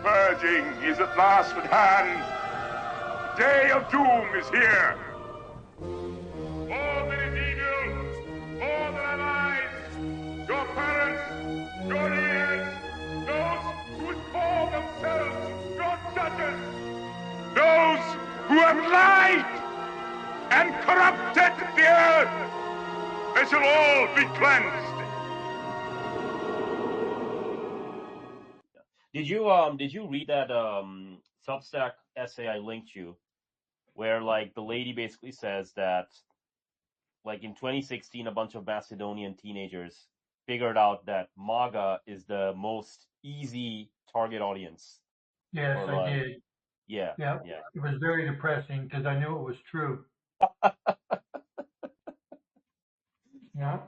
purging is at last at hand. The day of doom is here. All that is evil, all that are lies, your parents, your ears, those who would call themselves your judges, those who have lied and corrupted the earth, they shall all be cleansed. Did you read that Substack essay I linked you, where like the lady basically says that like in 2016 a bunch of Macedonian teenagers figured out that MAGA is the most easy target audience. Yes, I did. Yeah. It was very depressing because I knew it was true. Yeah.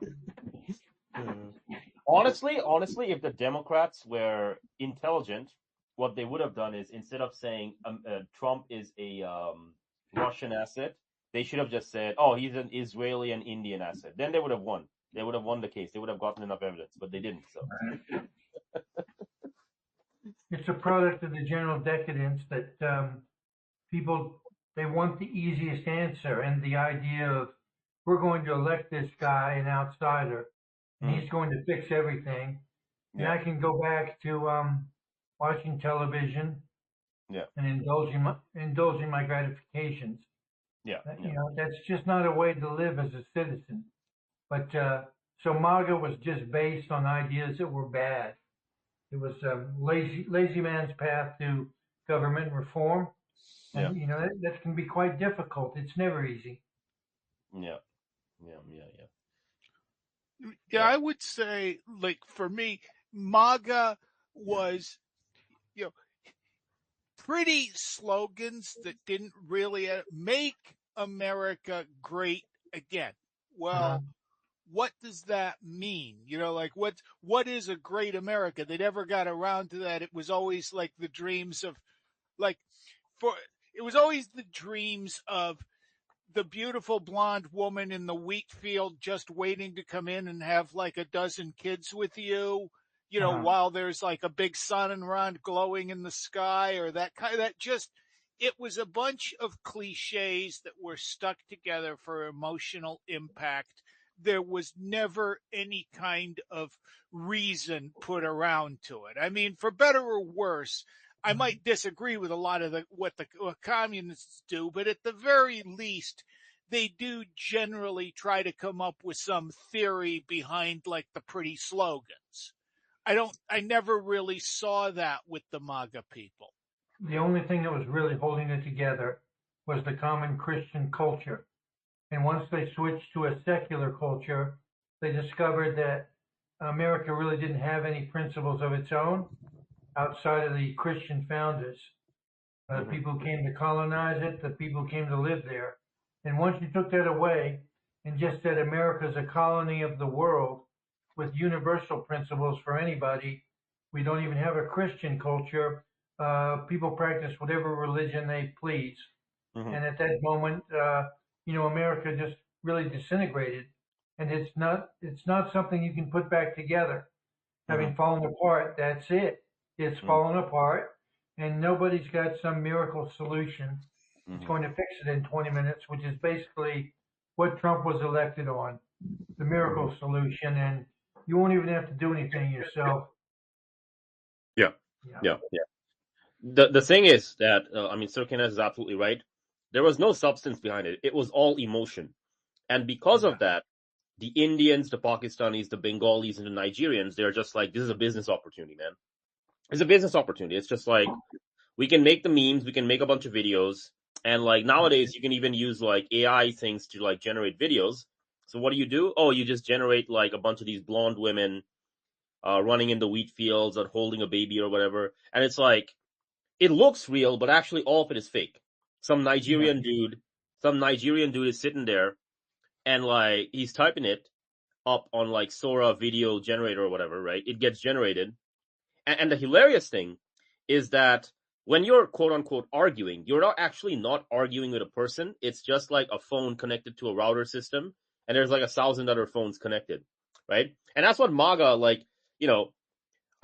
Honestly, if the Democrats were intelligent, what they would have done is instead of saying Trump is a Russian asset, they should have just said, "Oh, he's an Israeli and Indian asset." Then they would have won. They would have won the case. They would have gotten enough evidence, but they didn't. So it's a product of the general decadence that people, they want the easiest answer, and the idea of we're going to elect this guy, an outsider, and he's going to fix everything. And I can go back to watching television and indulging my gratifications. You know, that's just not a way to live as a citizen. But so MAGA was just based on ideas that were bad. It was a lazy man's path to government reform. And, you know, that can be quite difficult. It's never easy. Yeah, I would say, like, for me, MAGA was, you know, pretty slogans that didn't really make America great again. Well, what does that mean? You know, like what is a great America? They never got around to that. It was always like the dreams of, like, it was always the dreams of the beautiful blonde woman in the wheat field just waiting to come in and have like a dozen kids with you, you know, while there's like a big sun around glowing in the sky, or that kind of, that just, it was a bunch of cliches that were stuck together for emotional impact. There was never any kind of reason put around to it. I mean, for better or worse, I might disagree with a lot of what communists do, but at the very least, they do generally try to come up with some theory behind like the pretty slogans. I never really saw that with the MAGA people. The only thing that was really holding it together was the common Christian culture. And once they switched to a secular culture, they discovered that America really didn't have any principles of its own outside of the Christian founders. The people who came to colonize it, the people who came to live there. And once you took that away and just said America's a colony of the world with universal principles for anybody, we don't even have a Christian culture. People practice whatever religion they please. And at that moment, you know, America just really disintegrated. And it's not something you can put back together. Having fallen apart, that's it. It's fallen apart, and nobody's got some miracle solution that's going to fix it in 20 minutes, which is basically what Trump was elected on, the miracle solution, and you won't even have to do anything yourself. Yeah. The thing is that, I mean, Sir Kenaz is absolutely right. There was no substance behind it. It was all emotion. And because of that, the Indians, the Pakistanis, the Bengalis, and the Nigerians, they're just like, this is a business opportunity, man. It's a business opportunity. It's just like, we can make the memes, we can make a bunch of videos, and like nowadays you can even use like AI things to like generate videos. So what do? Oh, you just generate like a bunch of these blonde women running in the wheat fields or holding a baby or whatever. And it's like, it looks real, but actually all of it is fake. Some Nigerian dude is sitting there and like he's typing it up on like Sora video generator or whatever, right? It gets generated. And the hilarious thing is that when you're quote unquote arguing, you're not arguing with a person. It's just like a phone connected to a router system, and there's like 1,000 other phones connected, right? And that's what MAGA, like, you know,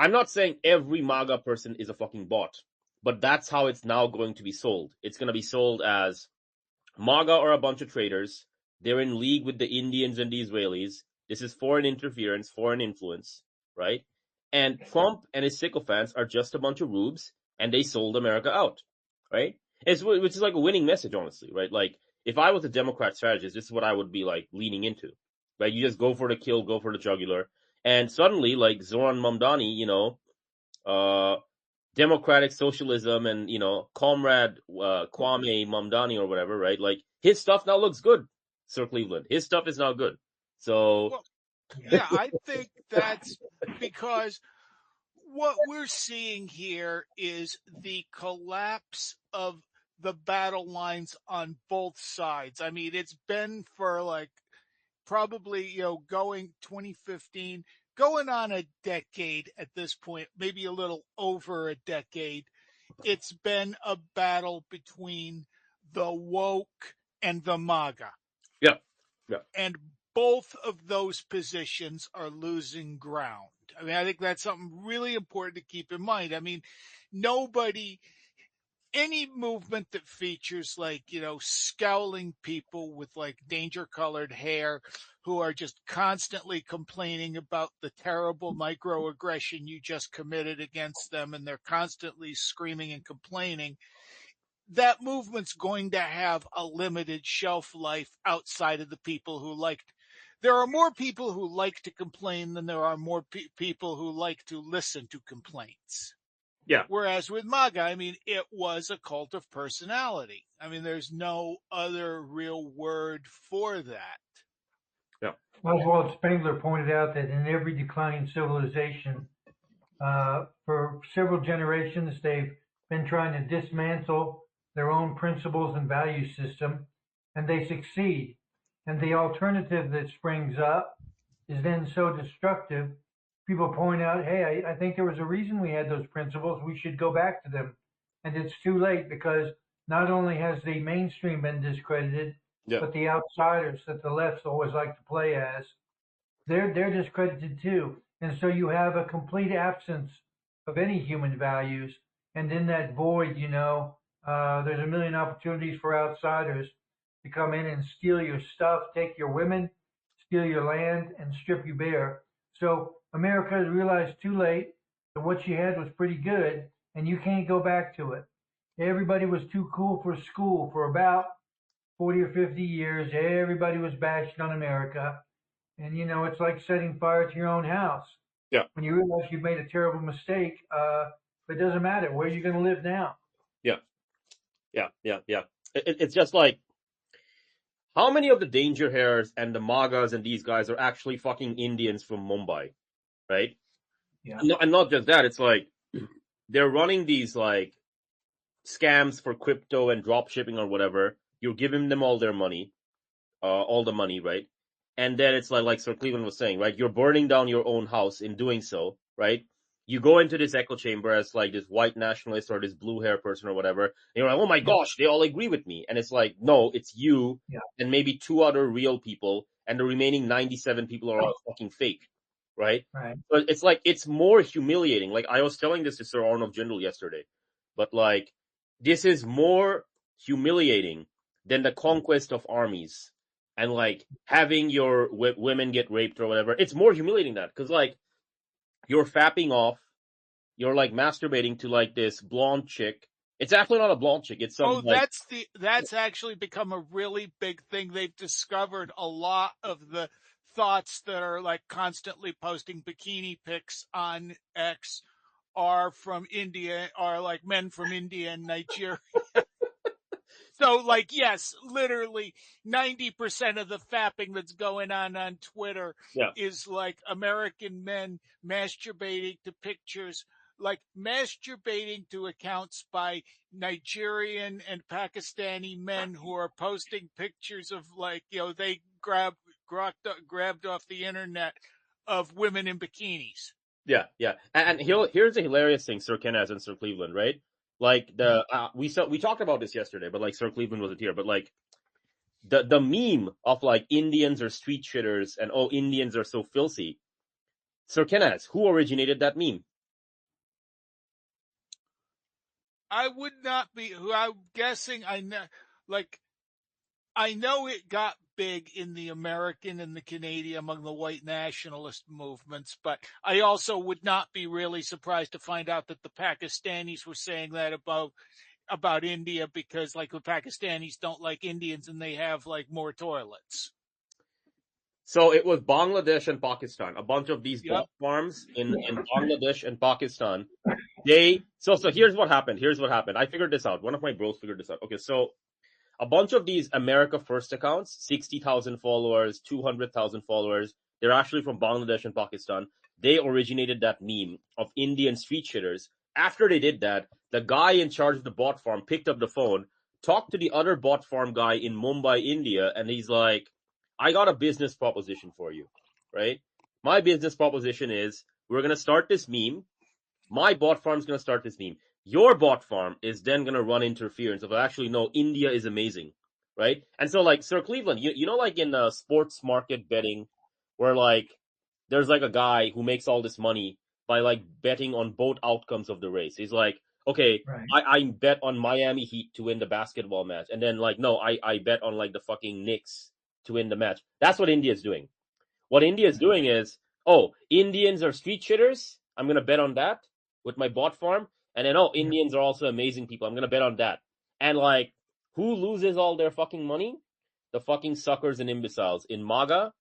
I'm not saying every MAGA person is a fucking bot, but that's how it's now going to be sold. It's going to be sold as MAGA are a bunch of traitors. They're in league with the Indians and the Israelis. This is foreign interference, foreign influence, right? And Trump and his sycophants are just a bunch of rubes, and they sold America out, right? Which is like a winning message, honestly, right? Like, if I was a Democrat strategist, this is what I would be like leaning into, right? You just go for the kill, go for the jugular, and suddenly, like Zoran Mamdani, democratic socialism and, comrade Kwame Mamdani or whatever, right? Like, his stuff now looks good, Sir Cleveland. His stuff is now good. So, Well, yeah, I think that's because what we're seeing here is the collapse of the battle lines on both sides. I mean, it's been for like probably, going 2015, going on a decade at this point, maybe a little over a decade. It's been a battle between the woke and the MAGA. yeah. And both of those positions are losing ground. I mean, I think that's something really important to keep in mind. I mean, any movement that features like, scowling people with like danger colored hair who are just constantly complaining about the terrible microaggression you just committed against them, and they're constantly screaming and complaining, that movement's going to have a limited shelf life outside of the people who there are more people who like to complain than there are more people who like to listen to complaints. Yeah. Whereas with MAGA, I mean, it was a cult of personality. I mean, there's no other real word for that. Yeah. Oswald Spengler pointed out that in every declining civilization, for several generations, they've been trying to dismantle their own principles and value system, and they succeed. And the alternative that springs up is then so destructive. People point out, hey, I think there was a reason we had those principles. We should go back to them. And it's too late, because not only has the mainstream been discredited, but the outsiders that the lefts always like to play as, they're discredited too. And so you have a complete absence of any human values. And in that void, there's a million opportunities for outsiders to come in and steal your stuff, take your women, steal your land, and strip you bare. So America has realized too late that what she had was pretty good, and you can't go back to it. Everybody was too cool for school for about 40 or 50 years. Everybody was bashing on America. And, it's like setting fire to your own house. Yeah. When you realize you've made a terrible mistake, it doesn't matter. Where are you going to live now? Yeah. It's just like, how many of the Danger Hairs and the MAGAs and these guys are actually fucking Indians from Mumbai, right? Yeah. And not just that, it's like, they're running these like scams for crypto and drop shipping or whatever. You're giving them all their money, all the money, right? And then it's like Sir Cleveland was saying, right? You're burning down your own house in doing so, right? You go into this echo chamber as like this white nationalist or this blue hair person or whatever, and you're like, oh my gosh, they all agree with me. And it's like, no, it's you and maybe two other real people, and the remaining 97 people are all fucking fake, right? But it's like, it's more humiliating. Like, I was telling this to Sir Arnold Jindal yesterday, but like, this is more humiliating than the conquest of armies and like having your women get raped or whatever. It's more humiliating that, because like, you're fapping off, you're like masturbating to like this blonde chick. It's actually not a blonde chick. It's some. That's actually become a really big thing. They've discovered a lot of the thoughts that are like constantly posting bikini pics on X are from India, are like men from India and Nigeria. So, like, yes, literally 90% of the fapping that's going on Twitter is like American men masturbating to pictures, like masturbating to accounts by Nigerian and Pakistani men who are posting pictures of like, they grabbed off the internet of women in bikinis. Yeah. And here's the hilarious thing, Sir Kenaz and Sir Cleveland, right? Like we talked about this yesterday, but like Sir Cleveland wasn't here. But like the meme of like Indians are street shitters and Indians are so filthy. Sir Kenaz, who originated that meme? I would not be. I'm guessing. I know it got big in the American and the Canadian among the white nationalist movements, but I also would not be really surprised to find out that the Pakistanis were saying that about India because like the Pakistanis don't like Indians and they have like more toilets. So it was Bangladesh and Pakistan. A bunch of these Yep. bot farms in Bangladesh and Pakistan. So here's what happened. I figured this out. One of my bros figured this out. Okay, so a bunch of these America First accounts, 60,000 followers, 200,000 followers, they're actually from Bangladesh and Pakistan. They originated that meme of Indian street shitters. After they did that, the guy in charge of the bot farm picked up the phone, talked to the other bot farm guy in Mumbai, India, and he's like, I got a business proposition for you, right? My business proposition is we're going to start this meme. My bot farm's going to start this meme. Your bot farm is then going to run interference of actually, no, India is amazing, right? And so, like, Sir Cleveland, you know, like in sports market betting, where, like, there's, like, a guy who makes all this money by, like, betting on both outcomes of the race. He's like, okay, Right. I bet on Miami Heat to win the basketball match. And then, like, no, I bet on, like, the fucking Knicks to win the match. That's what India is doing. What India is doing is, oh, Indians are street shitters. I'm going to bet on that with my bot farm. And then, oh, Indians are also amazing people. I'm going to bet on that. And, like, who loses all their fucking money? The fucking suckers and imbeciles in MAGA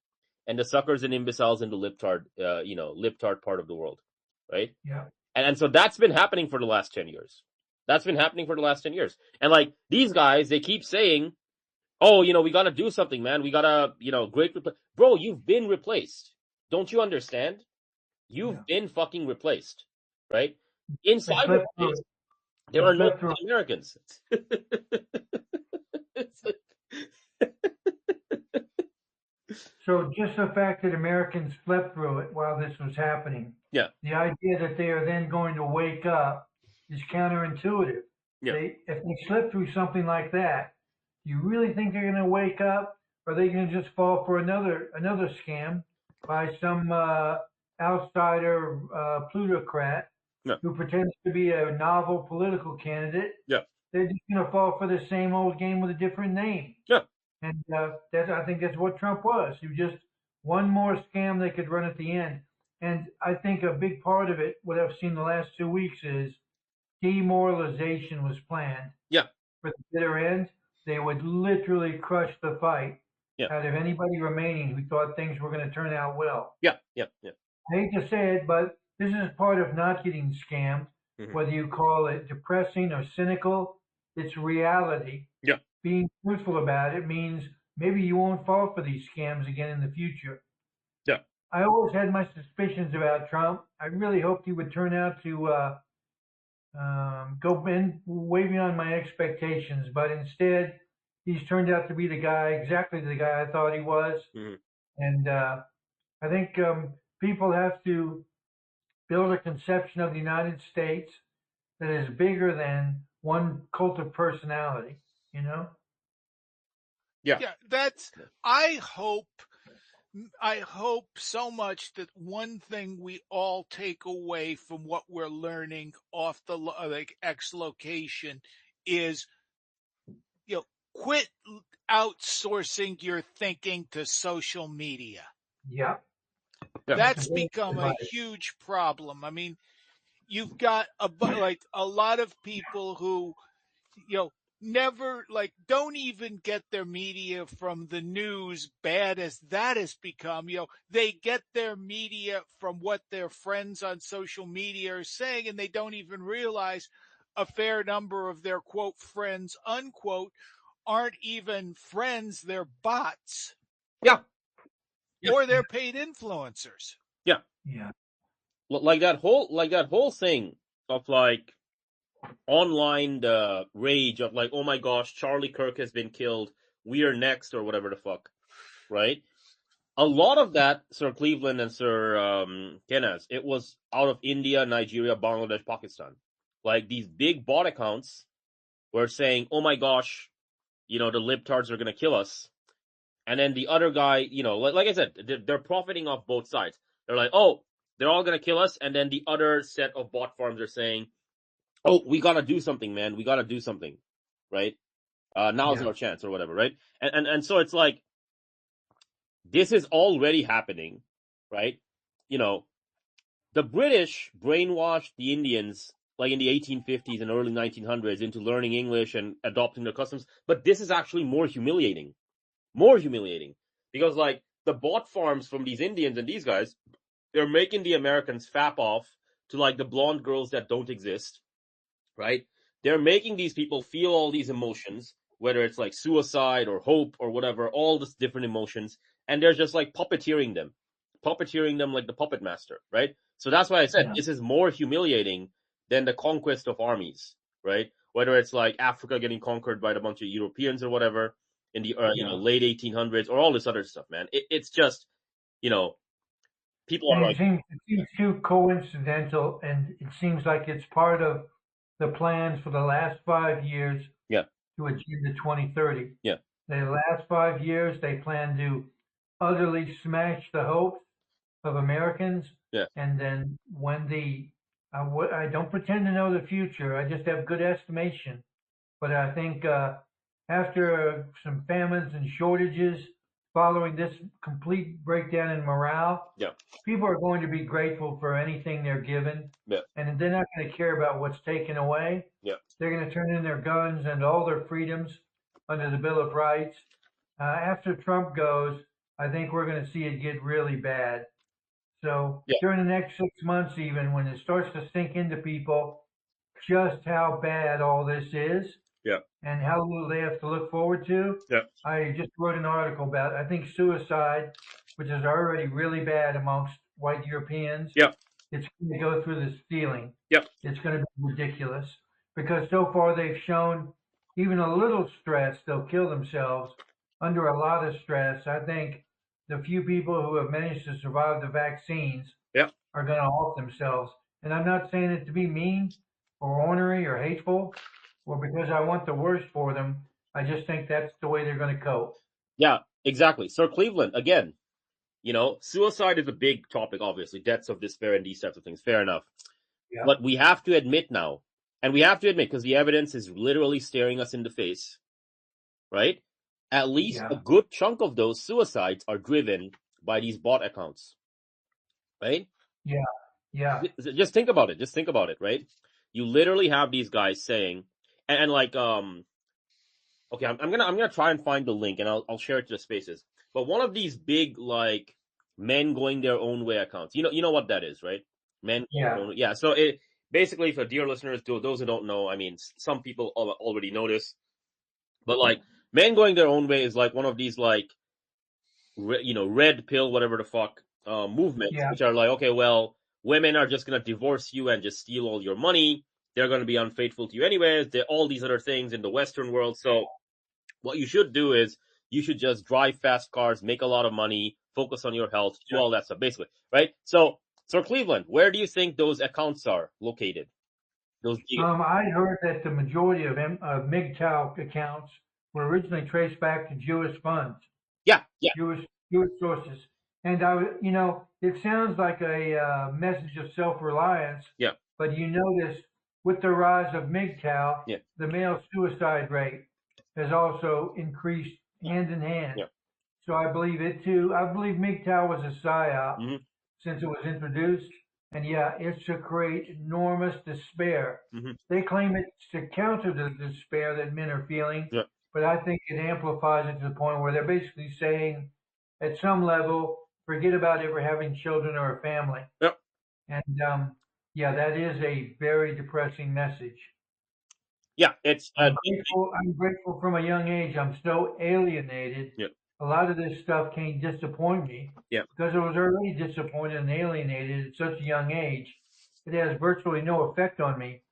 and the suckers and imbeciles in the libtard part of the world, right? Yeah. And so that's been happening for the last 10 years. And, like, these guys, they keep saying, oh, we got to do something, man. We got to, great. Bro, you've been replaced. Don't you understand? You've been fucking replaced, right? In cyberspace, there are no Americans. So just the fact that Americans slept through it while this was happening. Yeah. The idea that they are then going to wake up is counterintuitive. Yeah. If they slip through something like that, do you really think they're going to wake up? Or are they going to just fall for another scam by some outsider plutocrat who pretends to be a novel political candidate? Yeah. They're just going to fall for the same old game with a different name. Yeah. And I think that's what Trump was. He was just one more scam they could run at the end. And I think a big part of it, what I've seen the last 2 weeks, is demoralization was planned. Yeah. For the bitter end, they would literally crush the fight out of anybody remaining who thought things were going to turn out well. Yeah. I hate to say it, but this is part of not getting scammed. Mm-hmm. Whether you call it depressing or cynical, it's reality. Yeah. Being truthful about it means maybe you won't fall for these scams again in the future. Yeah. I always had my suspicions about Trump. I really hoped he would turn out to go in way beyond my expectations, but instead he's turned out to be exactly the guy I thought he was. Mm-hmm. And I think people have to build a conception of the United States that is bigger than one cult of personality, Yeah. I hope so much that one thing we all take away from what we're learning off the X location is, quit outsourcing your thinking to social media. Yeah. That's become a huge problem. I mean, you've got a lot of people who, never don't even get their media from the news, bad as that has become. They get their media from what their friends on social media are saying, and they don't even realize a fair number of their quote friends unquote aren't even friends, they're bots. Yeah. Or they're paid influencers. Yeah. Yeah. Like that whole thing of like online rage of like, oh my gosh, Charlie Kirk has been killed, we are next, or whatever the fuck, right? A lot of that, Sir Cleveland and Sir Kenaz, it was out of India, Nigeria, Bangladesh, Pakistan. Like these big bot accounts were saying, oh my gosh, the libtards are going to kill us. And then the other guy, like I said, they're profiting off both sides. They're like, oh, they're all going to kill us. And then the other set of bot farms are saying, oh, we gotta do something, man. We gotta do something, right? Now's our chance or whatever, right? And so it's like, this is already happening, right? You know, the British brainwashed the Indians like in the 1850s and early 1900s into learning English and adopting their customs. But this is actually more humiliating. Because like the bot farms from these Indians and these guys, they're making the Americans fap off to like the blonde girls that don't exist, right? They're making these people feel all these emotions, whether it's like suicide or hope or whatever, all these different emotions, and they're just like puppeteering them like the puppet master, right? So that's why I said this is more humiliating than the conquest of armies, right? Whether it's like Africa getting conquered by a bunch of Europeans or whatever in the late 1800s or all this other stuff, man. It's just, people are like, it seems too coincidental, and it seems like it's part of the plans for the last 5 years to achieve the 2030. Yeah. The last 5 years, they plan to utterly smash the hopes of Americans. Yeah. And then when I don't pretend to know the future, I just have good estimation. But I think after some famines and shortages following this complete breakdown in morale, people are going to be grateful for anything they're given. Yeah. And they're not going to care about what's taken away. Yeah. They're going to turn in their guns and all their freedoms under the Bill of Rights. After Trump goes, I think we're going to see it get really bad. So during the next 6 months, even when it starts to sink into people just how bad all this is and how little they have to look forward to. I just wrote an article about, I think suicide, which is already really bad amongst white Europeans, it's going to go through the ceiling. It's going to be ridiculous because so far they've shown even a little stress, they'll kill themselves. Under a lot of stress, I think the few people who have managed to survive the vaccines are going to off themselves. And I'm not saying it to be mean or ornery or hateful or because I want the worst for them. I just think that's the way they're going to cope. Yeah, exactly. Sir Cleveland, again, suicide is a big topic, obviously, deaths of despair and these types of things. Fair enough. Yeah. But we have to admit now, and we have to admit because the evidence is literally staring us in the face, right? At least a good chunk of those suicides are driven by these bot accounts, right? Yeah. Just think about it, right? You literally have these guys saying, and like, okay, I'm gonna try and find the link and I'll share it to the spaces. But one of these big like men going their own way accounts, you know what that is, right? Men. Yeah. So it basically, for dear listeners, those who don't know, I mean, some people already know this, but like. Men going their own way is like one of these like, red pill, whatever the fuck, movements, which are like, okay, well, women are just going to divorce you and just steal all your money. They're going to be unfaithful to you anyways. All these other things in the Western world. So what you should do is you should just drive fast cars, make a lot of money, focus on your health, do all that stuff, basically, right? So Cleveland, where do you think those accounts are located? I heard that the majority of MGTOW accounts were originally traced back to Jewish funds. Jewish sources. And it sounds like a message of self-reliance. But you notice with the rise of MGTOW, the male suicide rate has also increased hand in hand. So I believe it too. I believe MGTOW was a psyop since it was introduced. And it's to create enormous despair. They claim it's to counter the despair that men are feeling. But I think it amplifies it to the point where they're basically saying, at some level, forget about ever having children or a family. And that is a very depressing message. It's. I'm grateful from a young age. I'm so alienated. A lot of this stuff can't disappoint me. Because I was already disappointed and alienated at such a young age. It has virtually no effect on me.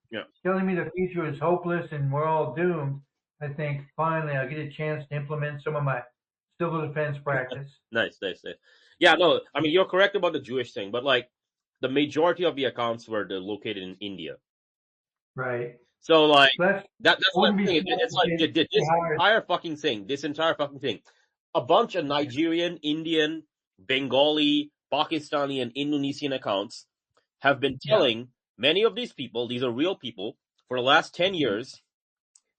Telling me the future is hopeless and we're all doomed. I think finally I'll get a chance to implement some of my civil defense practice. Nice. Yeah, no, I mean, you're correct about the Jewish thing, but like the majority of the accounts were located in India. Right. So like that's one thing. It's like this entire fucking thing. A bunch of Nigerian, Indian, Bengali, Pakistani, and Indonesian accounts have been telling many of these people, these are real people, for the last 10 years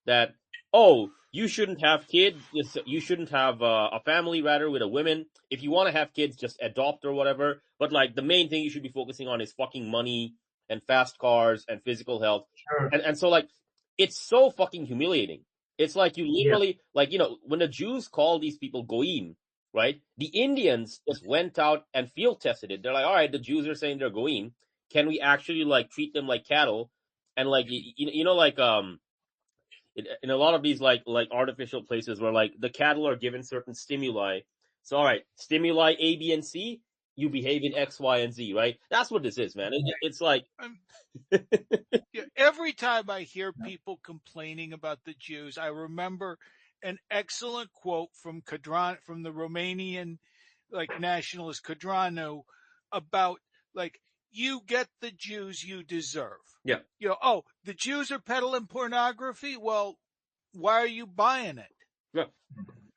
that, oh, you shouldn't have kids, you shouldn't have a family rather with a woman. If you want to have kids, just adopt or whatever. But like the main thing you should be focusing on is fucking money and fast cars and physical health. Sure. And so like, it's so fucking humiliating. It's like you literally, like, you know, when the Jews call these people goyim, right? The Indians just went out and field tested it. They're like, all right, the Jews are saying they're goyim. Can we actually like treat them like cattle? And like, you know, like, in a lot of these like artificial places where like the cattle are given certain stimuli. So all right, stimuli A, B, and C, you behave in X, Y, and Z, right? That's what this is, man. It's like Yeah, every time I hear people complaining about the Jews, I remember an excellent quote from from the Romanian like nationalist Cadranu about like, you get the Jews you deserve. Yeah. You know, oh, the Jews are peddling pornography? Well, why are you buying it? Yeah.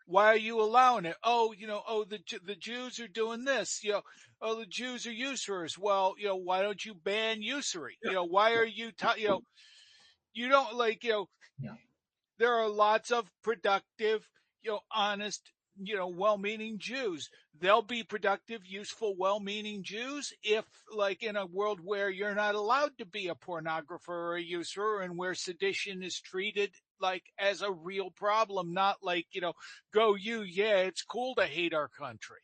Why are you allowing it? Oh, you know, oh, the Jews are doing this. You know, oh, the Jews are usurers. Well, you know, why don't you ban usury? You know, why are you, you know, you don't like, you know, there are lots of productive, you know, honest, you know, well-meaning Jews. They'll be productive, useful, well-meaning Jews if, like, in a world where you're not allowed to be a pornographer or a usurer, and where sedition is treated like as a real problem, not like, you know, go you, yeah, it's cool to hate our country.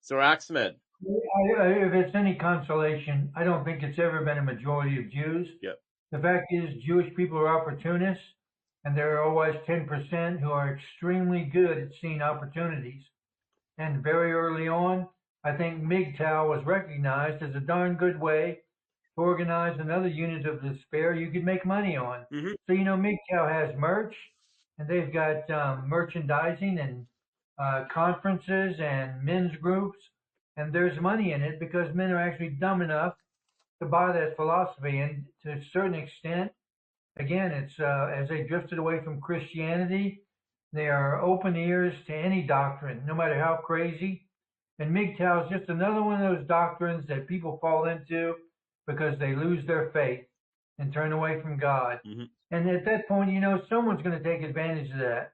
Sir Axmed. If it's any consolation, I don't think it's ever been a majority of Jews. Yeah. The fact is, Jewish people are opportunists, and there are always 10% who are extremely good at seeing opportunities. And very early on, I think MGTOW was recognized as a darn good way to organize another unit of despair you could make money on. Mm-hmm. So, you know, MGTOW has merch, and they've got merchandising and conferences and men's groups, and there's money in it because men are actually dumb enough to buy that philosophy. And to a certain extent, again, it's as they drifted away from Christianity, they are open ears to any doctrine, no matter how crazy. And MGTOW is just another one of those doctrines that people fall into because they lose their faith and turn away from God. Mm-hmm. And at that point, you know, someone's going to take advantage of that.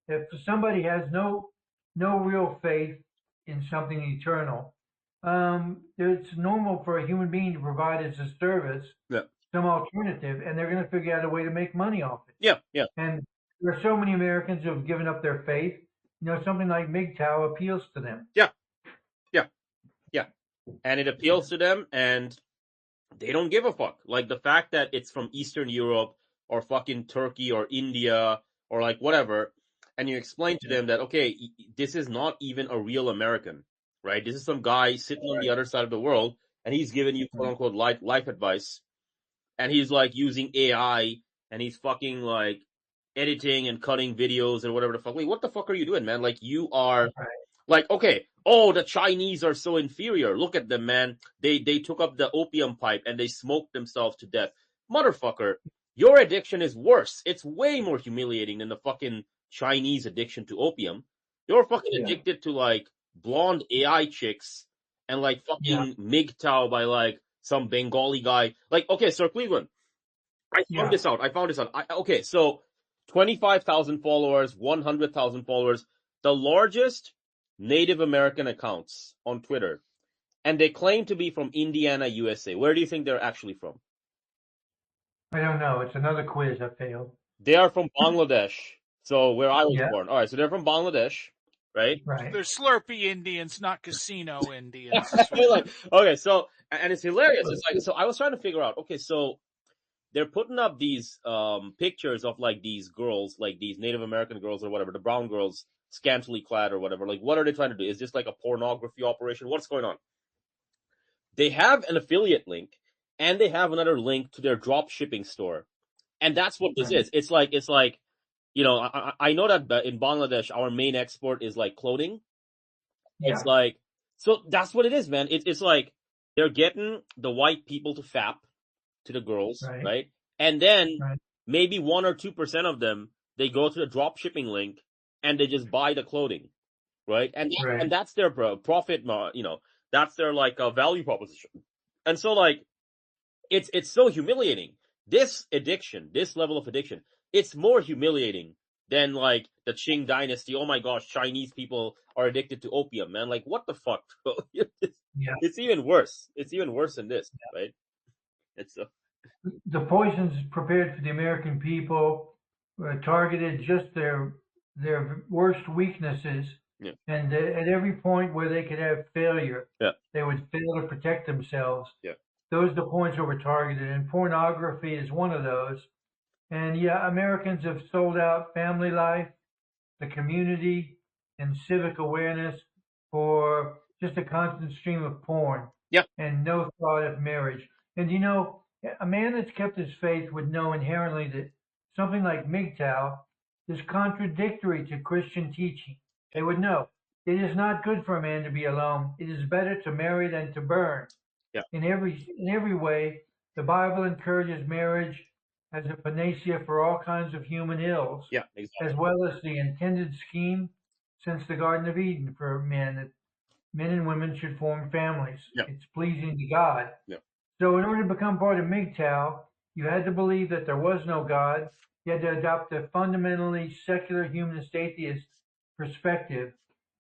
If somebody has no real faith in something eternal, it's normal for a human being to provide as a service some alternative, and they're going to figure out a way to make money off it. Yeah, yeah. And there are so many Americans who have given up their faith. You know, something like MGTOW appeals to them. Yeah, yeah, yeah. And it appeals to them, and they don't give a fuck. Like the fact that it's from Eastern Europe or fucking Turkey or India or like whatever, and you explain to them that, okay, this is not even a real American, right? This is some guy sitting on the other side of the world, and he's giving you quote unquote life advice. And he's like using AI, and he's fucking like editing and cutting videos and whatever the fuck. Wait, what the fuck are you doing, man? Like you are like, okay, oh, the Chinese are so inferior. Look at them, man. They took up the opium pipe and they smoked themselves to death. Motherfucker, your addiction is worse. It's way more humiliating than the fucking Chinese addiction to opium. You're fucking addicted to like blonde AI chicks and like fucking MGTOW by like some Bengali guy. Like, okay, Sir Cleveland, I found this out. Okay, so 25,000 followers, 100,000 followers, the largest Native American accounts on Twitter. And they claim to be from Indiana, USA. Where do you think they're actually from? I don't know. It's another quiz I failed. They are from Bangladesh. So where I was born. All right, so they're from Bangladesh, right? Right. They're Slurpee Indians, not casino Indians. Like, okay, so, and it's hilarious. It's like, so I was trying to figure out, okay, so they're putting up these pictures of like these girls, like these Native American girls or whatever, the brown girls, scantily clad or whatever. Like, what are they trying to do? Is this like a pornography operation? What's going on? They have an affiliate link, and they have another link to their drop shipping store. And that's what this is. It's like, you know, I know that in Bangladesh, our main export is like clothing. Yeah. It's like, so that's what it is, man. It's like they're getting the white people to fap to the girls, right? And then maybe 1 or 2% of them, they go to the drop shipping link and they just buy the clothing, right? And that's their profit, you know, that's their like value proposition. And so like, it's so humiliating. This addiction, this level of addiction, it's more humiliating than like the Qing dynasty. Oh my gosh, Chinese people are addicted to opium, man. Like what the fuck, bro? Yeah. It's even worse. It's even worse than this, right? It's The poisons prepared for the American people targeted just their worst weaknesses, yeah, and at every point where they could have failure, yeah, they would fail to protect themselves. yeah, Those are the points that were targeted, and pornography is one of those. And yeah, Americans have sold out family life, the community, and civic awareness for just a constant stream of porn yeah, and no thought of marriage. And you know, a man that's kept his faith would know inherently that something like MGTOW is contradictory to Christian teaching. They would know it is not good for a man to be alone. It is better to marry than to burn. yeah, In every way, the Bible encourages marriage as a panacea for all kinds of human ills, yeah, as exactly. well as the intended scheme since the Garden of Eden for men that men and women should form families. Yeah, It's pleasing to God. yeah, So in order to become part of MGTOW, you had to believe that there was no God. You had to adopt a fundamentally secular humanist atheist perspective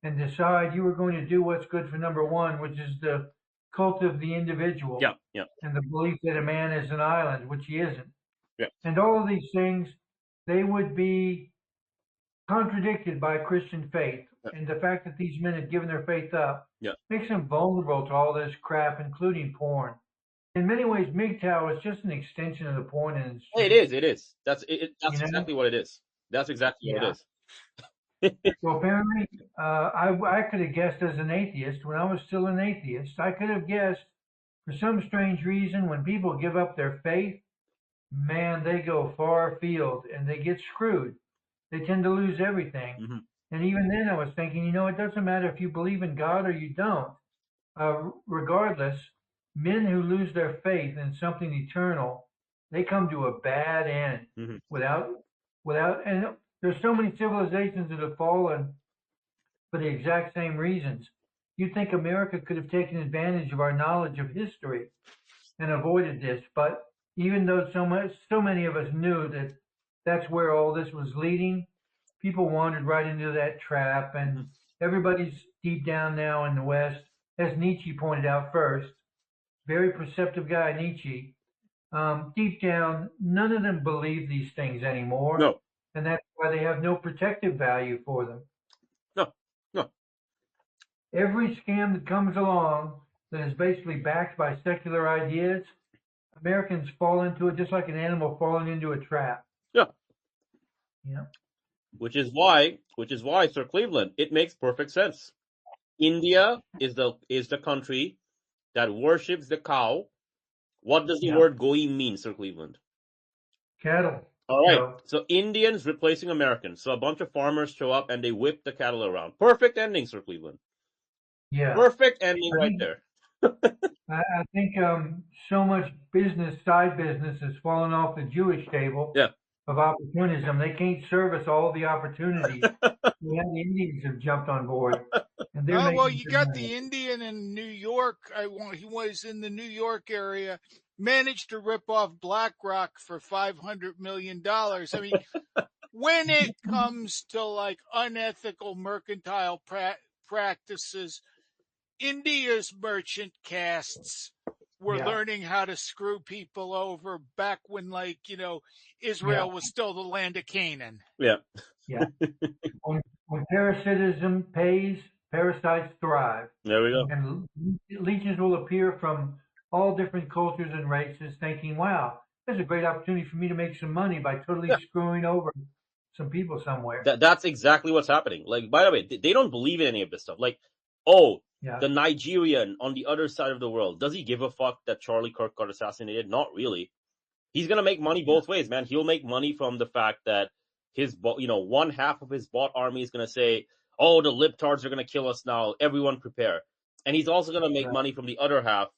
and decide you were going to do what's good for number one, which is the cult of the individual yeah, yeah, and the belief that a man is an island, which he isn't. yeah, And all of these things, they would be contradicted by Christian faith. yeah, And the fact that these men have given their faith up yeah. makes them vulnerable to all this crap, including porn. In many ways, MGTOW is just an extension of the porn Hey, industry. it is. You That's know? exactly what it is. That's exactly what Yeah. it is. So apparently, I could have guessed as an atheist, when I was still an atheist, I could have guessed for some strange reason when people give up their faith, man, they go far afield and they get screwed. They tend to lose everything. hmm And even then, I was thinking, you know, it doesn't matter if you believe in God or you don't. Regardless, men who lose their faith in something eternal, they come to a bad end hmm without, and there's so many civilizations that have fallen for the exact same reasons. You'd think America could have taken advantage of our knowledge of history and avoided this, but even though so many of us knew that that's where all this was leading, people wandered right into that trap, and hmm everybody's deep down now in the West, as Nietzsche pointed out first, very perceptive guy, Nietzsche. Deep down, none of them believe these things anymore, No, and that's why they have no protective value for them. no, no. Every scam that comes along that is basically backed by secular ideas, Americans fall into it just like an animal falling into a trap. Yeah. You know? Which is why, Sir Cleveland, it makes perfect sense. India is the country that worships the cow. What does the Yeah. word goi mean, Sir Cleveland? Cattle. All right. So, So Indians replacing Americans. So a bunch of farmers show up and they whip the cattle around. Perfect ending, Sir Cleveland. yeah. Perfect ending I right think, there. I think so much side business, has fallen off the Jewish table Yeah. of opportunism. They can't service all the opportunities. The Indians have jumped on board, and they're Oh, well, making you good got money. the Indian in New York. He was in the New York area, managed to rip off BlackRock for $500 million. I mean, when it comes to like unethical mercantile practices, India's merchant castes were Yeah, learning how to screw people over back when, like, yeah, Israel was still the land of Canaan. Yeah. yeah. When parasitism pays, parasites thrive. There we go. And leeches will appear from all different cultures and races thinking, wow, there's a great opportunity for me to make some money by totally Yeah. screwing over some people somewhere. That's exactly what's happening. Like, by the way, they don't believe in any of this stuff. Like, oh, Yeah, the Nigerian on the other side of the world, does he give a fuck that Charlie Kirk got assassinated? Not really. He's gonna make money both ways, man. He'll make money from the fact that one half of his bot army is gonna say, "Oh, the libtards are gonna kill us now. Everyone prepare." And he's also gonna make right, money from the other half,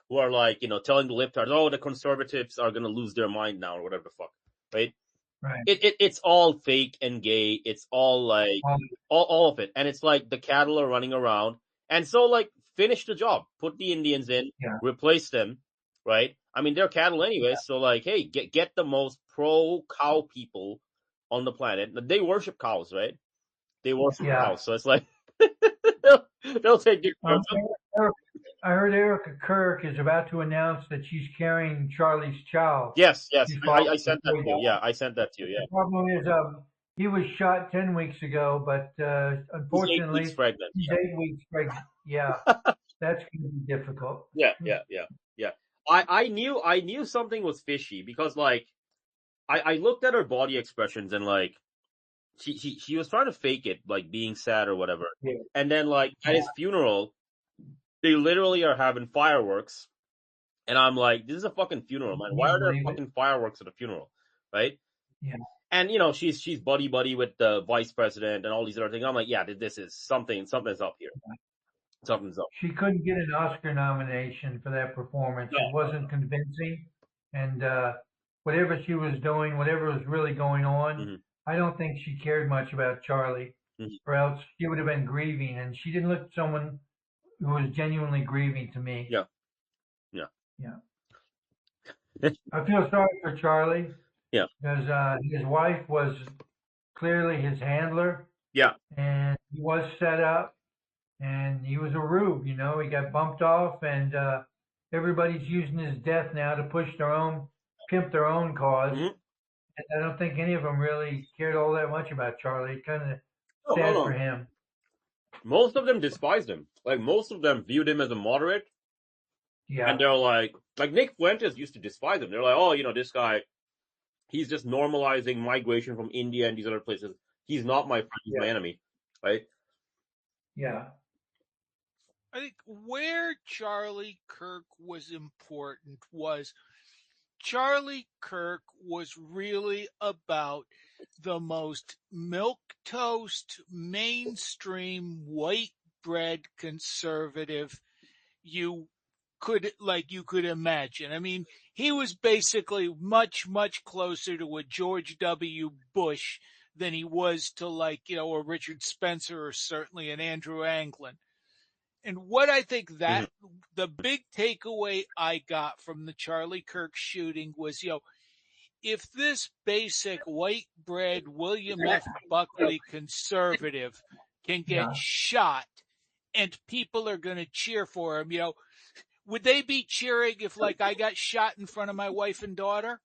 who are like, telling the libtards, "Oh, the conservatives are gonna lose their mind now," or whatever the fuck, right? right. It's all fake and gay. It's all like Um, all of it, and it's like the cattle are running around, and so like finish the job, put the Indians in, yeah, replace them, right? I mean, they're cattle anyway, so like, hey, get the most pro cow people on the planet. They worship cows, right? They worship cows, so it's like they'll take good care of them. I heard Erica Kirk is about to announce that she's carrying Charlie's child. Yes, She's I sent that to you. Yeah, I sent that to you. Yeah, The problem is, he was shot 10 weeks ago, but he's 8 unfortunately, weeks pregnant. he's 8 weeks pregnant. Yeah, that's going to be difficult. Yeah. I knew something was fishy because like I looked at her body expressions and like she was trying to fake it, like being sad or whatever. Yeah. And then like at his funeral, they literally are having fireworks, and I'm like, this is a fucking funeral, man. Why are there fucking fireworks at a funeral, right? Yeah. And she's buddy with the vice president and all these other things. I'm like, yeah, this is something's up here. Something's up. She couldn't get an Oscar nomination for that performance. No. It wasn't convincing, and whatever she was doing, whatever was really going on, I don't think she cared much about Charlie, or else she would have been grieving. And she didn't look someone who was genuinely grieving to me. Yeah. I feel sorry for Charlie. Yeah. Because his wife was clearly his handler. Yeah. And he was set up, and he was a rube. He got bumped off, and everybody's using his death now to pimp their own cause. And I don't think any of them really cared all that much about Charlie. Kind of sad for him. Most of them despised him. Like, most of them viewed him as a moderate. Yeah. And they're like Nick Fuentes used to despise him. They're like, oh, this guy, he's just normalizing migration from India and these other places. He's not my friend, he's my enemy. Right? Yeah. I think where Charlie Kirk was important was Charlie Kirk was really about the most milquetoast, mainstream, white bread conservative you could imagine. I mean, he was basically much, much closer to a George W. Bush than he was to a Richard Spencer or certainly an Andrew Anglin. And what I think that the big takeaway I got from the Charlie Kirk shooting was, if this basic white bread William F. Buckley conservative can get shot and people are going to cheer for him, would they be cheering if I got shot in front of my wife and daughter?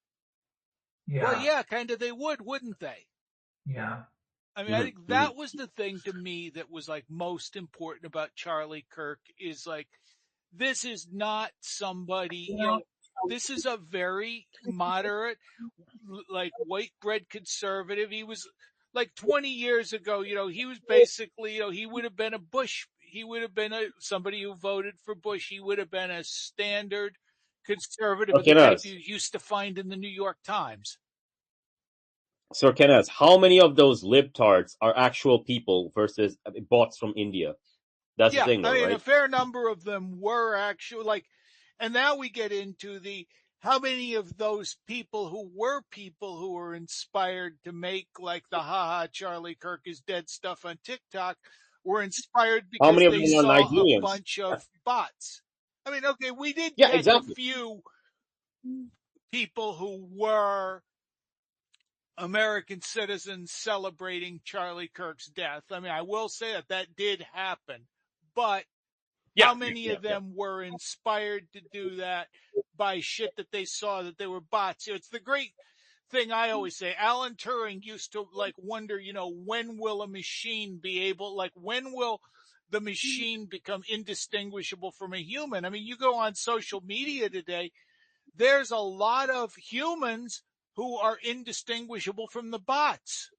Yeah. Well, yeah, kind of they would, wouldn't they? Yeah. I mean, I think that was the thing to me that was most important about Charlie Kirk is this is not somebody, this is a very moderate, white bread conservative. He was 20 years ago, he was basically, he would have been a Bush. He would have been somebody who voted for Bush. He would have been a standard conservative that you used to find in the New York Times. So, Kenaz, how many of those libtards are actual people versus bots from India? That's the thing, though, right? A fair number of them were actual, and now we get into how many of those people who were inspired to make the haha Charlie Kirk is dead stuff on TikTok were inspired because they saw a bunch of bots. I mean, okay, we did get a few people who were American citizens celebrating Charlie Kirk's death. I mean, I will say that did happen, but how many of them were inspired to do that by shit that they saw that they were bots? It's the great thing I always say. Alan Turing used to wonder, when will a machine be able, when will the machine become indistinguishable from a human? I mean, you go on social media today, there's a lot of humans who are indistinguishable from the bots.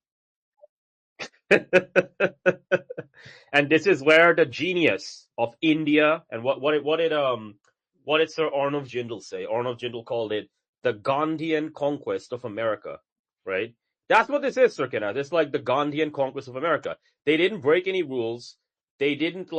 And this is where the genius of India and what did Sir Arnold Jindal say? Arnold Jindal called it the Gandhian conquest of America, right? That's what this is, Sir Kenaz. It's like the Gandhian conquest of America. They didn't break any rules. They didn't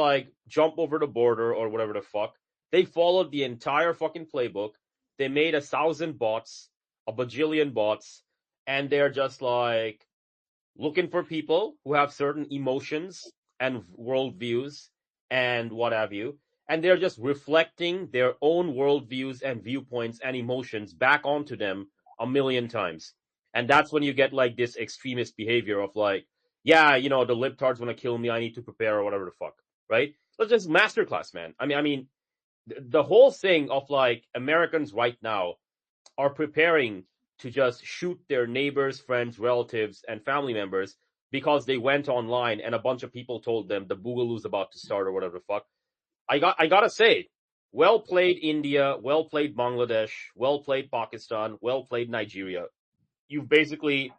jump over the border or whatever the fuck. They followed the entire fucking playbook. They made 1,000 bots, a bajillion bots, and they're just looking for people who have certain emotions and worldviews and what have you. and they're just reflecting their own worldviews and viewpoints and emotions back onto them a million times. And that's when you get like this extremist behavior of like, yeah, the libtards want to kill me, I need to prepare or whatever the fuck, right? Let's just masterclass, man. I mean, the whole thing of like Americans right now are preparing to just shoot their neighbors, friends, relatives, and family members because they went online and a bunch of people told them the Boogaloo's about to start or whatever the fuck. I gotta say, well played India, well played Bangladesh, well played Pakistan, well played Nigeria. You've basically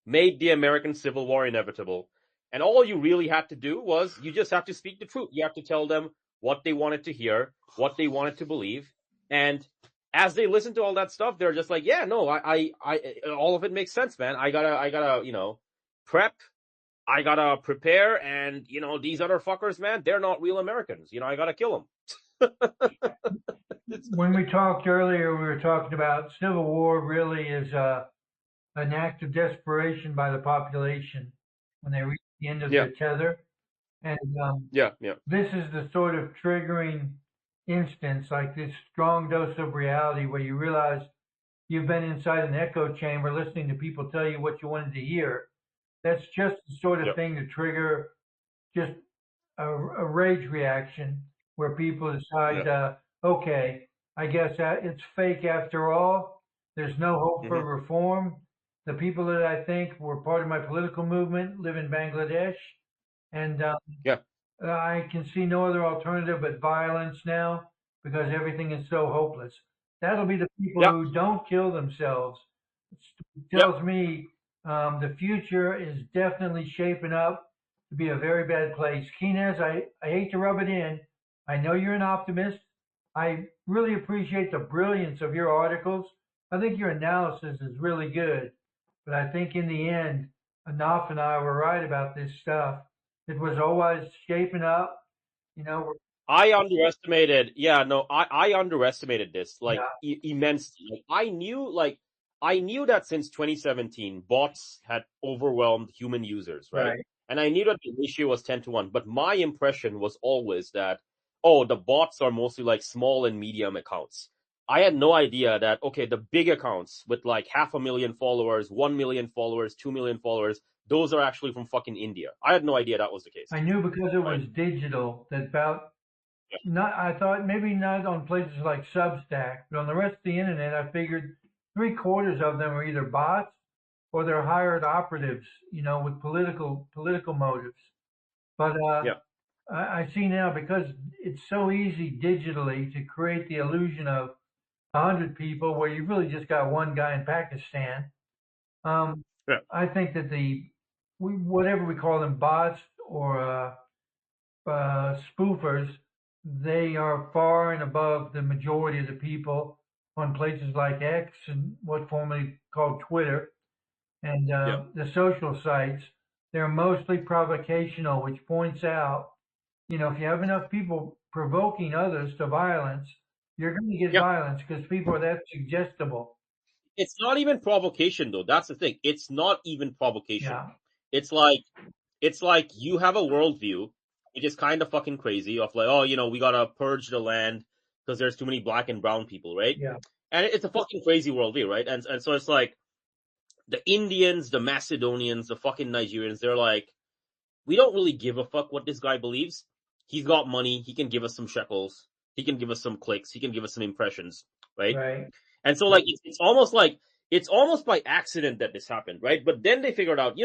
made the American Civil War inevitable. And all you really had to do was you just have to speak the truth. You have to tell them what they wanted to hear, what they wanted to believe. And as they listen to all that stuff, they're just like, yeah, no, I all of it makes sense, man. I gotta, prep. I gotta prepare. And, these other fuckers, man, they're not real Americans. I gotta kill them. When we talked earlier, we were talking about civil war really is an act of desperation by the population when they reach the end of their tether. And yeah. This is the sort of triggering instance, like this strong dose of reality where you realize you've been inside an echo chamber listening to people tell you what you wanted to hear. That's just the sort of thing to trigger just a rage reaction where people decide, okay, I guess it's fake after all. There's no hope for reform. The people that I think were part of my political movement live in Bangladesh, and I can see no other alternative but violence now because everything is so hopeless. That'll be the people who don't kill themselves. It tells me the future is definitely shaping up to be a very bad place. Kenaz, I hate to rub it in. I know you're an optimist. I really appreciate the brilliance of your articles. I think your analysis is really good. But I think in the end, Ahnaf and I were right about this stuff. It was always shaping up, I underestimated. I underestimated this immensely. I knew that since 2017, bots had overwhelmed human users, right? And I knew that the ratio was 10-1. But my impression was always that, the bots are mostly like small and medium accounts. I had no idea that, the big accounts with like 500,000 followers, 1 million followers, 2 million followers, those are actually from fucking India. I had no idea that was the case. I knew because it was digital that I thought maybe not on places like Substack, but on the rest of the internet, I figured 3/4 of them are either bots or they're hired operatives, with political motives. But I see now because it's so easy digitally to create the illusion of 100 people where you've really just got one guy in Pakistan. I think that whatever we call them, bots or spoofers, they are far and above the majority of the people on places like X and what formerly called Twitter and the social sites. They're mostly provocational, which points out, if you have enough people provoking others to violence, you're going to get violence because people are that suggestible. It's not even provocation, though. That's the thing. It's not even provocation. Yeah. It's like you have a worldview, which is kind of fucking crazy, of like, we gotta purge the land because there's too many black and brown people, right? Yeah. And it's a fucking crazy worldview, right? And so it's like the Indians, the Macedonians, the fucking Nigerians, they're like, we don't really give a fuck what this guy believes. He's got money. He can give us some shekels. He can give us some clicks. He can give us some impressions, right? Right. And so it's almost by accident that this happened, right? But then they figured out,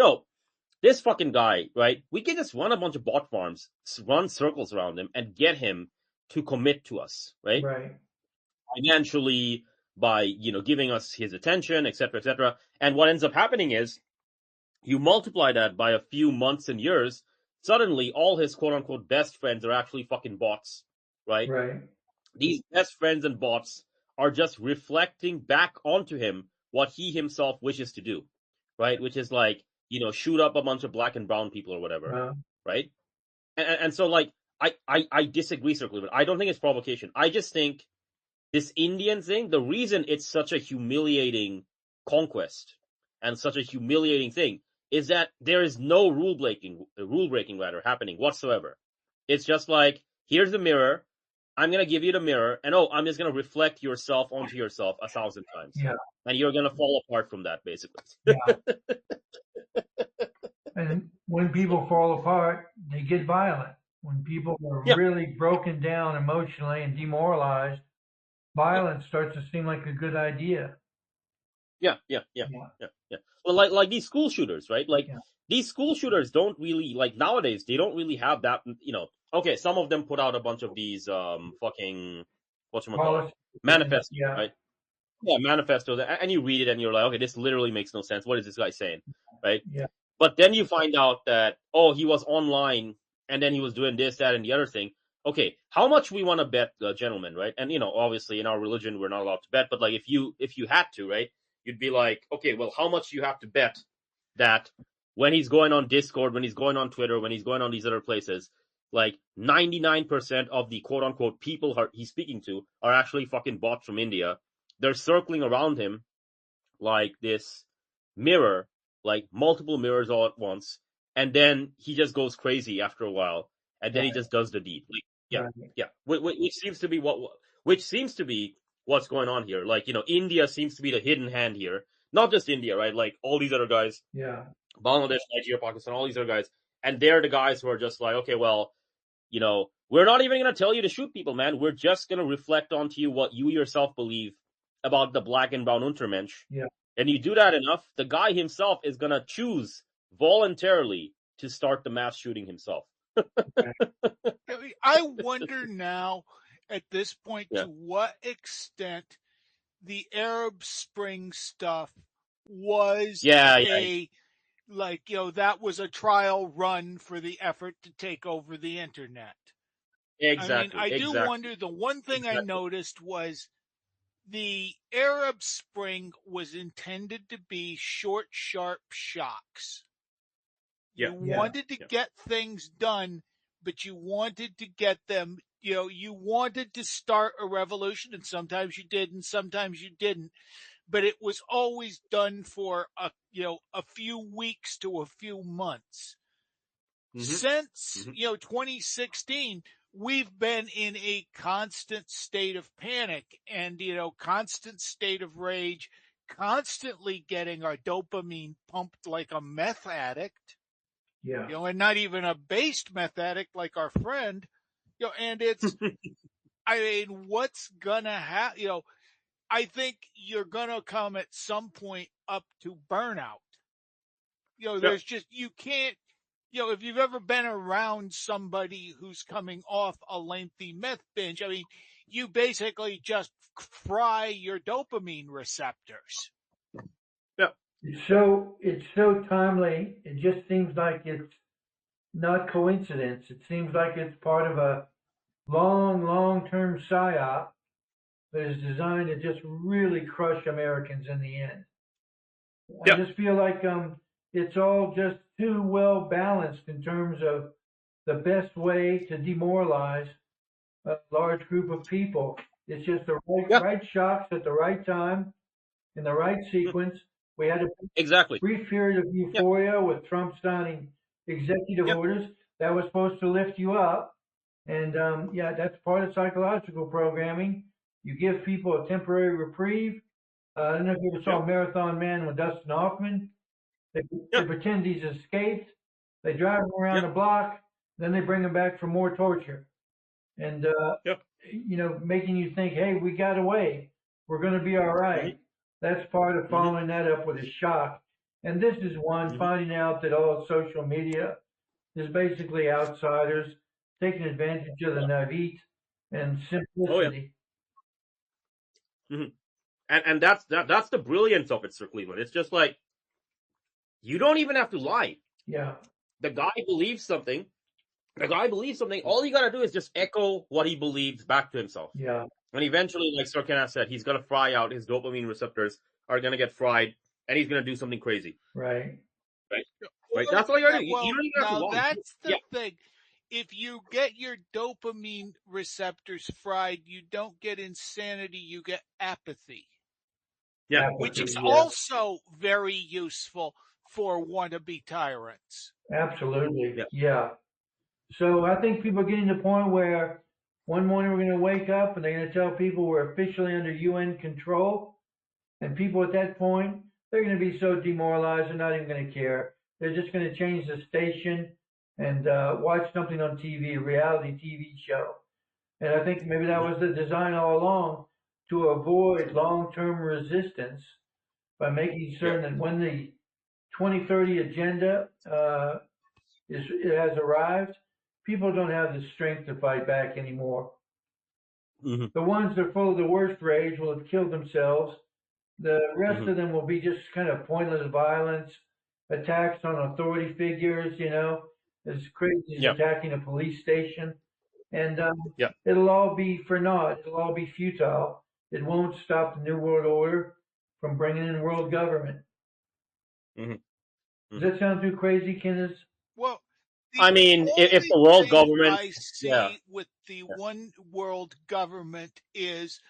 this fucking guy, right? We can just run a bunch of bot farms, run circles around him, and get him to commit to us, right? Right. Financially, by, giving us his attention, et cetera, And what ends up happening is, you multiply that by a few months and years, suddenly all his quote-unquote best friends are actually fucking bots, right? Right. These best friends and bots are just reflecting back onto him what he himself wishes to do, right? Which is like, shoot up a bunch of black and brown people or whatever, right? And so I disagree circally, but I don't think it's provocation. I just think this Indian thing, the reason it's such a humiliating conquest and such a humiliating thing is that there is no rule breaking happening whatsoever. It's just like, here's the mirror. I'm going to give you the mirror, and I'm just going to reflect yourself onto yourself 1,000 times. Yeah. And you're going to fall apart from that, basically. Yeah. And when people fall apart, they get violent. When people are really broken down emotionally and demoralized, violence starts to seem like a good idea. Yeah. Well, like these school shooters, right? Like these school shooters don't really, like nowadays, they don't really have that, okay, some of them put out a bunch of these fucking whatchamacallit, manifestos, right? Yeah, manifestos, and you read it and you're like, okay, this literally makes no sense. What is this guy saying, right? Yeah. But then you find out that, he was online and then he was doing this, that, and the other thing. Okay, how much we want to bet, gentlemen, right? And obviously in our religion we're not allowed to bet, but like if you had to, right, you'd be like, okay, well, how much you have to bet that when he's going on Discord, when he's going on Twitter, when he's going on these other places, like 99% of the quote unquote people he's speaking to are actually fucking bots from India. They're circling around him like this mirror, like multiple mirrors all at once, and then he just goes crazy after a while, and then he just does the deed. Like, which seems to be what's going on here. Like, India seems to be the hidden hand here. Not just India, right? Like all these other guys, Bangladesh, Nigeria, Pakistan, all these other guys, and they're the guys who are just like, okay, well, we're not even going to tell you to shoot people, man. We're just going to reflect onto you what you yourself believe about the black and brown Untermensch. Yeah. And you do that enough, the guy himself is going to choose voluntarily to start the mass shooting himself. I wonder now, at this point, to what extent the Arab Spring stuff was that was a trial run for the effort to take over the internet. Exactly. I mean, I do wonder, the one thing I noticed was the Arab Spring was intended to be short, sharp shocks. You wanted to get things done, but you wanted to get them, you wanted to start a revolution, and sometimes you did and sometimes you didn't. But it was always done for a few weeks to a few months. Since 2016, we've been in a constant state of panic and constant state of rage, constantly getting our dopamine pumped like a meth addict. And not even a based meth addict like our friend. And it's I mean, what's gonna happen? I think you're going to come at some point up to burnout. There's just, you can't, if you've ever been around somebody who's coming off a lengthy meth binge, I mean, you basically just fry your dopamine receptors. Yeah. It's so timely. It just seems like it's not coincidence. It seems like it's part of a long-term psyop that is designed to just really crush Americans in the end. I just feel like it's all just too well balanced in terms of the best way to demoralize a large group of people. It's just the right shocks at the right time, in the right sequence. We had a brief period of euphoria with Trump signing executive orders that was supposed to lift you up. And that's part of psychological programming. You give people a temporary reprieve. I don't know if you ever saw Marathon Man with Dustin Hoffman. They pretend he's escaped. They drive him around the block. Then they bring him back for more torture. And, making you think, hey, we got away. We're going to be all right. That's part of following that up with a shock. And this is one, finding out that all social media is basically outsiders taking advantage of the naivete and simplicity. And that's the brilliance of it, Sir Cleveland. It's just like, you don't even have to lie. The guy believes something. All you gotta do is just echo what he believes back to himself. And eventually, like Sir Kenaz said, he's gonna fry out. His dopamine receptors are gonna get fried, and he's gonna do something crazy. Right. That's all you gotta do. You don't even have to lie. That's the thing. If you get your dopamine receptors fried, you don't get insanity, you get apathy. Which is also very useful for wannabe tyrants. Absolutely. So I think people are getting to the point where one morning we're going to wake up and they're going to tell people we're officially under UN control. And people at that point, they're going to be so demoralized, they're not even going to care. They're just going to change the station and watch something on TV, a reality TV show. And I think maybe that was the design all along, to avoid long-term resistance by making certain that when the 2030 agenda it has arrived, people don't have the strength to fight back anymore. Mm-hmm. The ones that are full of the worst rage will have killed themselves. The rest Mm-hmm. of them will be just kind of pointless violence, attacks on authority figures, as crazy as Yeah. attacking a police station. And Yeah. it'll all be for naught. It'll all be futile. It won't stop the New World Order from bringing in world government. Mm-hmm. Does that sound too crazy, Kenaz? Well, I the mean, if only the world thing government, I yeah, see with the one world government is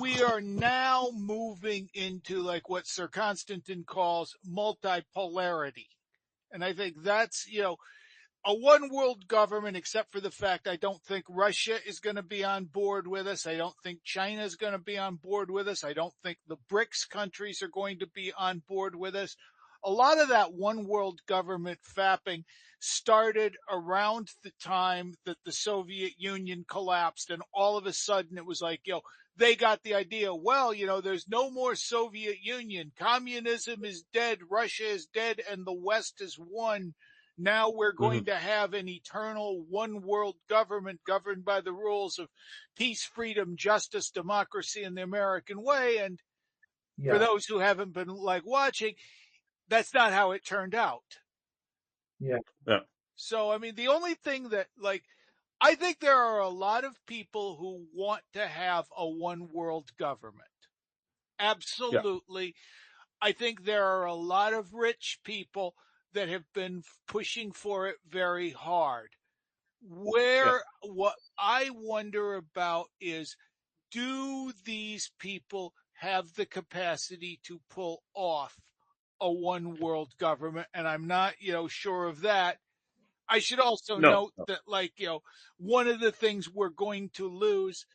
we are now moving into like what Sir Constantine calls multipolarity. And I think that's, a one world government, except for the fact I don't think Russia is going to be on board with us. I don't think China is going to be on board with us. I don't think the BRICS countries are going to be on board with us. A lot of that one world government fapping started around the time that the Soviet Union collapsed. And all of a sudden it was like, they got the idea, well, there's no more Soviet Union. Communism is dead. Russia is dead. And the West is won. Now we're going to have an eternal one world government governed by the rules of peace, freedom, justice, democracy, and the American way. And for those who haven't been watching, that's not how it turned out. Yeah. So, I mean, the only thing that I think there are a lot of people who want to have a one world government. Absolutely. Yeah. I think there are a lot of rich people that have been pushing for it very hard. What I wonder about is, do these people have the capacity to pull off a one world government? And I'm not, sure of that. I should also note that, one of the things we're going to lose,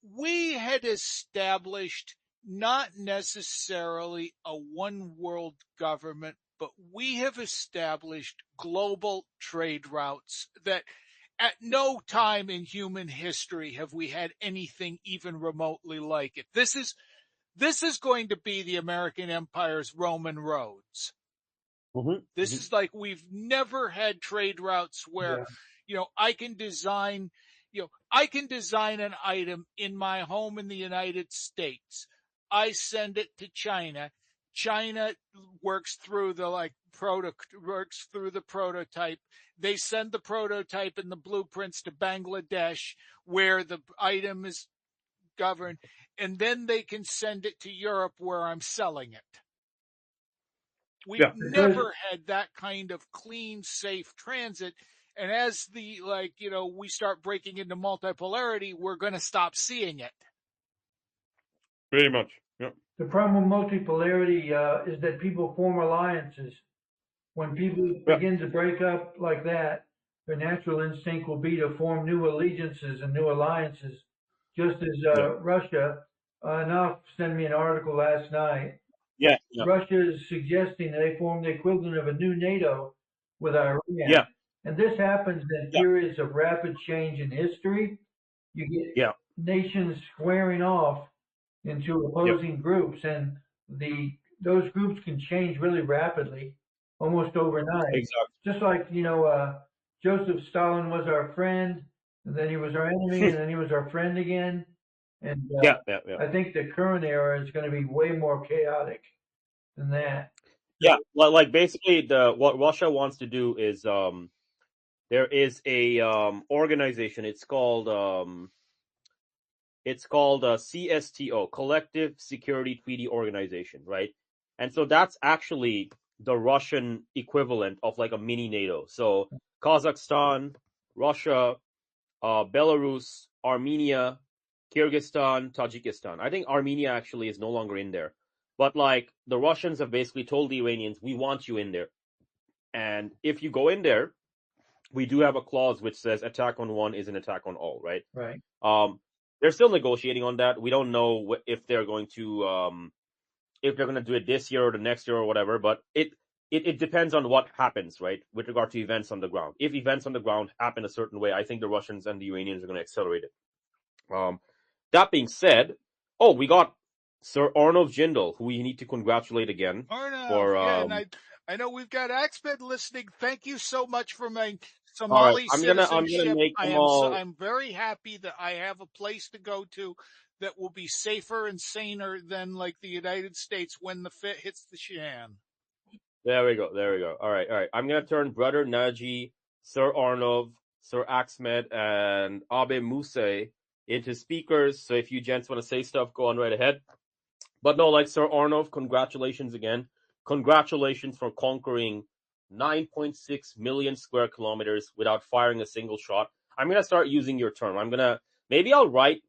we had established not necessarily a one world government, but we have established global trade routes that at no time in human history have we had anything even remotely like it. This is going to be the American Empire's Roman roads. This is like, we've never had trade routes where, I can design an item in my home in the United States. I send it to China. China works through the prototype. They send the prototype and the blueprints to Bangladesh, where the item is governed, and then they can send it to Europe, where I'm selling it. We've never had that kind of clean, safe transit. And as we start breaking into multipolarity, we're going to stop seeing it. Very much. Yeah. The problem with multipolarity is that people form alliances. When people begin to break up like that, their natural instinct will be to form new allegiances and new alliances. Just as Russia, Ahnaf sent me an article last night. Yeah. Russia is suggesting they form the equivalent of a new NATO with Iran. Yeah. And this happens in periods of rapid change in history. You get nations squaring off into opposing groups, and those groups can change really rapidly, almost overnight. Exactly. Just like, Joseph Stalin was our friend, and then he was our enemy, and then he was our friend again. And I think the current era is going to be way more chaotic than that. Yeah, like basically what Russia wants to do is there is a organization. It's called CSTO, Collective Security Treaty Organization, right? And so that's actually the Russian equivalent of like a mini NATO. So Kazakhstan, Russia, Belarus, Armenia, Kyrgyzstan, Tajikistan. I think Armenia actually is no longer in there. But like the Russians have basically told the Iranians, we want you in there. And if you go in there, we do have a clause which says attack on one is an attack on all, right? Right. They're still negotiating on that. We don't know if they're going to do it this year or the next year or whatever, but it depends on what happens, right, with regard to events on the ground. If events on the ground happen a certain way, I think the Russians and the Iranians are going to accelerate it. That being said, we got Sir Arnav Jindal, who we need to congratulate again. Arnav, and I know we've got Axmed listening. Thank you so much for my all right, Somali I'm gonna citizenship. make them all. I'm very happy that I have a place to go to that will be safer and saner than like the United States when the fit hits the shan. There we go. All right. I'm gonna turn Brother Naji, Sir Arnav, Sir Axmed, and Abe Muse into speakers. So if you gents want to say stuff, go on right ahead. But no, like Sir Arnav, congratulations again. Congratulations for conquering 9.6 million square kilometers without firing a single shot. I'm gonna start using your term. Maybe I'll write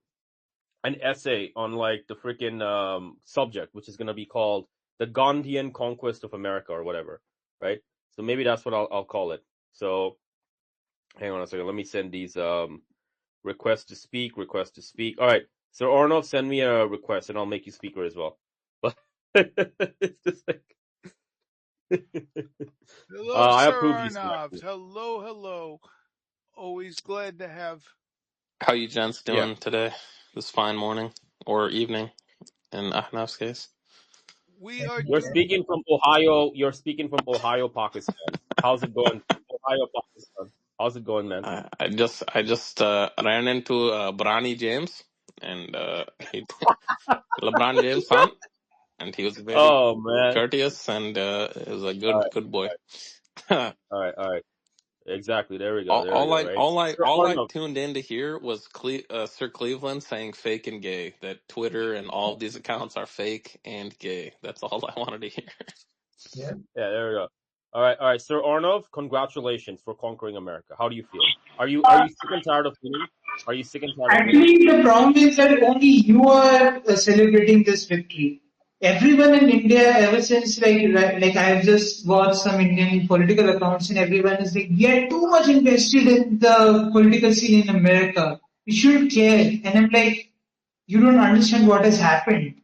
an essay on like the freaking subject, which is gonna be called The Gandhian Conquest of America or whatever, right? So maybe that's what I'll call it. So hang on a second. Let me send these requests to speak. All right. Sir Arnav, send me a request and I'll make you speaker as well. But it's just like Hello, Sir Arnav. Hello. Always glad to have. How you gents doing today? This fine morning or evening in Ahnaf's case? You're speaking from Ohio. You're speaking from Ohio, Pakistan. How's it going? Ohio, Pakistan. How's it going, man? I just ran into Bronny James and LeBron James' son, and he was very courteous and it was a good boy. All right. Exactly. There we go. All I tuned in to hear was Sir Cleveland saying fake and gay. That Twitter and all of these accounts are fake and gay. That's all I wanted to hear. Yeah. There we go. All right. Sir Arnav, congratulations for conquering America. How do you feel? Are you sick and tired of winning? Are you sick and tired? Actually, the problem is that only you are celebrating this victory. Everyone in India, ever since like I have just watched some Indian political accounts, and everyone is like, we are too much invested in the political scene in America. We shouldn't care. And I'm like, you don't understand what has happened.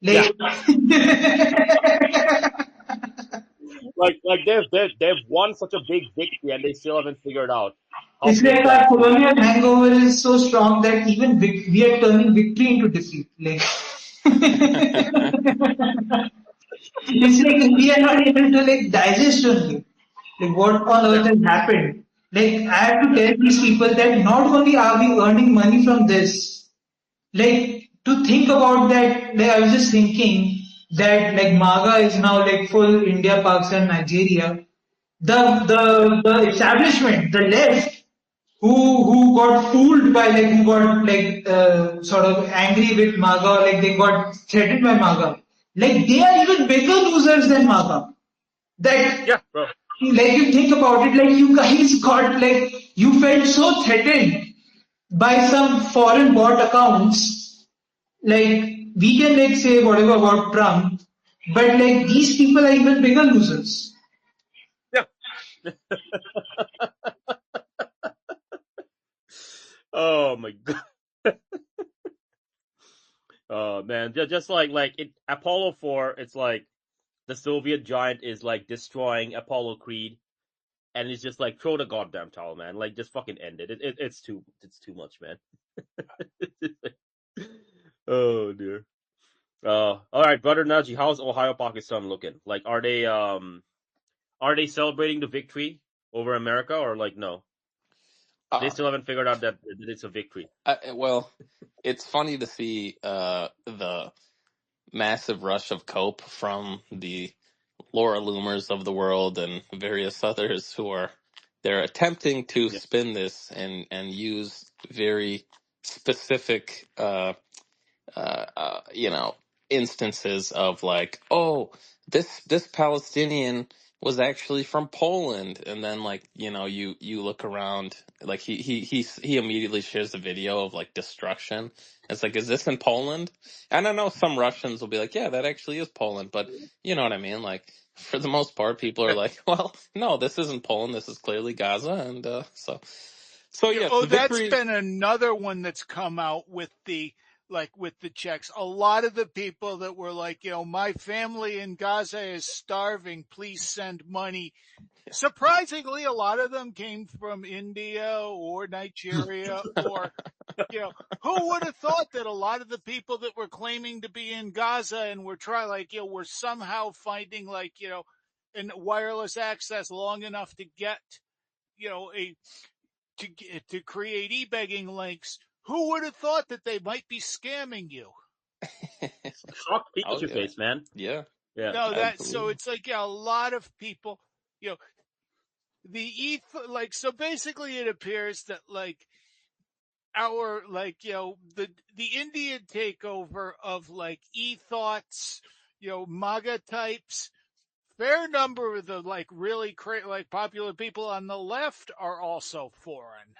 Like, like they've won such a big victory and they still haven't figured out. It's like our colonial hangover is so strong that even we are turning victory into defeat. Like, it's like we are not able to like digest only. Like what on earth has happened? Like I have to tell these people that not only are we earning money from this, like to think about that, like I was just thinking that like MAGA is now like full India, Pakistan, Nigeria. The establishment, the left, who got fooled by like who got like sort of angry with MAGA, like they got threatened by MAGA. Like they are even bigger losers than MAGA. That bro. Like you think about it, like you guys got like you felt so threatened by some foreign bot accounts. Like we can like say whatever about Trump, but like these people are even bigger losers. Yeah. Oh my god. Oh man, just like Apollo 4, it's like the Soviet giant is like destroying Apollo Creed, and it's just like throw the goddamn towel, man. Like just fucking end it. It's too much, man. Oh dear. All right, Brother Naji, how's Ohio, Pakistan looking? Like, are they celebrating the victory over America, or like no? They still haven't figured out that it's a victory. Well, it's funny to see the massive rush of cope from the Laura Loomers of the world and various others they're attempting to spin this and use very specific instances of like, oh, this Palestinian was actually from Poland. And then like, you look around, like he immediately shares a video of like destruction. It's like, is this in Poland? And I know some Russians will be like, yeah, that actually is Poland, but you know what I mean? Like, for the most part, people are like, well, no, this isn't Poland. This is clearly Gaza. And so yes, the That's victory. been another one that's come out with the Czechs. A lot of the people that were like, my family in Gaza is starving, please send money. Surprisingly, a lot of them came from India or Nigeria or, who would have thought that a lot of the people that were claiming to be in Gaza and were were somehow finding an wireless access long enough to get, to create e-begging links. Who would have thought that they might be scamming you? Shocked Pikachu yeah. face, man. Yeah. Yeah. No, Absolutely. so it's like, a lot of people, so basically it appears that our the Indian takeover of e-thoughts, MAGA types, fair number of the really popular people on the left are also foreign.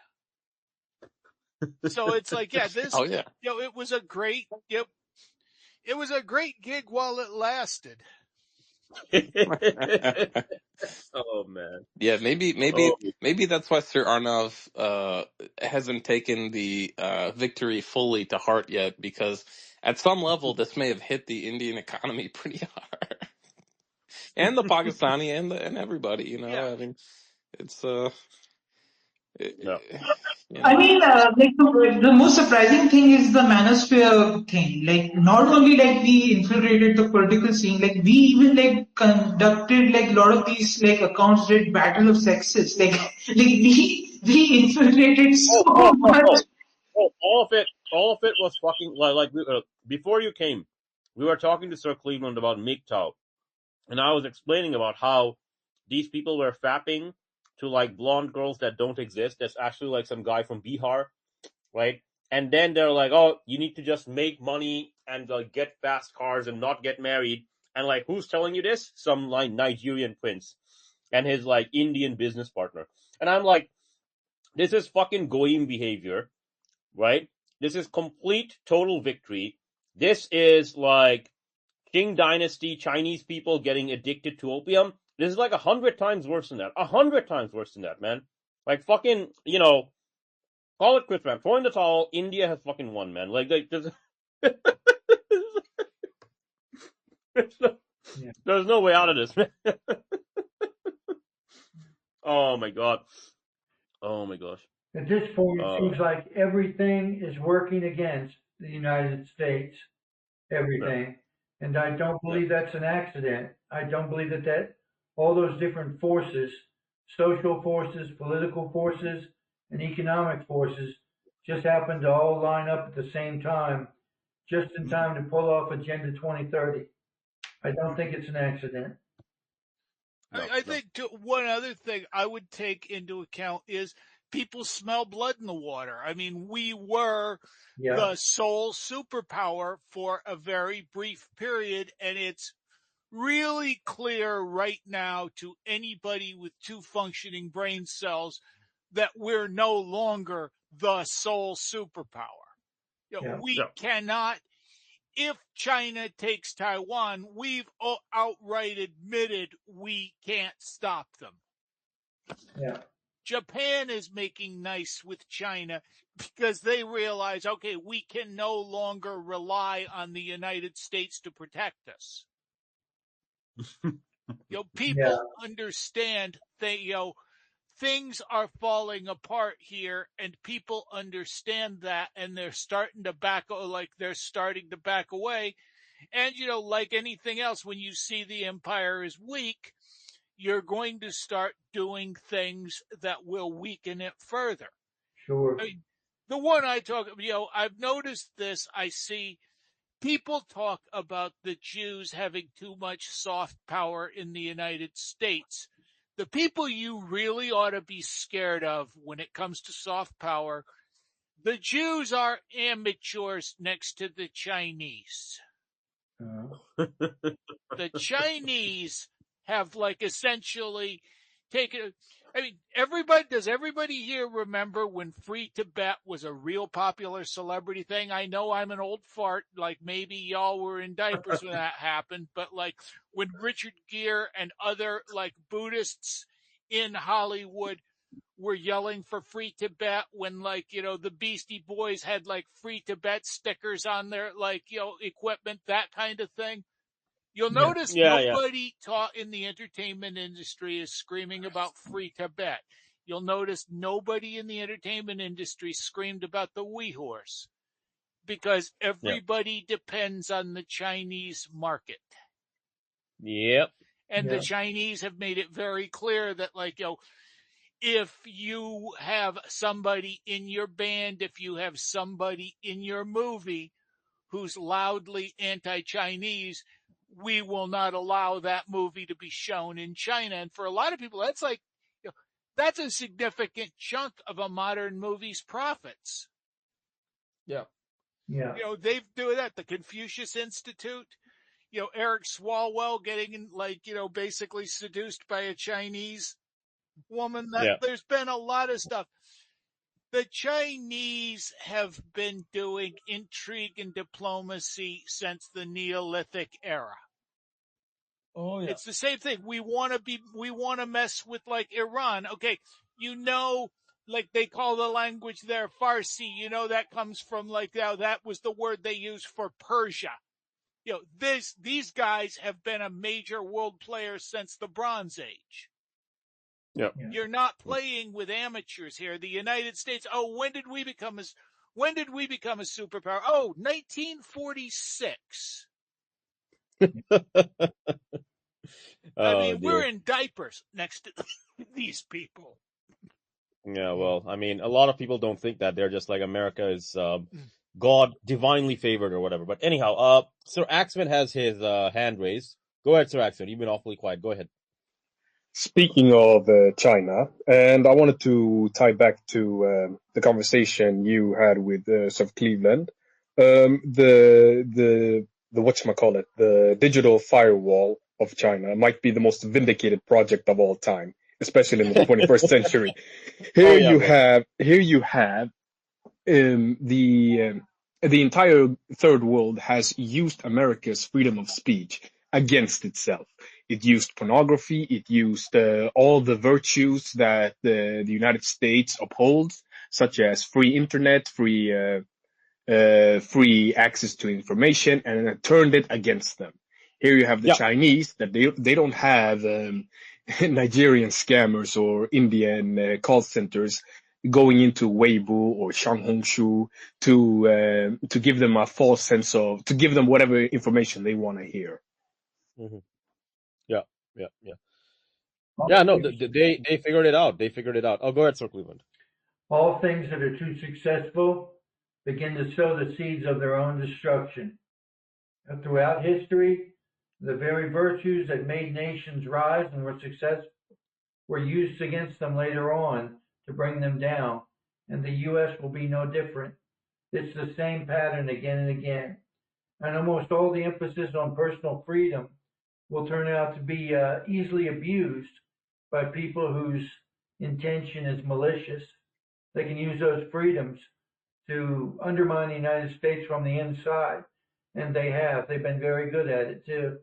So it's like, this, Oh yeah. it was a great, it was a great gig while it lasted. Oh man. Yeah, Oh, maybe that's why Sir Arnav hasn't taken the victory fully to heart yet, because at some level this may have hit the Indian economy pretty hard, and the Pakistani and everybody. Yeah. I mean, it's no. I mean, like the most surprising thing is the manosphere thing. Like, not only like we infiltrated the political scene, like we even like conducted like a lot of these like accounts did battle of sexes. Like we infiltrated so much. All of it was fucking before you came, we were talking to Sir Cleveland about MGTOW, and I was explaining about how these people were fapping to like blonde girls that don't exist. That's actually like some guy from Bihar, right? And then they're like, oh, you need to just make money and get fast cars and not get married. And like, who's telling you this? Some like Nigerian prince and his like Indian business partner. And I'm like, this is fucking goyim behavior, right? This is complete total victory. This is like Qing Dynasty Chinese people getting addicted to opium. This is like 100 times worse than that. 100 times worse than that, man. Like fucking, call it quits, man. Throw in the towel. India has fucking won, man. Like, there's no way out of this, man. Oh my god. Oh my gosh. At this point, it seems like everything is working against the United States. Everything. And I don't believe that's an accident. I don't believe that all those different forces, social forces, political forces, and economic forces, just happen to all line up at the same time, just in time to pull off Agenda 2030. I don't think it's an accident. I think one other thing I would take into account is people smell blood in the water. I mean, we were the sole superpower for a very brief period, and it's really clear right now to anybody with two functioning brain cells that we're no longer the sole superpower. We cannot. If China takes Taiwan, we've outright admitted we can't stop them. Yeah. Japan is making nice with China because they realize, okay, we can no longer rely on the United States to protect us. People understand that, things are falling apart here, and people understand that, and they're starting to back away. And, like anything else, when you see the empire is weak, you're going to start doing things that will weaken it further. Sure. I mean, the one I talk, I've noticed this. I see people talk about the Jews having too much soft power in the United States. The people you really ought to be scared of when it comes to soft power, the Jews are amateurs next to the Chinese. The Chinese have like essentially taken. I mean, does everybody here remember when Free Tibet was a real popular celebrity thing? I know I'm an old fart, like maybe y'all were in diapers when that happened, but like when Richard Gere and other like Buddhists in Hollywood were yelling for Free Tibet, when like, the Beastie Boys had like Free Tibet stickers on their like, equipment, that kind of thing. You'll notice nobody in the entertainment industry is screaming about Free Tibet. You'll notice nobody in the entertainment industry screamed about the Uyghurs, because everybody depends on the Chinese market. Yep. And the Chinese have made it very clear that, like, if you have somebody in your band, if you have somebody in your movie who's loudly anti-Chinese, we will not allow that movie to be shown in China. And for a lot of people, that's like, that's a significant chunk of a modern movie's profits. Yeah. Yeah. They've doing that. The Confucius Institute, Eric Swalwell getting like, basically seduced by a Chinese woman. There's been a lot of stuff. The Chinese have been doing intrigue and diplomacy since the Neolithic era. Oh, yeah. It's the same thing. We want to mess with like Iran. Okay. Like they call the language there Farsi, that comes from like, that was the word they used for Persia. These guys have been a major world player since the Bronze Age. Yep. You're not playing with amateurs here. The United States. Oh, when did we become a superpower? Oh, 1946. I mean, we're in diapers next to these people. Yeah, well, I mean, a lot of people don't think that. They're just like, America is God divinely favored or whatever. But anyhow, Sir Axman has his hand raised. Go ahead, Sir Axman. You've been awfully quiet. Go ahead. Speaking of China, and I wanted to tie back to the conversation you had with Sir Cleveland, the whatchamacallit, the digital firewall of China might be the most vindicated project of all time, especially in the 21st century. Here you have the entire third world has used America's freedom of speech against itself. It used pornography. It used all the virtues that the United States upholds, such as free internet, free access to information, and it turned it against them. Here you have the Chinese, that they don't have Nigerian scammers or Indian call centers going into Weibo or Shanghongshu to give them a false sense of, to give them whatever information they want to hear. Mm-hmm. Yeah, no, they figured it out. Oh, go ahead, Sir Cleveland. All things that are too successful begin to sow the seeds of their own destruction. And throughout history, the very virtues that made nations rise and were successful were used against them later on to bring them down, and the U.S. will be no different. It's the same pattern again and again. And almost all the emphasis on personal freedom will turn out to be easily abused by people whose intention is malicious. They can use those freedoms to undermine the United States from the inside, and they have. They've been very good at it too.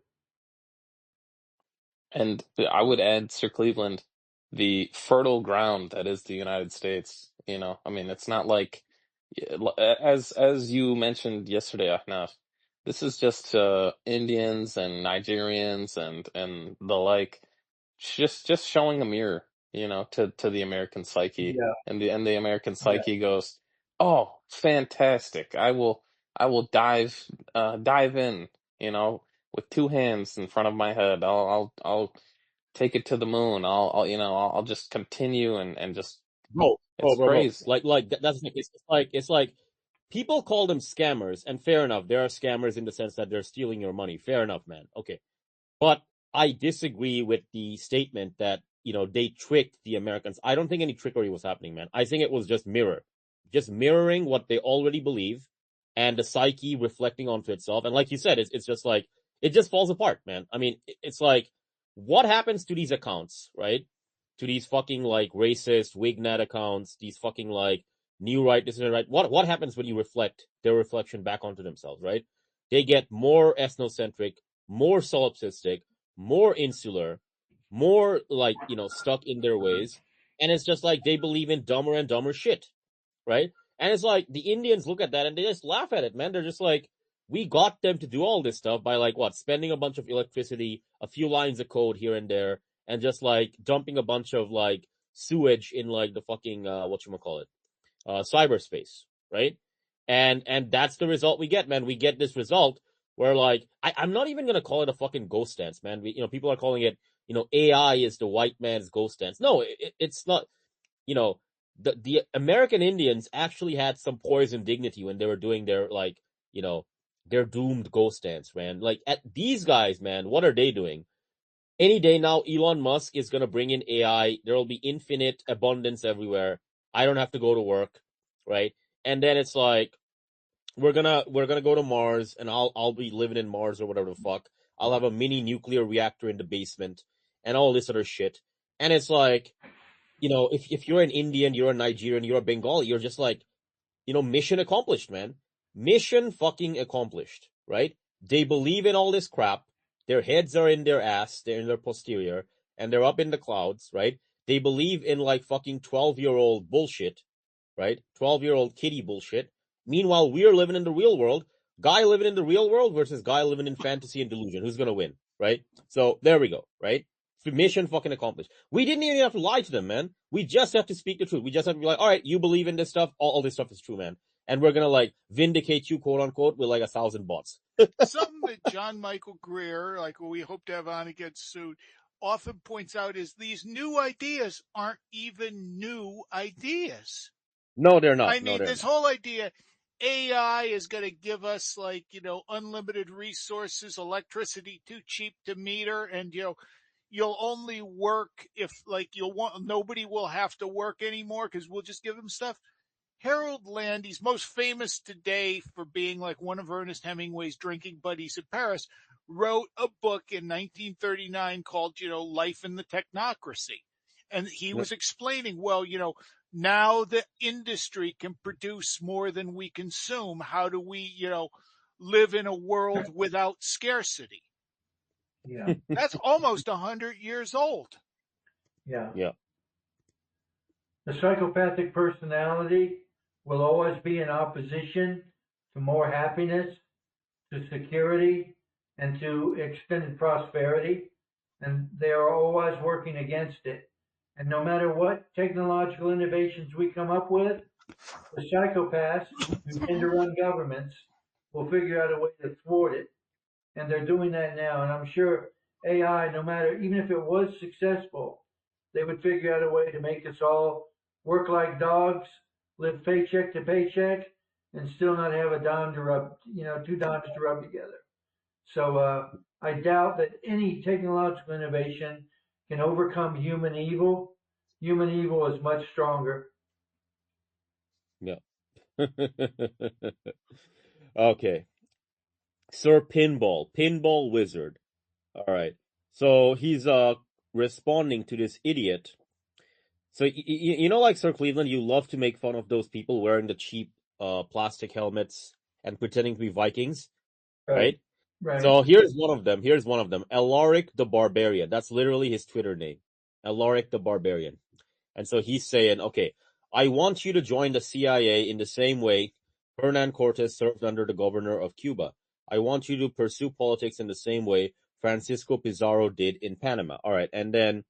And I would add, Sir Cleveland, the fertile ground that is the United States. I mean, it's not like, as you mentioned yesterday, Ahnaf, this is just Indians and Nigerians and the like, just showing a mirror, to the American psyche, and the American psyche goes, oh, fantastic! I will dive in, with two hands in front of my head. I'll take it to the moon. I'll just continue and just, Bro. it's crazy. That's the thing. It's like people call them scammers, and fair enough. There are scammers in the sense that they're stealing your money. Fair enough, man. Okay. But I disagree with the statement that, they tricked the Americans. I don't think any trickery was happening, man. I think it was just mirroring what they already believe, and the psyche reflecting onto itself. And like you said, it's just like, it just falls apart, man. I mean, it's like, what happens to these accounts, right? To these fucking like racist Wignet accounts, these fucking like new right, this and right. What happens when you reflect their reflection back onto themselves, right? They get more ethnocentric, more solipsistic, more insular, more like, stuck in their ways. And it's just like they believe in dumber and dumber shit, right? And it's like the Indians look at that and they just laugh at it, man. They're just like, we got them to do all this stuff by like what, spending a bunch of electricity, a few lines of code here and there, and just like dumping a bunch of like sewage in like the fucking whatchamacallit, cyberspace, right? And that's the result we get, man. We get this result where like I'm not even gonna call it a fucking ghost dance, man. People are calling it, AI is the white man's ghost dance. No, it's not. The American Indians actually had some poise and dignity when they were doing their like, their doomed ghost dance, man. Like at these guys, man, what are they doing? Any day now, Elon Musk is gonna bring in AI. There will be infinite abundance everywhere. I don't have to go to work, right? And then it's like we're gonna go to Mars, and I'll be living in Mars or whatever the fuck. I'll have a mini nuclear reactor in the basement, and all this other shit. And it's like, if you're an Indian, you're a Nigerian, you're a Bengali, you're just like, mission accomplished, man. Mission fucking accomplished, right? They believe in all this crap. Their heads are in their ass, they're in their posterior, and they're up in the clouds, right? They believe in like fucking 12-year-old bullshit, right? 12-year-old kiddie bullshit. Meanwhile, we're living in the real world. Guy living in the real world versus guy living in fantasy and delusion. Who's gonna win, right? So there we go, right? Mission fucking accomplished. We didn't even have to lie to them, man. We just have to speak the truth. We just have to be like, all right, you believe in this stuff. All this stuff is true, man. And we're gonna like vindicate you, quote unquote, with like 1,000 bots. Something that John Michael Greer, like we hope to have on get sued, often points out is these new ideas aren't even new ideas. No, they're not. I mean, this whole idea, AI is going to give us like, unlimited resources, electricity too cheap to meter, and, you'll only work if like nobody will have to work anymore because we'll just give them stuff. Harold Landy's most famous today for being like one of Ernest Hemingway's drinking buddies in Paris, wrote a book in 1939 called, Life in the Technocracy. And he was explaining, well, now the industry can produce more than we consume. How do we, live in a world without scarcity? Yeah. That's almost 100 years old. Yeah. Yeah. The psychopathic personality will always be in opposition to more happiness, to security, and to extended prosperity, and they are always working against it. And no matter what technological innovations we come up with, the psychopaths who tend to run governments will figure out a way to thwart it. And they're doing that now. And I'm sure AI, no matter, even if it was successful, they would figure out a way to make us all work like dogs, live paycheck to paycheck, and still not have a dime to rub, two dimes to rub together. So I doubt that any technological innovation can overcome human evil. Human evil is much stronger. Yeah. Okay. Sir Pinball Wizard. All right. So he's responding to this idiot. So like Sir Cleveland, you love to make fun of those people wearing the cheap plastic helmets and pretending to be Vikings, right? Right. So here's one of them. Alaric the Barbarian. That's literally his Twitter name. Alaric the Barbarian. And so he's saying, okay, I want you to join the CIA in the same way Hernan Cortes served under the governor of Cuba. I want you to pursue politics in the same way Francisco Pizarro did in Panama. All right. And then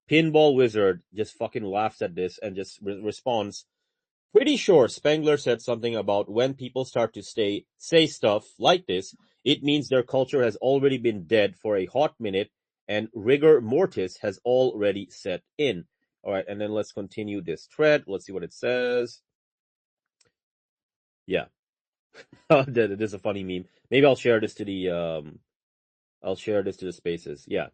Pinball Wizard just fucking laughs at this and just responds, pretty sure Spengler said something about when people start to say stuff like this, it means their culture has already been dead for a hot minute and rigor mortis has already set in. All right, and then let's continue this thread. Let's see what it says. Yeah. This is a funny meme. Maybe I'll share this to the spaces. Yeah.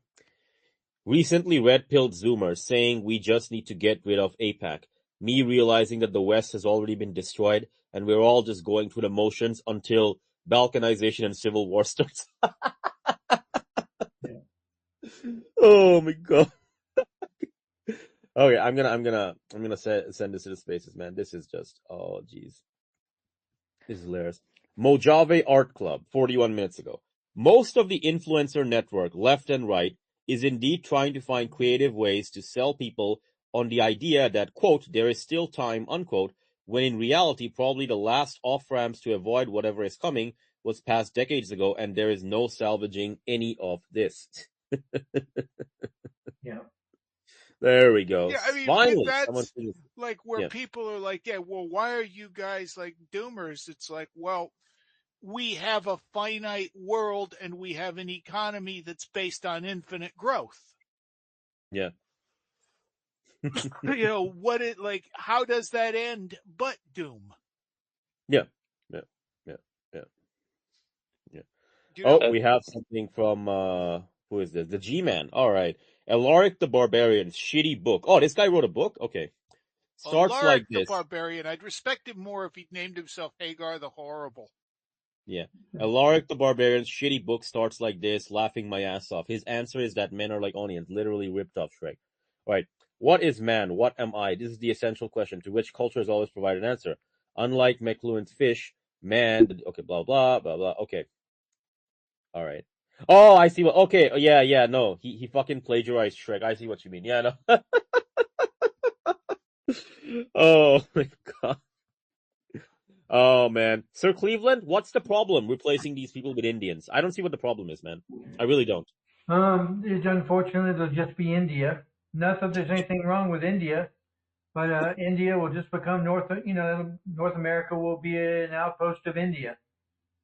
Recently red-pilled Zoomers saying we just need to get rid of AIPAC. Me realizing that the West has already been destroyed and we're all just going through the motions until balkanization and civil war starts. Oh my god. Okay, I'm gonna send this to the spaces, man. This is just, oh jeez. This is hilarious. Mojave Art Club, 41 minutes ago. Most of the influencer network, left and right, is indeed trying to find creative ways to sell people on the idea that, quote, there is still time, unquote, when in reality, probably the last off-ramps to avoid whatever is coming was passed decades ago, and there is no salvaging any of this. Yeah. There we go. Yeah, I mean, Finally, someone. that's like where Yeah. people are like, yeah, well, why are you guys like doomers? It's like, well, we have a finite world and we have an economy that's based on infinite growth. Yeah. How does that end but doom? Yeah. Oh, we have something from who is this? The G-Man. All right. Alaric the Barbarian's shitty book. Oh, this guy wrote a book? Okay. Starts Alaric like the this. Barbarian. I'd respect him more if he'd named himself Hagar the Horrible. Yeah. Alaric the Barbarian's shitty book starts like this, laughing my ass off. His answer is that men are like onions, literally ripped off Shrek. All right. What is man? What am I? This is the essential question to which culture has always provided an answer. Unlike McLuhan's fish, man, okay, blah, blah, blah, blah. Okay. All right. Oh, I see what. Okay, yeah, no, he fucking plagiarized Shrek. I see what you mean. Yeah, no. Oh my god. Oh man, Sir Cleveland, what's the problem replacing these people with Indians? I don't see what the problem is, man. I really don't. It's unfortunate it'll just be India. Not that there's anything wrong with India, but India will just become North America will be an outpost of India.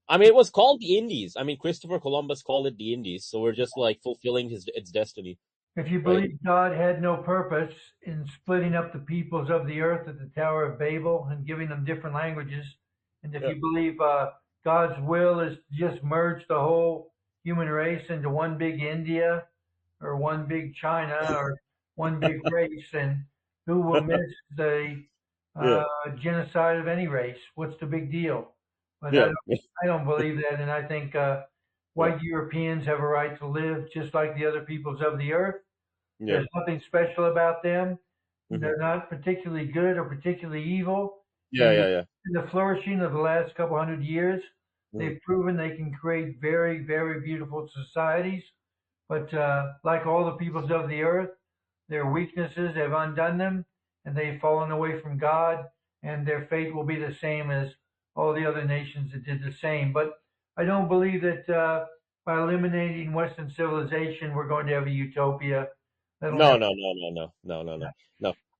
I mean, it was called the Indies. I mean, Christopher Columbus called it the Indies, so we're just like fulfilling its destiny. If you Right. believe God had no purpose in splitting up the peoples of the earth at the Tower of Babel and giving them different languages, and if Yeah. you believe God's will is to just merge the whole human race into one big India or one big China or one big race, then who will miss the Yeah. genocide of any race? What's the big deal? But Yeah. I don't believe that, and I think white Europeans have a right to live just like the other peoples of the earth. Yeah. There's nothing special about them. Mhm. They're not particularly good or particularly evil. Yeah. In the flourishing of the last couple hundred years, Mhm. they've proven they can create very, very beautiful societies. But like all the peoples of the earth, their weaknesses have undone them, and they've fallen away from God, and their fate will be the same as all the other nations that did the same. But I don't believe that by eliminating Western civilization, we're going to have a utopia. No.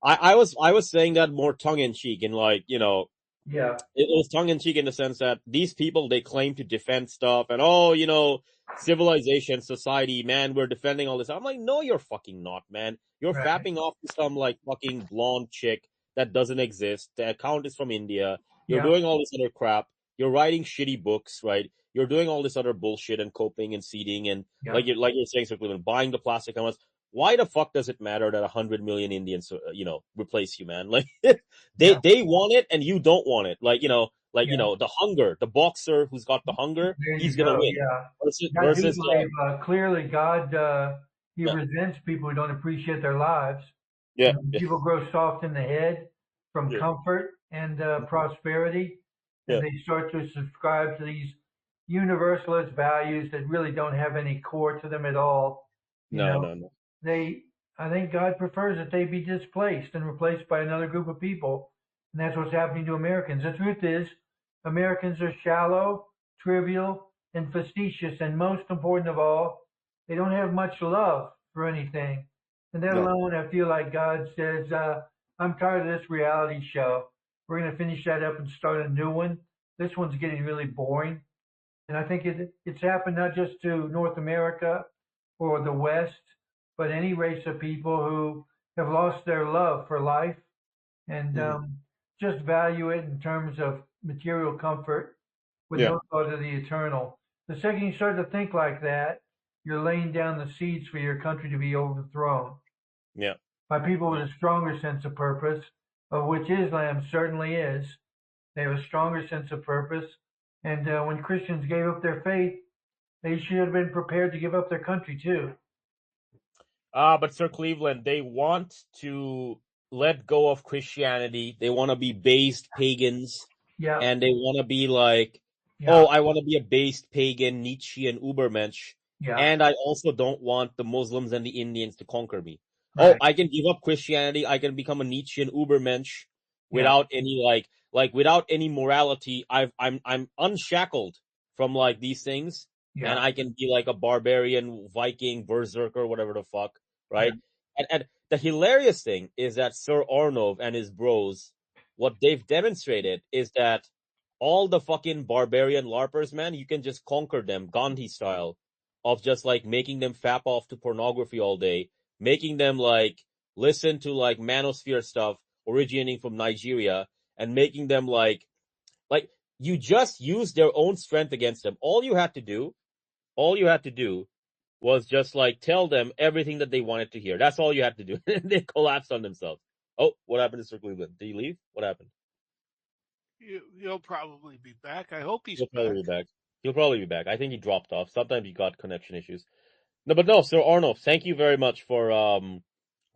I was saying that more tongue in cheek, and like, Yeah, it was tongue in cheek in the sense that these people, they claim to defend stuff and, oh, civilization, society, man, we're defending all this. I'm like, no, you're fucking not, man. You're right. fapping off to some like fucking blonde chick that doesn't exist. The account is from India. You're Yeah, doing all this other crap. You're writing shitty books, right? You're doing all this other bullshit and coping and seeding and yeah, like you're saying, Sir Cleveland, buying the plastic helmets. Why the fuck does it matter that 100 million Indians, replace you, man? Like, yeah. they want it and you don't want it. Like, Yeah. the hunger, the boxer who's got the hunger, There you he's gonna go. win. Yeah. Versus, I do versus believe clearly God He yeah, resents people who don't appreciate their lives. yeah, And when people grow soft in the head from yeah, comfort and prosperity, yeah. and they start to subscribe to these universalist values that really don't have any core to them at all. No. I think God prefers that they be displaced and replaced by another group of people. And that's what's happening to Americans. The truth is, Americans are shallow, trivial, and facetious. And most important of all, they don't have much love for anything. And that No. alone, I feel like God says, I'm tired of this reality show. We're going to finish that up and start a new one. This one's getting really boring. And I think it's happened not just to North America or the West, but any race of people who have lost their love for life and just value it in terms of material comfort with Yeah, no thought of the eternal. The second you start to think like that, you're laying down the seeds for your country to be overthrown yeah, by people with a stronger sense of purpose, of which Islam certainly is. They have a stronger sense of purpose. And when Christians gave up their faith, they should have been prepared to give up their country too. But Sir Cleveland, they want to let go of Christianity. They want to be based pagans. Yeah. And they want to be like, Yeah. oh, I want to be a based pagan, Nietzschean Ubermensch. Yeah. And I also don't want the Muslims and the Indians to conquer me. Right. Oh, I can give up Christianity. I can become a Nietzschean Ubermensch without any without any morality. I'm unshackled from like these things. Yeah. And I can be like a barbarian, Viking, berserker, whatever the fuck, right? And the hilarious thing is that Sir Arnov and his bros, what they've demonstrated is that all the fucking barbarian LARPers, man, you can just conquer them Gandhi style of just like making them fap off to pornography all day, making them like listen to like manosphere stuff originating from Nigeria, and making them like you just use their own strength against them. All you had to do was just like tell them everything that they wanted to hear. That's all you had to do. They collapsed on themselves. Oh, what happened to Sir Cleveland? Did he leave? What happened? He'll probably be back. I hope he's He'll back. probably be back. He'll probably be back. I think he dropped off. Sometimes he got connection issues. No, Sir Arnold, thank you very much for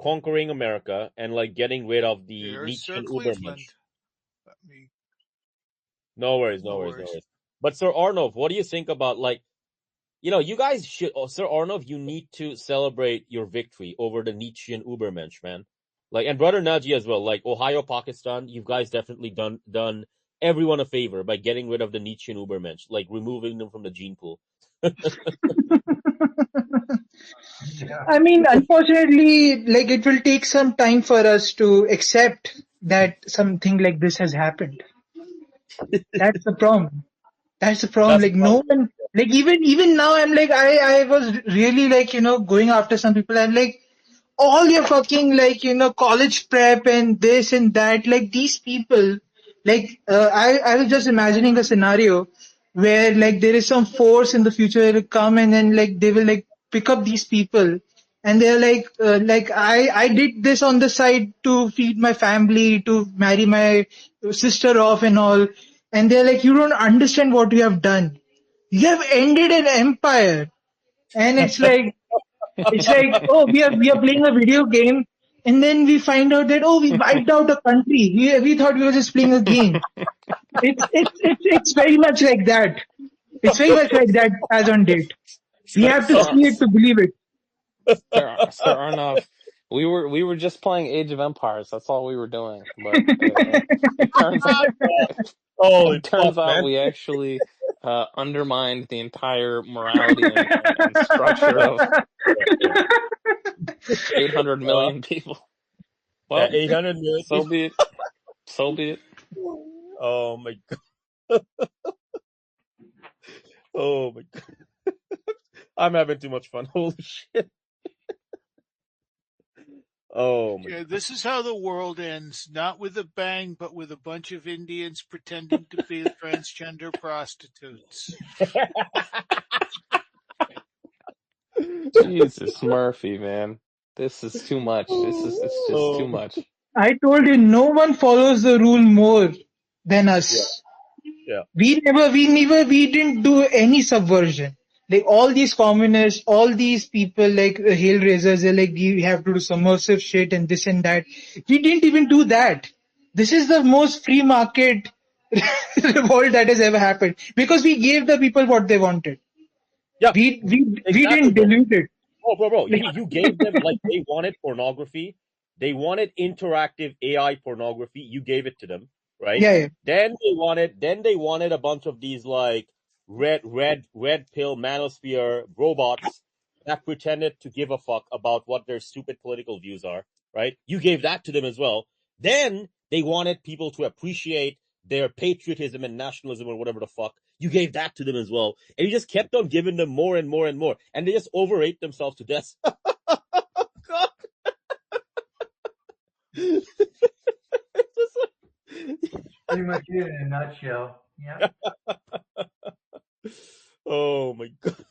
conquering America and like getting rid of the There's Nietzschean Sir Cleveland. Ubermensch. Let me. No worries. But Sir Arnold, what do you think about like, you guys should, Sir Arnold, you need to celebrate your victory over the Nietzschean Ubermensch, man. Like, and Brother Naji as well, like Ohio, Pakistan, you guys definitely done everyone a favor by getting rid of the Nietzschean Ubermensch, like removing them from the gene pool. I mean, unfortunately, like it will take some time for us to accept that something like this has happened. That's the problem. That's the problem. Like no one, like even now, I'm like, I was really like, going after some people. I'm like, all your fucking like, college prep and this and that, like these people, like, I was just imagining a scenario where like there is some force in the future will come and then like they will like pick up these people and they're like I did this on the side to feed my family, to marry my sister off and all. And they're like, you don't understand what you have done. You have ended an empire. And it's like, oh, we are playing a video game, and then we find out that we wiped out a country. We thought we were just playing a game. It's very much like that. It's very much like that as on date. We have to see it to believe it. Sir Arnov, we were just playing Age of Empires. That's all we were doing. But it turns out we actually undermined the entire morality and structure of 800 million people. Well, 800 million. So be it. Oh my god. Oh my god. I'm having too much fun. Holy shit. Oh my god. This is how the world ends. Not with a bang, but with a bunch of Indians pretending to be transgender prostitutes. Jesus, Murphy, man. This is too much. It's just too much. I told you, no one follows the rule more than us. Yeah. We didn't do any subversion. Like all these communists, all these people like hail raisers, they're like, we have to do subversive shit and this and that. We didn't even do that. This is the most free market revolt that has ever happened because we gave the people what they wanted. Yeah. We didn't dilute it. Oh, bro. You gave them, like, they wanted pornography. They wanted interactive AI pornography. You gave it to them, right? Yeah. Then they wanted a bunch of these, like, red pill manosphere robots that pretended to give a fuck about what their stupid political views are, right? You gave that to them as well. Then they wanted people to appreciate their patriotism and nationalism or whatever the fuck. You gave that to them as well. And you just kept on giving them more and more and more. And they just overate themselves to death. God. Pretty much it in a nutshell. Yeah. Oh my god.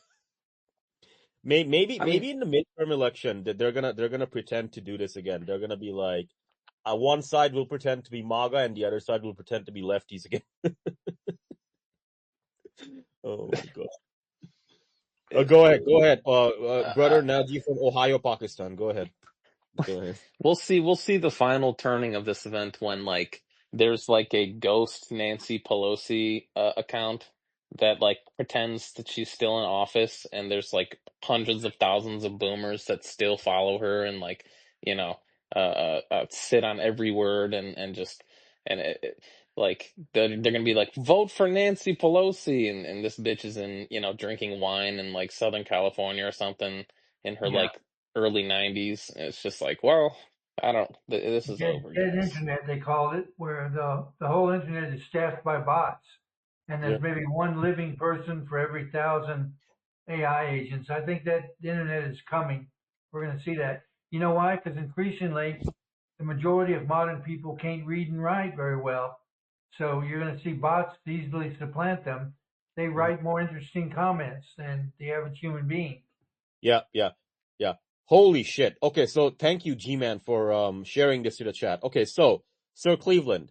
Maybe in the midterm election that they're gonna pretend to do this again. They're gonna be like, one side will pretend to be MAGA and the other side will pretend to be lefties again. Oh my god. Go ahead. Brother Naji from Ohio, Pakistan. Go ahead. We'll see the final turning of this event when like there's like a ghost Nancy Pelosi account that like pretends that she's still in office, and there's like hundreds of thousands of boomers that still follow her and like, you know, sit on every word and just like they're gonna be like, vote for Nancy Pelosi, and this bitch is in, you know, drinking wine in like Southern California or something in her Yeah. like early 90s. It's just like, well, I don't. This is over, Dead guys. internet, they called it, where the whole internet is staffed by bots, and there's maybe one living person for every 1,000 AI agents. I think that the internet is coming. We're going to see that. You know why? Because increasingly, the majority of modern people can't read and write very well. So you're going to see bots easily supplant them. They write more interesting comments than the average human being. Yeah. Holy shit. Okay, so thank you, G-Man, for sharing this to the chat. Okay, so Sir Cleveland,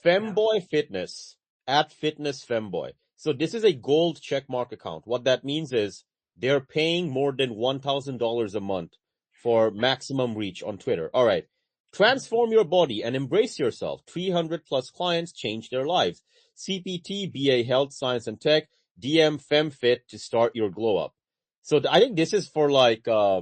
Femboy Fitness at Fitness Femboy. So this is a gold checkmark account. What that means is they're paying more than $1,000 a month for maximum reach on Twitter. All right. Transform your body and embrace yourself. 300 plus clients change their lives. CPT, BA Health, Science and Tech, DM FemFit to start your glow up. So I think this is for like, I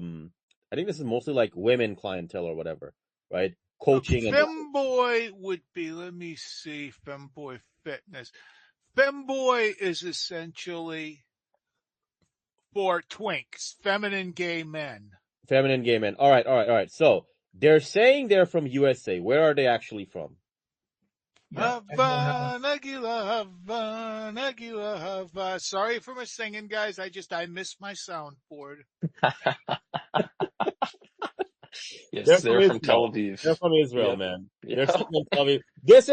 think this is mostly like women clientele or whatever, right? Coaching and Femboy would be, let me see, Femboy Fitness. Femboy is essentially for twinks, feminine gay men. feminine gay men. All right. So they're saying they're from USA. Where are they actually from? Havana, Havana. Sorry for my singing, guys. I missed my soundboard. Yes, they're from Tel Israel. Aviv. They're from Israel, Yep. man. Yeah. They're sitting in Tel Aviv. This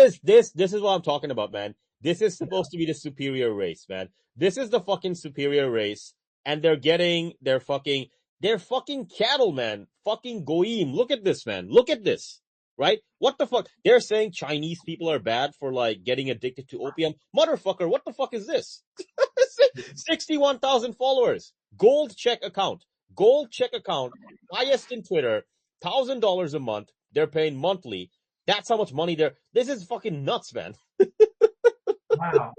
is what I'm talking about, man. This is supposed to be the superior race, man. This is the fucking superior race, and they're fucking cattle, man. Fucking goyim. Look at this, man. Look at this. Right? What the fuck? They're saying Chinese people are bad for like getting addicted to opium. Motherfucker, what the fuck is this? 61,000 followers. Gold check account. Highest in Twitter. $1,000 a month. They're paying monthly. That's how much money this is fucking nuts, man. Wow.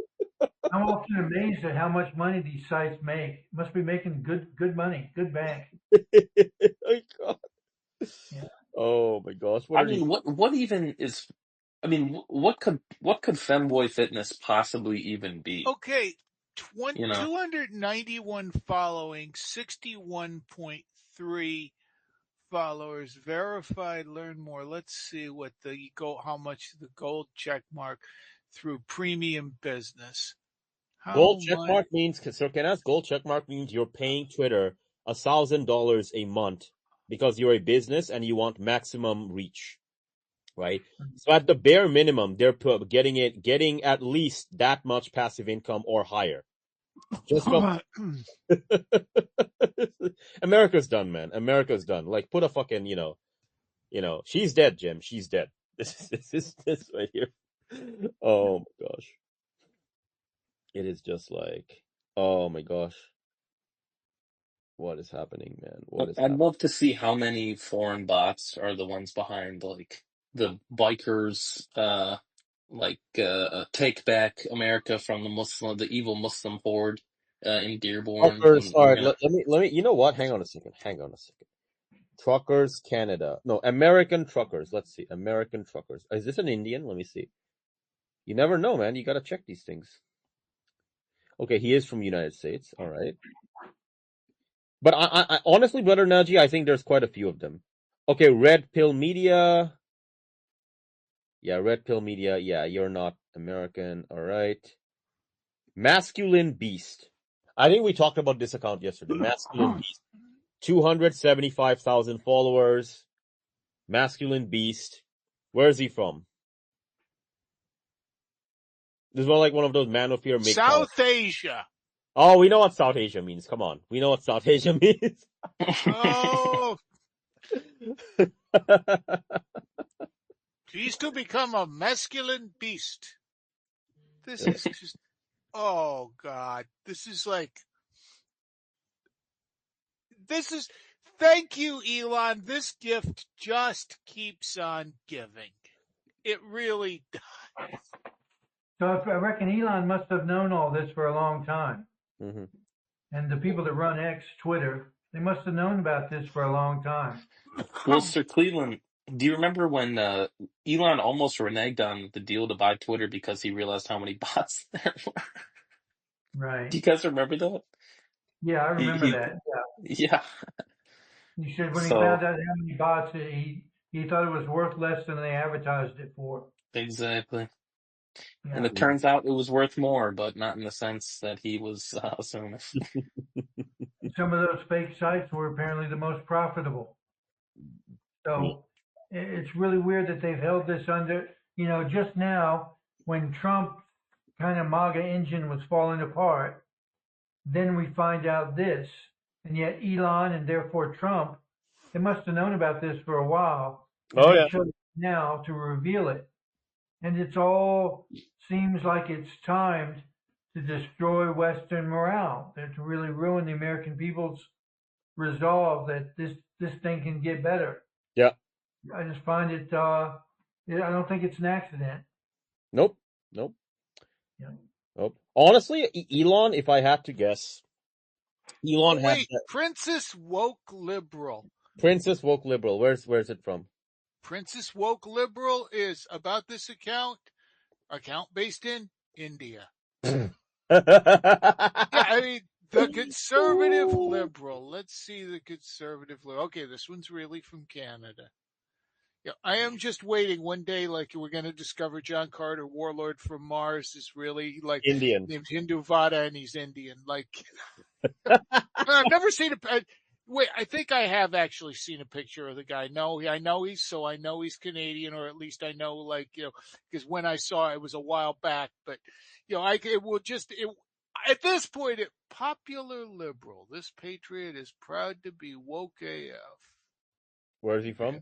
I'm often amazed at how much money these sites make. Must be making good money, good bank. Oh, God. Yeah. Oh my gosh. I mean, what even is? I mean, what could Femboy Fitness possibly even be? Okay, You know? 291 following, 61.3 followers, verified, learn more. Let's see how much the gold check mark through premium business. Gold checkmark means, Sir Kenaz, gold checkmark means you're paying Twitter $1,000 a month because you're a business and you want maximum reach, right? So at the bare minimum, they're getting at least that much passive income or higher. Just from America's done, man. America's done. Like, put a fucking, she's dead, Jim. She's dead. This right here. Oh my gosh. It is just like, oh my gosh. What is happening, man? I'd love to see how many foreign bots are the ones behind like the bikers, take back America from the evil Muslim horde in Dearborn. Truckers, all right, let me, you know what? Hang on a second. Truckers Canada. No, American truckers. Let's see. American truckers. Is this an Indian? Let me see. You never know, man. You gotta check these things. Okay, he is from the United States. All right. But I honestly, Brother Naji, I think there's quite a few of them. Okay, Red Pill Media. Yeah, Red Pill Media. Yeah, you're not American. All right. Masculine Beast. I think we talked about this account yesterday. Masculine Beast. 275,000 followers. Masculine Beast. Where is he from? This is like one of those manosphere make South Asia. Oh, we know what South Asia means. Come on. We know what South Asia means. Oh. He's to become a masculine beast. This is just, oh God. This is like, Thank you, Elon. This gift just keeps on giving. It really does. So I reckon Elon must have known all this for a long time. Mm-hmm. And the people that run X, Twitter, they must have known about this for a long time. Well, Sir Cleveland, do you remember when Elon almost reneged on the deal to buy Twitter because he realized how many bots there were? Right. Do you guys remember that? Yeah, I remember He that. yeah. He said when he So found out how many bots, he thought it was worth less than they advertised it for. exactly. And Yeah. it turns out it was worth more, but not in the sense that he was assuming. Some of those fake sites were apparently the most profitable. So it's really weird that they've held this under, just now when Trump kind of MAGA engine was falling apart, then we find out this. And yet Elon and therefore Trump, they must have known about this for a while. And Oh they yeah. chose now to reveal it. And it's all seems like it's timed to destroy Western morale, to really ruin the American people's resolve that this thing can get better. Yeah. I just find it. I don't think it's an accident. Nope. Yeah. Nope. Honestly, Elon, if I had to guess, Elon had Wait, that Princess Woke Liberal. Princess Woke Liberal. Where's it from? Princess Woke Liberal is about this account based in India. Yeah, I mean, the conservative liberal. Let's see the conservative liberal. Okay, this one's really from Canada. Yeah, I am just waiting one day, like we're going to discover John Carter, warlord from Mars, is really like Indian. named Hindu Vada and he's Indian. Like, I've never seen wait, I think I have actually seen a picture of the guy. No, I know he's Canadian, or at least I know, because when I saw it was a while back. But at this point, popular liberal. This patriot is proud to be woke AF. Where is he from?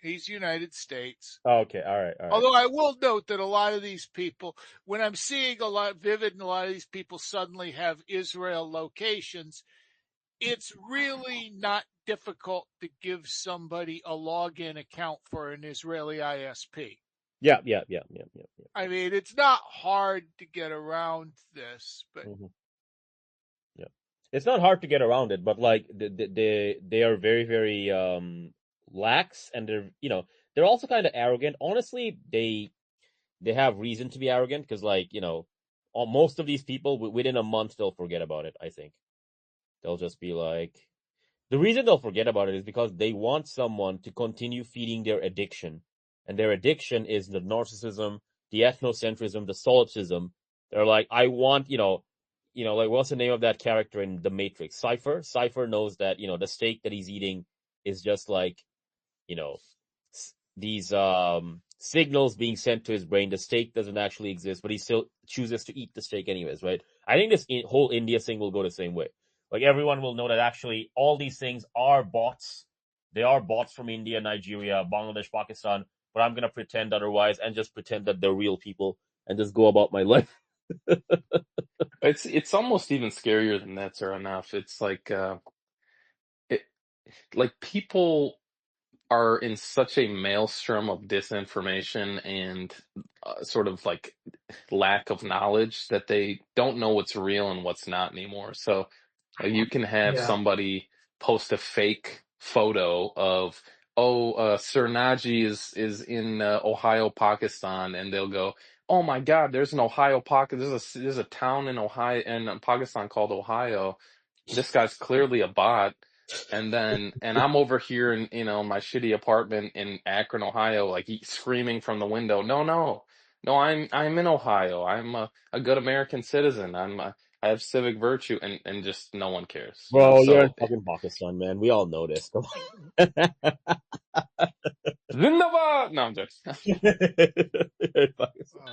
He's United States. Oh, okay, all right. Although I will note that a lot of these people, when I'm seeing Vivid and a lot of these people suddenly have Israel locations, it's really not difficult to give somebody a login account for an Israeli ISP. Yeah. I mean, it's not hard to get around this, but yeah, it's not hard to get around it, but like they are very, very lax, and they're also kind of arrogant. Honestly, they have reason to be arrogant because most of these people within a month they'll forget about it. I think they'll just be like, the reason they'll forget about it is because they want someone to continue feeding their addiction, and their addiction is the narcissism, the ethnocentrism, the solipsism. They're like, I want, like what's the name of that character in The Matrix? Cypher. Cypher knows that the steak that he's eating is just like these signals being sent to his brain. The steak doesn't actually exist, but he still chooses to eat the steak anyways, right? I think this whole India thing will go the same way. Like everyone will know that actually all these things are bots. They are bots from India, Nigeria, Bangladesh, Pakistan, but I'm going to pretend otherwise and just pretend that they're real people and just go about my life. It's almost even scarier than that, Sir Ahnaf. It's like people are in such a maelstrom of disinformation and sort of like lack of knowledge that they don't know what's real and what's not anymore. So you can have somebody post a fake photo of, Sir Naji is in Ohio, Pakistan, and they'll go, oh my God, there's an Ohio there's a town in Ohio in Pakistan called Ohio. This guy's clearly a bot. And I'm over here in, my shitty apartment in Akron, Ohio, like screaming from the window, no, I'm in Ohio. I'm a good American citizen. I have civic virtue, and just no one cares. Bro, you're in So fucking Pakistan, man. We all know this. Come Zindabad! No, I'm just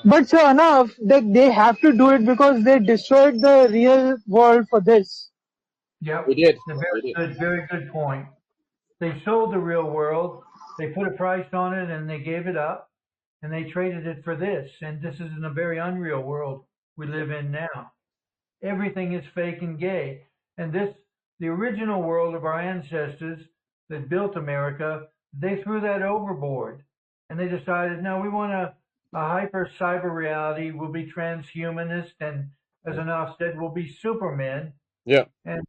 But so enough that they have to do it because they destroyed the real world for this. Yep. We did. Very good point. They sold the real world. They put a price on it and they gave it up and they traded it for this. And this is in a very unreal world we live in now. Everything is fake and gay. And this the original world of our ancestors that built America, they threw that overboard. And they decided, no, we want a hyper cyber reality. We'll be transhumanist. And as Ahnaf said, we'll be supermen. Yeah. And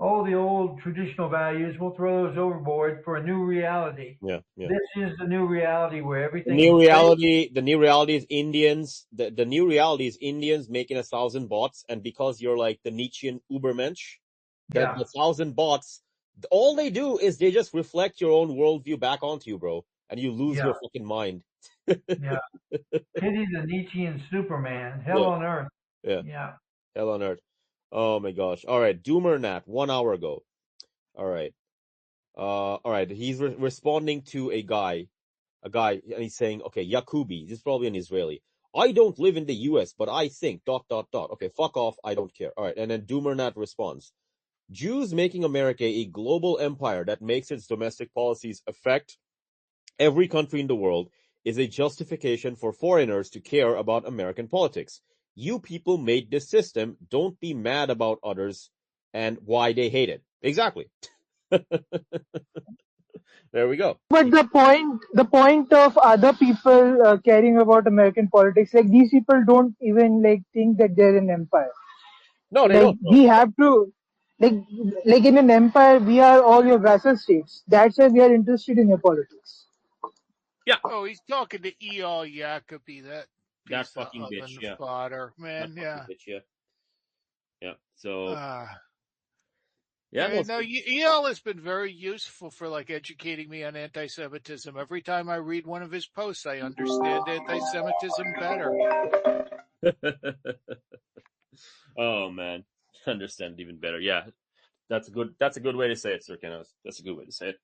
all the old traditional values, we'll throw those overboard for a new reality. Yeah. Yeah. This is the new reality where The everything new is fake. reality. The new reality is Indians. The new reality is Indians making 1,000 bots, and because you're like the Nietzschean Ubermensch, the Yeah, 1,000 bots, all they do is they just reflect your own worldview back onto you, bro, and you lose yeah, your fucking mind. yeah. Pity the Nietzschean Superman. Hell Yeah. on earth. Yeah. Yeah. Hell on earth. Oh my gosh. All right. Doomer Nat, 1 hour ago. All right. All right. He's responding to a guy, and he's saying, okay, Yakubi, this is probably an Israeli. I don't live in the US, but I think, ... Okay, fuck off. I don't care. All right. And then Doomer Nat responds, Jews making America a global empire that makes its domestic policies affect every country in the world is a justification for foreigners to care about American politics. You people made this system. Don't be mad about others and why they hate it. Exactly. There we go. But the point of other people caring about American politics, like these people don't even like think that they're an empire. No, they Like don't. No. we have to, like, like in an empire, we are all your vassal states. That's why we are interested in your politics. Yeah. Oh, he's talking to E.L. Jacoby, that That piece of fucking bitch. oven Yeah. fodder, That man. fucking Yeah. bitch. Yeah. Yeah. So, Yeah, no, no, E.L. has been very useful for like educating me on anti-Semitism. Every time I read one of his posts, I understand anti-Semitism better. oh man, understand it even better. Yeah, that's a good way to say it, Sir Kenaz. That's a good way to say it.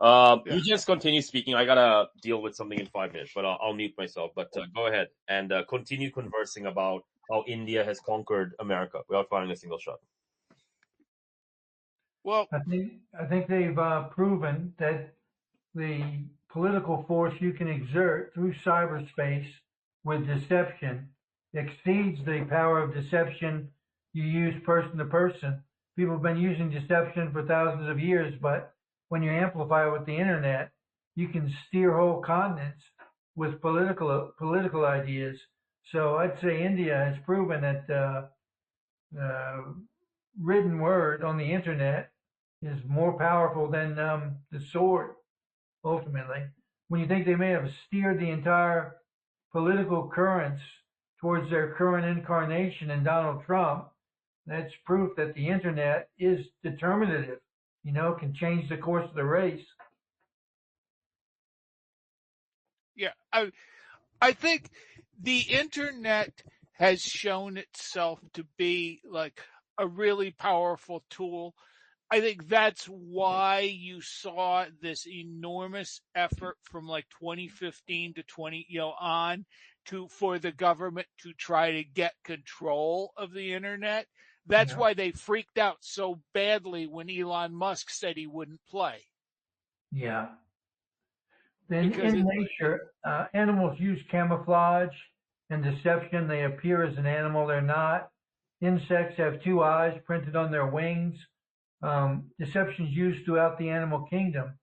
Yeah. You just continue speaking. I gotta deal with something in 5 minutes, but I'll mute myself. But go ahead and continue conversing about how India has conquered America without firing a single shot. Well, I think they've proven that the political force you can exert through cyberspace with deception exceeds the power of deception you use person to person. People have been using deception for thousands of years, but when you amplify it with the internet, you can steer whole continents with political ideas. So I'd say India has proven that written word on the internet is more powerful than the sword, ultimately. When you think they may have steered the entire political currents towards their current incarnation in Donald Trump, that's proof that the internet is determinative, can change the course of the race. yeah, I think the internet has shown itself to be like a really powerful tool. I think that's why you saw this enormous effort from like 2015 to for the government to try to get control of the internet. That's Yeah. why they freaked out so badly when Elon Musk said he wouldn't play. Yeah. Because In nature, animals use camouflage and deception. They appear as an animal they're not. Insects have two eyes printed on their wings. Deception is used throughout the animal kingdom.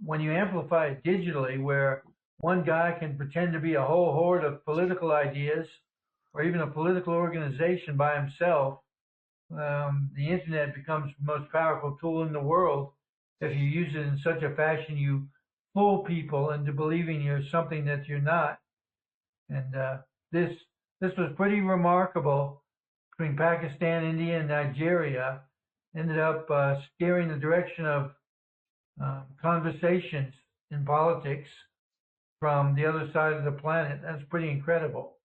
When you amplify it digitally, where one guy can pretend to be a whole horde of political ideas or even a political organization by himself, the internet becomes the most powerful tool in the world. If you use it in such a fashion, you fool people into believing you're something that you're not. And this was pretty remarkable between Pakistan, India, and Nigeria. Ended up steering the direction of conversations in politics from the other side of the planet. That's pretty incredible.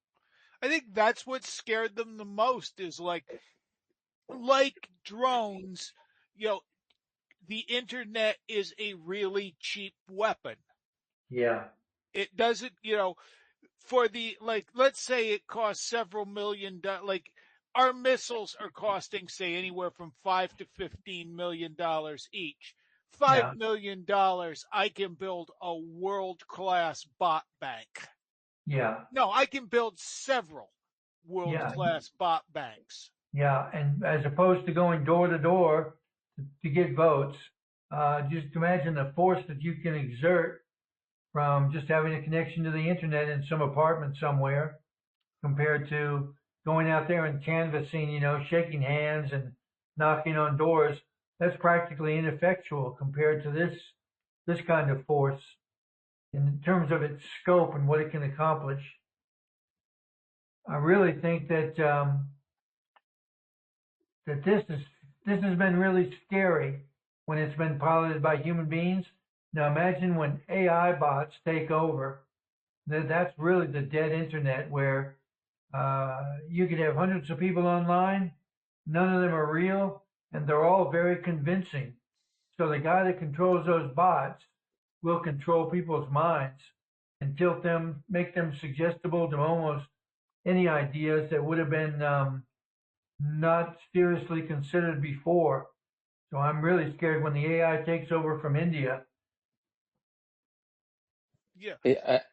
I think that's what scared them the most is like drones, the internet is a really cheap weapon. Yeah. It doesn't, for the, let's say it costs several million, our missiles are costing, say, anywhere from $5 to $15 million each. $5 million, I can build a world-class bot bank. Yeah. No, I can build several world-class bot banks. Yeah. And as opposed to going door to door to get votes. Just imagine the force that you can exert from just having a connection to the internet in some apartment somewhere compared to going out there and canvassing, shaking hands and knocking on doors. That's practically ineffectual compared to this kind of force in terms of its scope and what it can accomplish. I really think that that this has been really scary when it's been piloted by human beings. Now imagine when AI bots take over. That's really the dead internet where you could have hundreds of people online, none of them are real, and they're all very convincing. So the guy that controls those bots will control people's minds and tilt them, make them suggestible to almost any ideas that would have been not seriously considered before. So I'm really scared when the AI takes over from India. Yeah.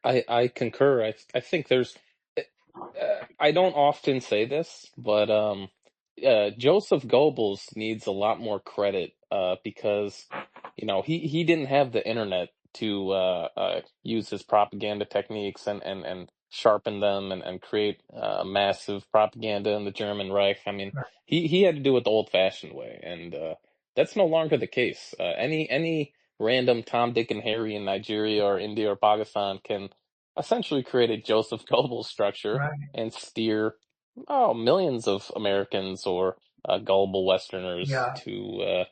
I concur. I think there's. I don't often say this, but Joseph Goebbels needs a lot more credit because he didn't have the internet to use his propaganda techniques and sharpen them and create massive propaganda in the German Reich. I mean, he had to do it the old-fashioned way, and that's no longer the case. Any random Tom, Dick, and Harry in Nigeria or India or Pakistan can essentially create a Joseph Goebbels structure Right. and steer millions of Americans or gullible Westerners Yeah. to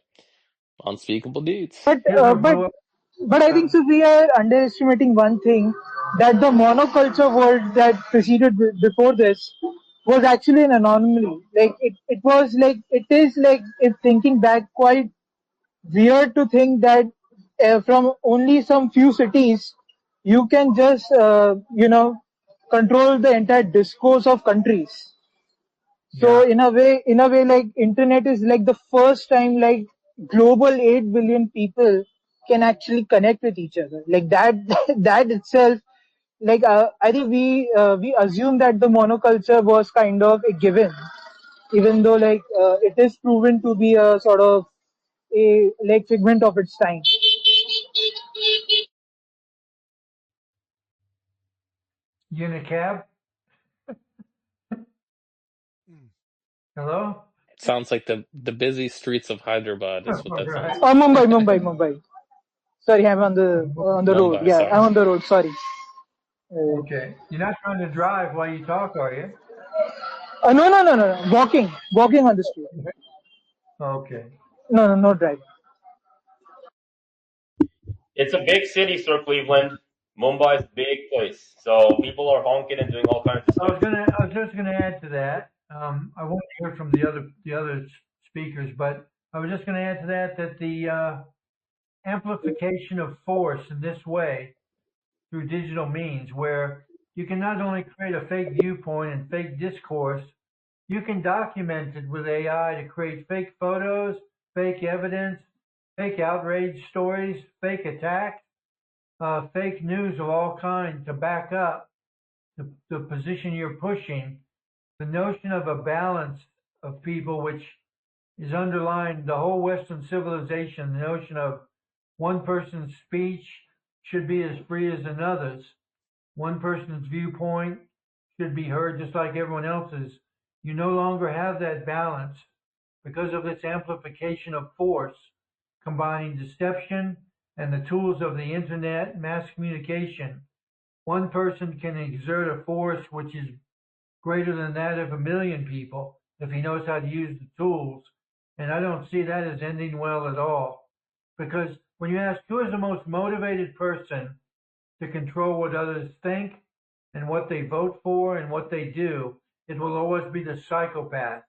unspeakable deeds. But Hitler uh, but blew up. but I think so we are underestimating one thing, that the monoculture world that preceded before this was actually an anomaly. Like it was like it is like, if thinking back, quite weird to think that from only some few cities you can just control the entire discourse of countries. So Yeah. in a way, like internet is like the first time like global 8 billion people can actually connect with each other. Like that, that itself, like I think we assume that the monoculture was kind of a given, even though like it is proven to be a sort of a like figment of its time. Unicab. Mm. Hello? It sounds like the busy streets of Hyderabad is what that sounds Right. like. Mumbai. Sorry, I'm on the road. Mumbai, Yeah, I'm sorry. on the road. Sorry. Okay. You're not trying to drive while you talk, are you? No. Walking on the street. Okay. No driving. It's a big city, Sir Cleveland. Mumbai's a big place. So people are honking and doing all kinds of I stuff. was just gonna add to that. I want to hear from the other speakers, but I was just gonna add to that the amplification of force in this way through digital means, where you can not only create a fake viewpoint and fake discourse, you can document it with AI to create fake photos, fake evidence, fake outrage stories, fake attacks, fake news of all kinds to back up the position you're pushing. The notion of a balance of people, which is underlying the whole Western civilization, the notion of one person's speech should be as free as another's. One person's viewpoint should be heard just like everyone else's. You no longer have that balance because of this amplification of force, combining deception and the tools of the internet, mass communication. One person can exert a force which is greater than that of a million people if he knows how to use the tools. And I don't see that as ending well at all. Because when you ask who is the most motivated person to control what others think and what they vote for and what they do, it will always be the psychopath.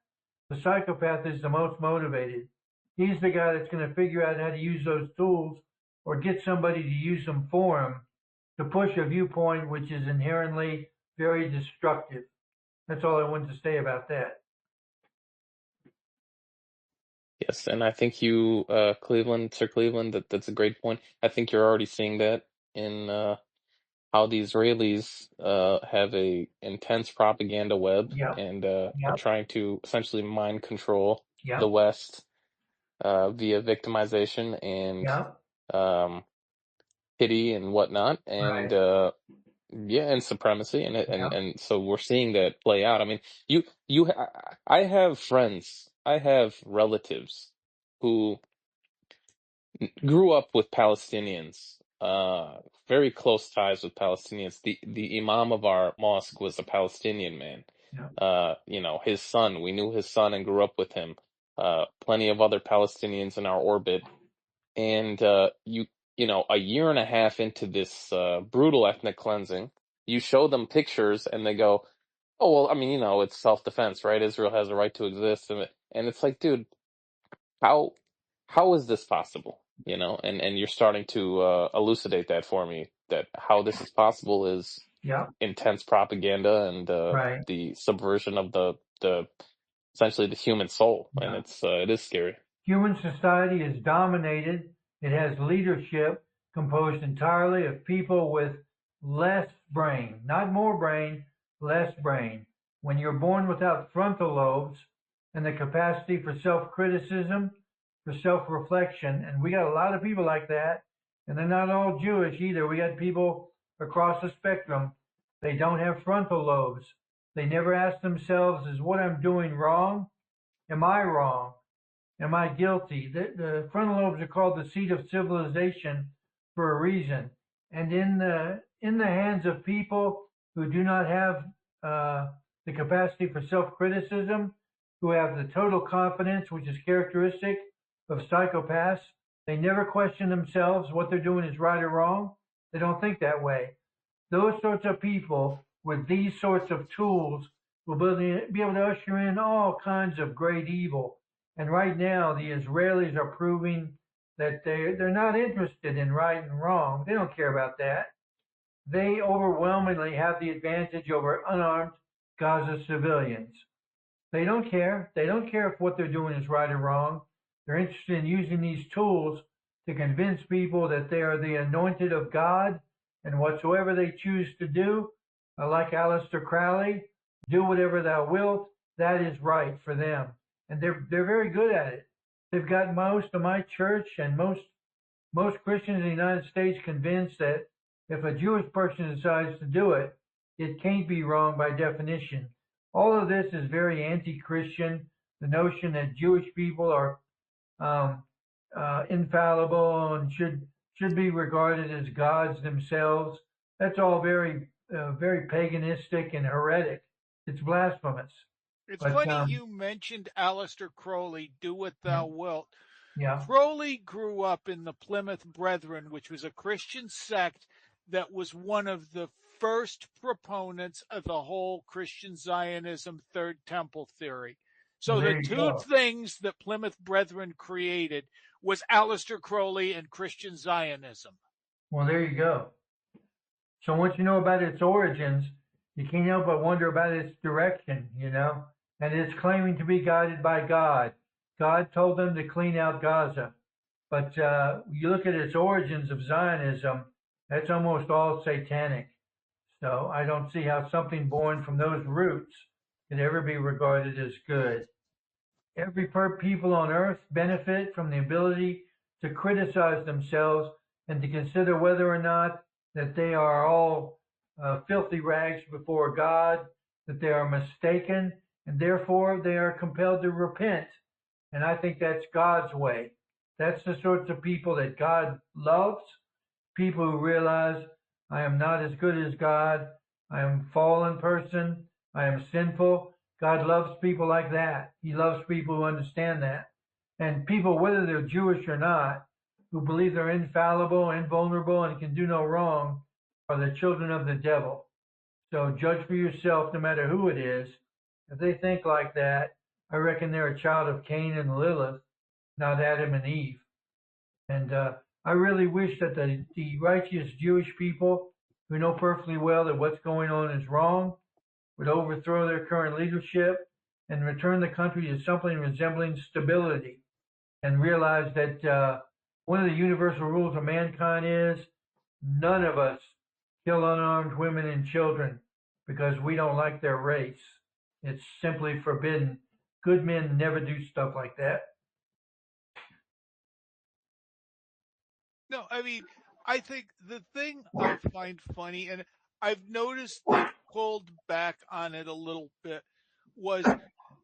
The psychopath is the most motivated. He's the guy that's going to figure out how to use those tools or get somebody to use them for him to push a viewpoint which is inherently very destructive. That's all I wanted to say about that. Yes, and I think you, Sir Cleveland, that's a great point. I think you're already seeing that in how the Israelis have a intense propaganda web Yep, and are yep, trying to essentially mind control the yep. West. via victimization and Yeah, pity and whatnot, and right. and supremacy, Yeah, and so we're seeing that play out. I mean, I have friends, I have relatives who grew up with Palestinians, very close ties with Palestinians. The imam of our mosque was a Palestinian man. yeah, His son, we knew his son and grew up with him. Plenty of other Palestinians in our orbit. And a year and a half into this brutal ethnic cleansing, you show them pictures and they go, "Oh, well, I mean, it's self-defense, right? Israel has a right to exist." And it's like, dude, how how is this possible? And you're starting to elucidate that for me, that how this is possible is yeah, intense propaganda and right. the subversion of the essentially the human soul, and Yeah. it is scary. Human society is dominated. It has leadership composed entirely of people with less brain, not more brain, less brain. When you're born without frontal lobes and the capacity for self-criticism, for self-reflection, and we got a lot of people like that, and they're not all Jewish either. We got people across the spectrum. They don't have frontal lobes. They never ask themselves, is what I'm doing wrong? Am I wrong? Am I guilty? The frontal lobes are called the seat of civilization for a reason. And in the hands of people who do not have the capacity for self-criticism, who have the total confidence, which is characteristic of psychopaths, they never question themselves what they're doing is right or wrong. They don't think that way. Those sorts of people with these sorts of tools will be able to usher in all kinds of great evil. And right now, the Israelis are proving that they're not interested in right and wrong. They don't care about that. They overwhelmingly have the advantage over unarmed Gaza civilians. They don't care. They don't care if what they're doing is right or wrong. They're interested in using these tools to convince people that they are the anointed of God, and whatsoever they choose to do, like Aleister Crowley, do whatever thou wilt, that is right for them. And they're very good at it. They've got most of my church and most Christians in the United States convinced that if a Jewish person decides to do it, it can't be wrong by definition. All of this is very anti-Christian. The notion that Jewish people are infallible and should be regarded as gods themselves. That's all very very paganistic and heretic. It's blasphemous. It's But funny you mentioned Aleister Crowley, do what yeah, thou wilt. yeah, Crowley grew up in the Plymouth Brethren, which was a Christian sect that was one of the first proponents of the whole Christian Zionism Third Temple theory. well, So the there you two go. things that Plymouth Brethren created was Aleister Crowley and Christian Zionism. Well, there you go. So once you know about its origins, you can't help but wonder about its direction, and it's claiming to be guided by God. God told them to clean out Gaza. But you look at its origins of Zionism, that's almost all satanic. So I don't see how something born from those roots could ever be regarded as good. Every people on earth benefit from the ability to criticize themselves and to consider whether or not that they are all filthy rags before God, that they are mistaken, and therefore they are compelled to repent. And I think that's God's way. That's the sorts of people that God loves, people who realize I am not as good as God, I am a fallen person, I am sinful. God loves people like that. He loves people who understand that. And people, whether they're Jewish or not, who believe they're infallible, invulnerable, and can do no wrong, are the children of the devil. So judge for yourself, no matter who it is. If they think like that, I reckon they're a child of Cain and Lilith, not Adam and Eve. And I really wish that the righteous Jewish people who know perfectly well that what's going on is wrong would overthrow their current leadership and return the country to something resembling stability, and realize that one of the universal rules of mankind is none of us kill unarmed women and children because we don't like their race. It's simply forbidden. Good men never do stuff like that. No, I mean, I think the thing I find funny, and I've noticed they've pulled back on it a little bit, was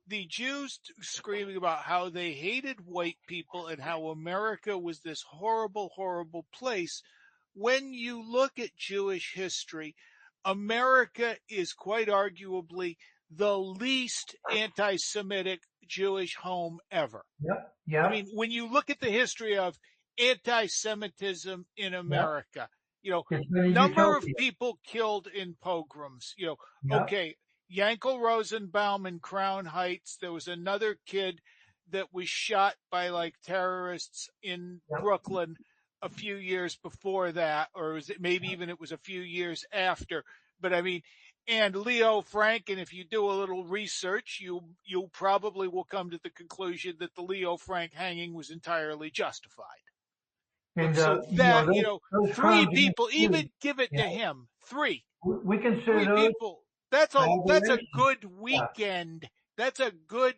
the Jews screaming about how they hated white people and how America was this horrible, horrible place. When you look at Jewish history, America is quite arguably the least anti-Semitic Jewish home ever. Yep. I Yep. mean, when you look at the history of anti-Semitism in Yep. America, It's been a number of utopia. people killed in pogroms, Yep. okay, Yankel Rosenbaum in Crown Heights. There was another kid that was shot by like terrorists in Yep. Brooklyn a few years before that, or was it maybe even it was a few years after. But I mean, and Leo Franken, if you do a little research, you probably will come to the conclusion that the Leo Frank hanging was entirely justified. And So that, those three crimes people, against Jews, even give it to him, three we consider those people. That's a aberrations. good weekend. That's a good,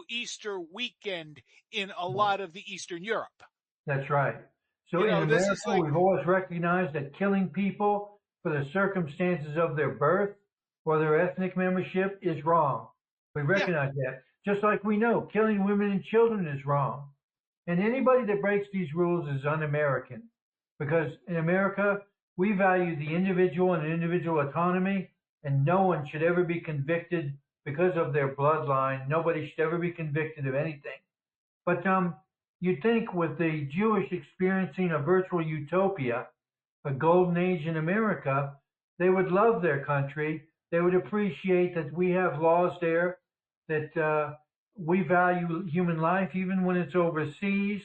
Easter weekend in a lot of the Eastern Europe. That's right. So in this America, is like, we've always recognized that killing people for the circumstances of their birth or their ethnic membership is wrong. We recognize that. Just like we know killing women and children is wrong. And anybody that breaks these rules is un-American. Because in America, we value the individual and individual autonomy, and no one should ever be convicted because of their bloodline. Nobody should ever be convicted of anything. But you'd think with the Jewish experiencing a virtual utopia, a golden age in America, they would love their country. They would appreciate that we have laws there, that we value human life even when it's overseas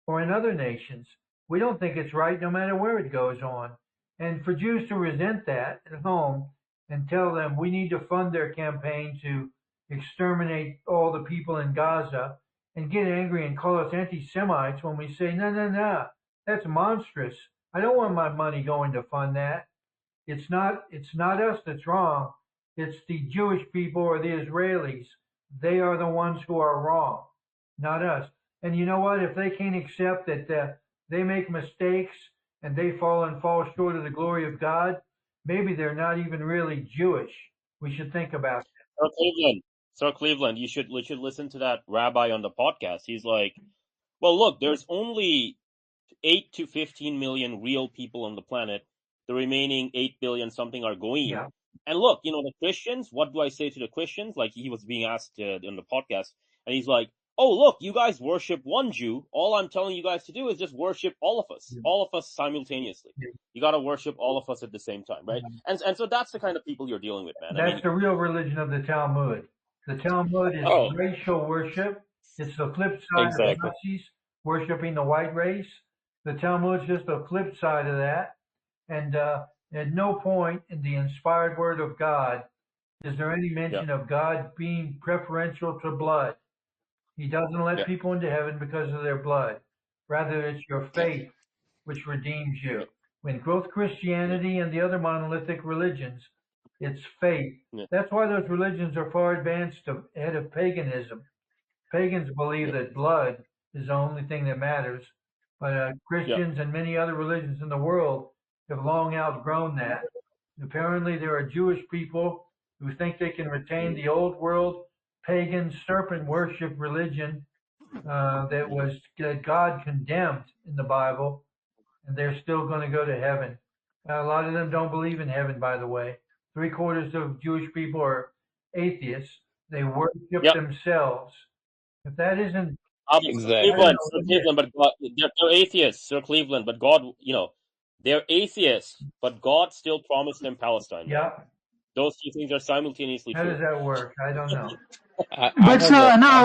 or in other nations. We don't think it's right no matter where it goes on. And for Jews to resent that at home and tell them we need to fund their campaign to exterminate all the people in Gaza and get angry and call us anti-Semites when we say, no, that's monstrous. I don't want my money going to fund that. It's not us that's wrong. It's the Jewish people or the Israelis. They are the ones who are wrong, not us. And you know what? If they can't accept that they make mistakes and they fall short of the glory of God, maybe they're not even really Jewish. We should think about that. Sir Cleveland, you should listen to that rabbi on the podcast. He's like, well, look, there's only 8 to 15 million real people on the planet. The remaining 8 billion something are goyim. Yeah. And look, the Christians, what do I say to the Christians? Like he was being asked on the podcast, and he's like, oh, look, you guys worship one Jew. All I'm telling you guys to do is just worship all of us simultaneously. Yeah. You got to worship all of us at the same time, right? And so that's the kind of people you're dealing with, man. That's the real religion of the Talmud. The Talmud is racial worship. It's the flip side of the Nazis worshiping the white race. The Talmud's just the flip side of that. And at no point in the inspired word of God is there any mention of God being preferential to blood. He doesn't let people into heaven because of their blood. Rather, it's your faith which redeems you. In both Christianity and the other monolithic religions, it's faith. That's why those religions are far advanced ahead of paganism. Pagans believe that blood is the only thing that matters. But Christians and many other religions in the world have long outgrown that. Apparently, there are Jewish people who think they can retain the old world pagan serpent worship religion that God condemned in the Bible, and they're still going to go to heaven. A lot of them don't believe in heaven, by the way. 3/4 of Jewish people are atheists. They worship themselves. If that isn't Cleveland, but God, they're atheists, Sir Cleveland, but God, they're atheists, but God still promised them Palestine. Yeah. Those two things are simultaneously true. How does that work? I don't know. I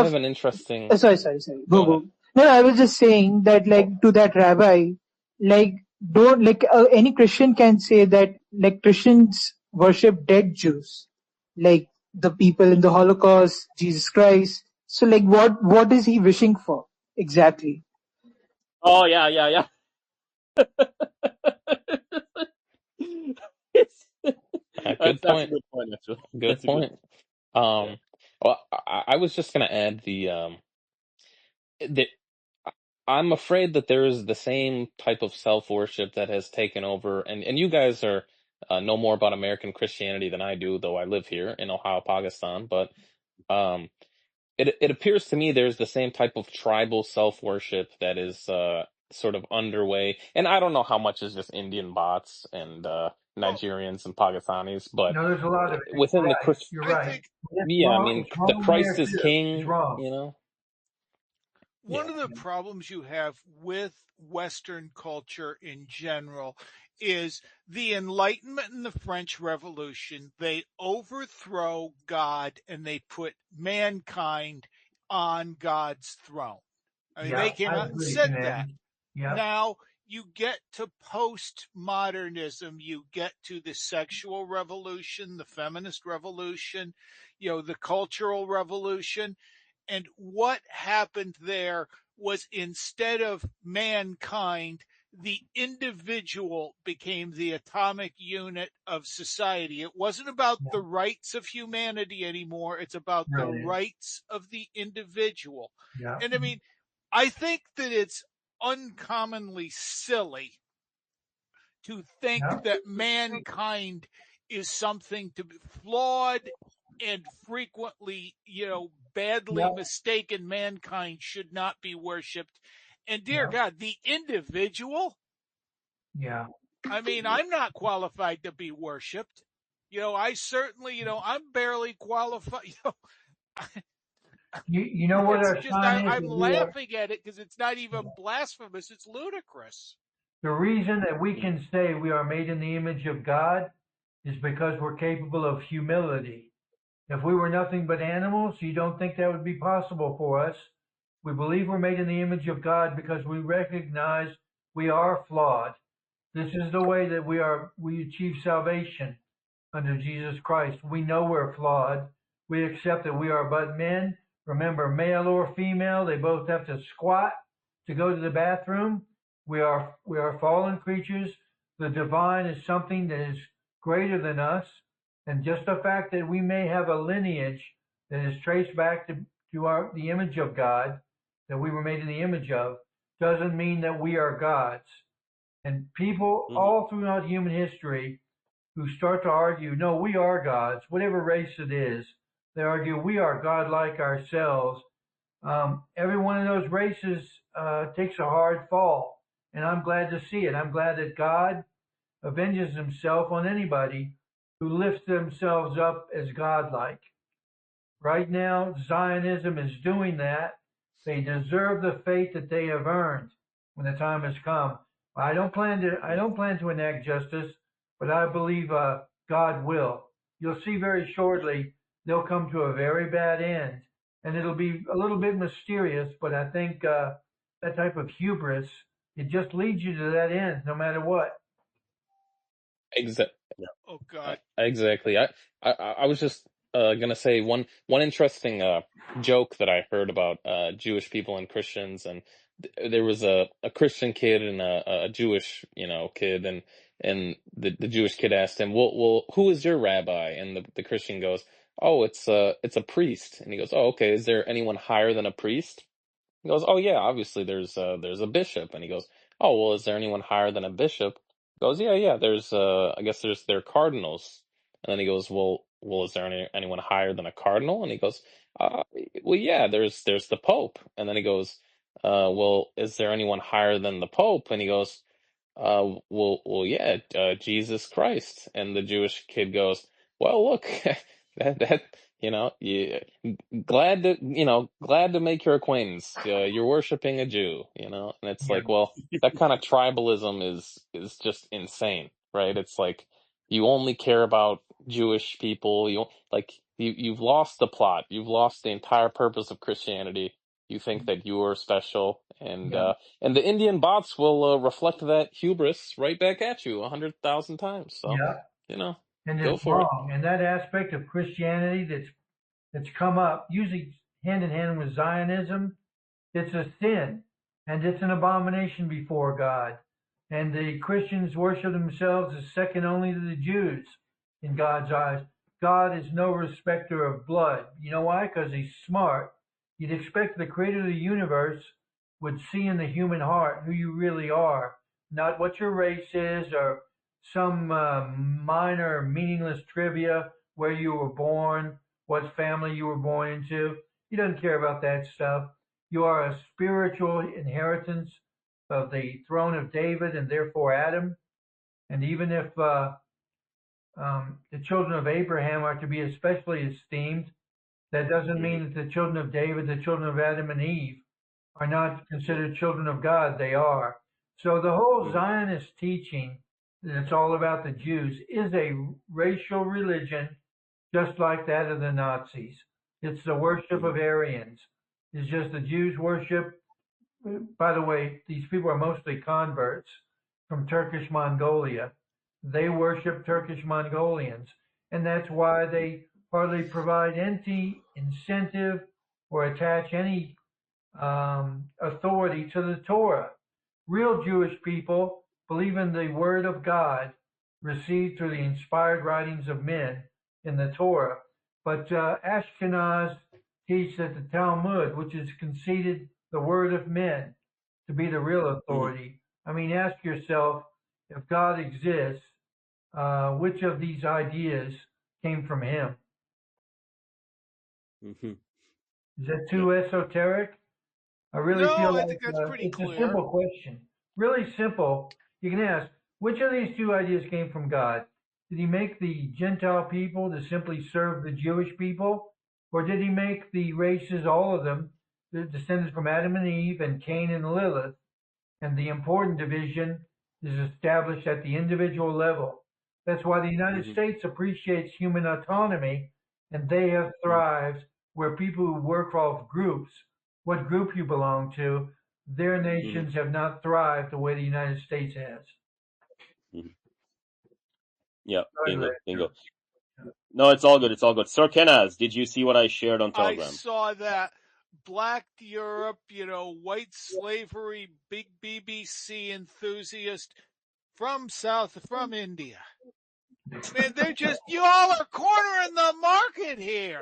have an interesting. Sorry. Go. No, I was just saying that, to that rabbi, don't any Christian can say that Christians worship dead Jews, the people in the Holocaust, Jesus Christ. So what is he wishing for exactly? Oh yeah. Good point. Good point, actually. Good point. Well, I was just going to add I'm afraid that there is the same type of self-worship that has taken over, and you guys are know more about American Christianity than I do, though I live here in Ohio, Pakistan. But um, it appears to me there's the same type of tribal self-worship that is sort of underway, and I don't know how much is just Indian bots and Well, Nigerians and Pakistanis, but No, there's a lot of it. within the Right. Christ, You're I right. think It's yeah, I wrong. mean, It's the wrong Christ there is too. It's king, wrong. you know. one Yeah. of the problems you have with Western culture in general is the Enlightenment and the French Revolution. They overthrow God and they put mankind on God's throne. I mean, they Yeah, came I out and agree, said that. Kenaz. Yeah, Now you get to postmodernism, you get to the sexual revolution, the feminist revolution, the cultural revolution. And what happened there was instead of mankind, the individual became the atomic unit of society. It wasn't about yeah, the rights of humanity anymore. It's about the brilliant. rights of the individual. Yeah, And I mean, I think that it's uncommonly silly to think yeah, that mankind is something to be flawed and frequently, badly yeah, mistaken. Mankind should not be worshiped. And dear yeah, God, the individual, yeah. I mean, I'm not qualified to be worshiped. I certainly, I'm barely qualified. You know what It's our just, sign is I'm that we are. laughing at it because it's not even blasphemous. It's ludicrous. The reason that we can say we are made in the image of God is because we're capable of humility. If we were nothing but animals, you don't think that would be possible for us. We believe we're made in the image of God because we recognize we are flawed. This is the way that we achieve salvation under Jesus Christ. We know we're flawed. We accept that we are but men. Remember, male or female, they both have to squat to go to the bathroom. We are fallen creatures. The divine is something that is greater than us. And just the fact that we may have a lineage that is traced back to the image of God, that we were made in the image of, doesn't mean that we are gods. And people Hmm. all throughout human history who start to argue, no, we are gods, whatever race it is, they argue we are godlike ourselves. Every one of those races takes a hard fall, and I'm glad to see it. I'm glad that God avenges himself on anybody who lifts themselves up as godlike. Right now, Zionism is doing that. They deserve the fate that they have earned when the time has come. I don't plan to enact justice, but I believe God will. You'll see very shortly they'll come to a very bad end, and it'll be a little bit mysterious. But I think that type of hubris, it just leads you to that end, no matter what. Exactly. Yeah. Oh God. Exactly. I was just gonna say one interesting joke that I heard about Jewish people and Christians, and there was a Christian kid and a Jewish kid, and the Jewish kid asked him, well, who is your rabbi? And the Christian goes, oh, it's a priest, and he goes, oh, okay, is there anyone higher than a priest? He goes, oh yeah, obviously there's a bishop. And he goes, oh well, is there anyone higher than a bishop? He goes, yeah, there's I guess there are cardinals. And then he goes, well, is there anyone higher than a cardinal? And he goes, uh, well, yeah, there's the Pope. And then he goes, well, is there anyone higher than the Pope? And he goes, yeah, Jesus Christ. And the Jewish kid goes, well, look, that you glad to make your acquaintance. You're worshiping a Jew, and it's Yeah, like, well, that kind of tribalism is just insane, right? It's like you only care about Jewish people. You've lost the plot. You've lost the entire purpose of Christianity. You think that you are special, and yeah, uh, and the Indian bots will reflect that hubris right back at you 100,000 times. So, yeah. And go it's for it. wrong. And that aspect of Christianity that's come up, usually hand in hand with Zionism, it's a sin and it's an abomination before God. And the Christians worship themselves as second only to the Jews in God's eyes. God is no respecter of blood. You know why? Because he's smart. You'd expect the creator of the universe would see in the human heart who you really are, not what your race is or some minor meaningless trivia, where you were born, what family you were born into. He doesn't care about that stuff. You are a spiritual inheritance of the throne of David and therefore Adam. And even if the children of Abraham are to be especially esteemed, that doesn't mean that the children of David, the children of Adam and Eve, are not considered children of God. They are. So the whole Zionist teaching that it's all about the Jews is a racial religion, just like that of the Nazis. It's the worship of Aryans. It's just the Jews worship. By the way, these people are mostly converts from Turkish Mongolia. They worship Turkish Mongolians, and that's why they hardly provide any incentive or attach any authority to the Torah. Real Jewish people believe in the Word of God received through the inspired writings of men in the Torah. But Ashkenaz teach that the Talmud, which is conceded the word of men to be the real authority. I mean, ask yourself, if God exists, which of these ideas came from him? Is that too esoteric? I really feel I like think that's pretty it's clear. a simple question. Really simple. You can ask, which of these two ideas came from God? Did he make the Gentile people to simply serve the Jewish people? Or did he make the races, all of them, the descendants from Adam and Eve and Cain and Lilith? And the important division is established at the individual level. That's why the United States appreciates human autonomy, and they have thrived where people who work off groups, what group you belong to, their nations have not thrived the way the United States has. Yeah, bingo. No, it's all good. It's all good. Sir Kenaz, did you see what I shared on Telegram? I saw that. Black Europe, white slavery, big BBC enthusiast from India. Man, they're just, you all are cornering the market here.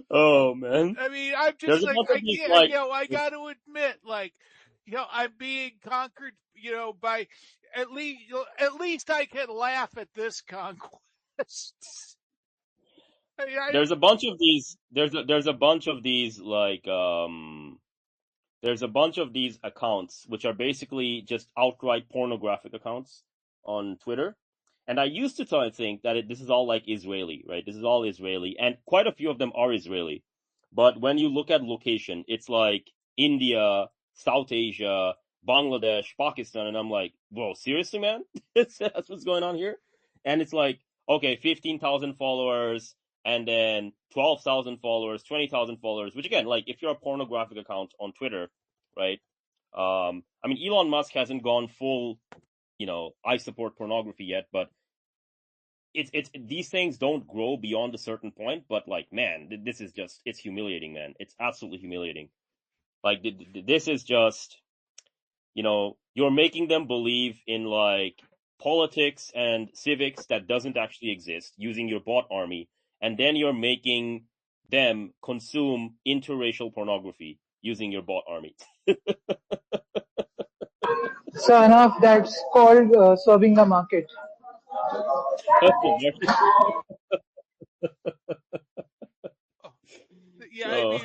Oh, man. I mean, I'm just like, I got to admit, I'm being conquered, by at least I can laugh at this conquest. There's a bunch of these. There's a bunch of these there's a bunch of these accounts which are basically just outright pornographic accounts on Twitter. And I used to think that this is all like Israeli, right? This is all Israeli, and quite a few of them are Israeli. But when you look at location, it's like India, South Asia, Bangladesh, Pakistan, and I'm like, whoa, seriously, man? That's what's going on here? And it's like, okay, 15,000 followers, and then 12,000 followers, 20,000 followers, which again, like if you're a pornographic account on Twitter, right? I mean, Elon Musk hasn't gone full, I support pornography yet, but it's these things don't grow beyond a certain point. But like, man, this is just, it's humiliating, man. It's absolutely humiliating. Like, this is just, you're making them believe in like politics and civics that doesn't actually exist using your bot army. And then you're making them consume interracial pornography using your bot army. So Ahnaf, that's called serving the market. Yeah, I mean,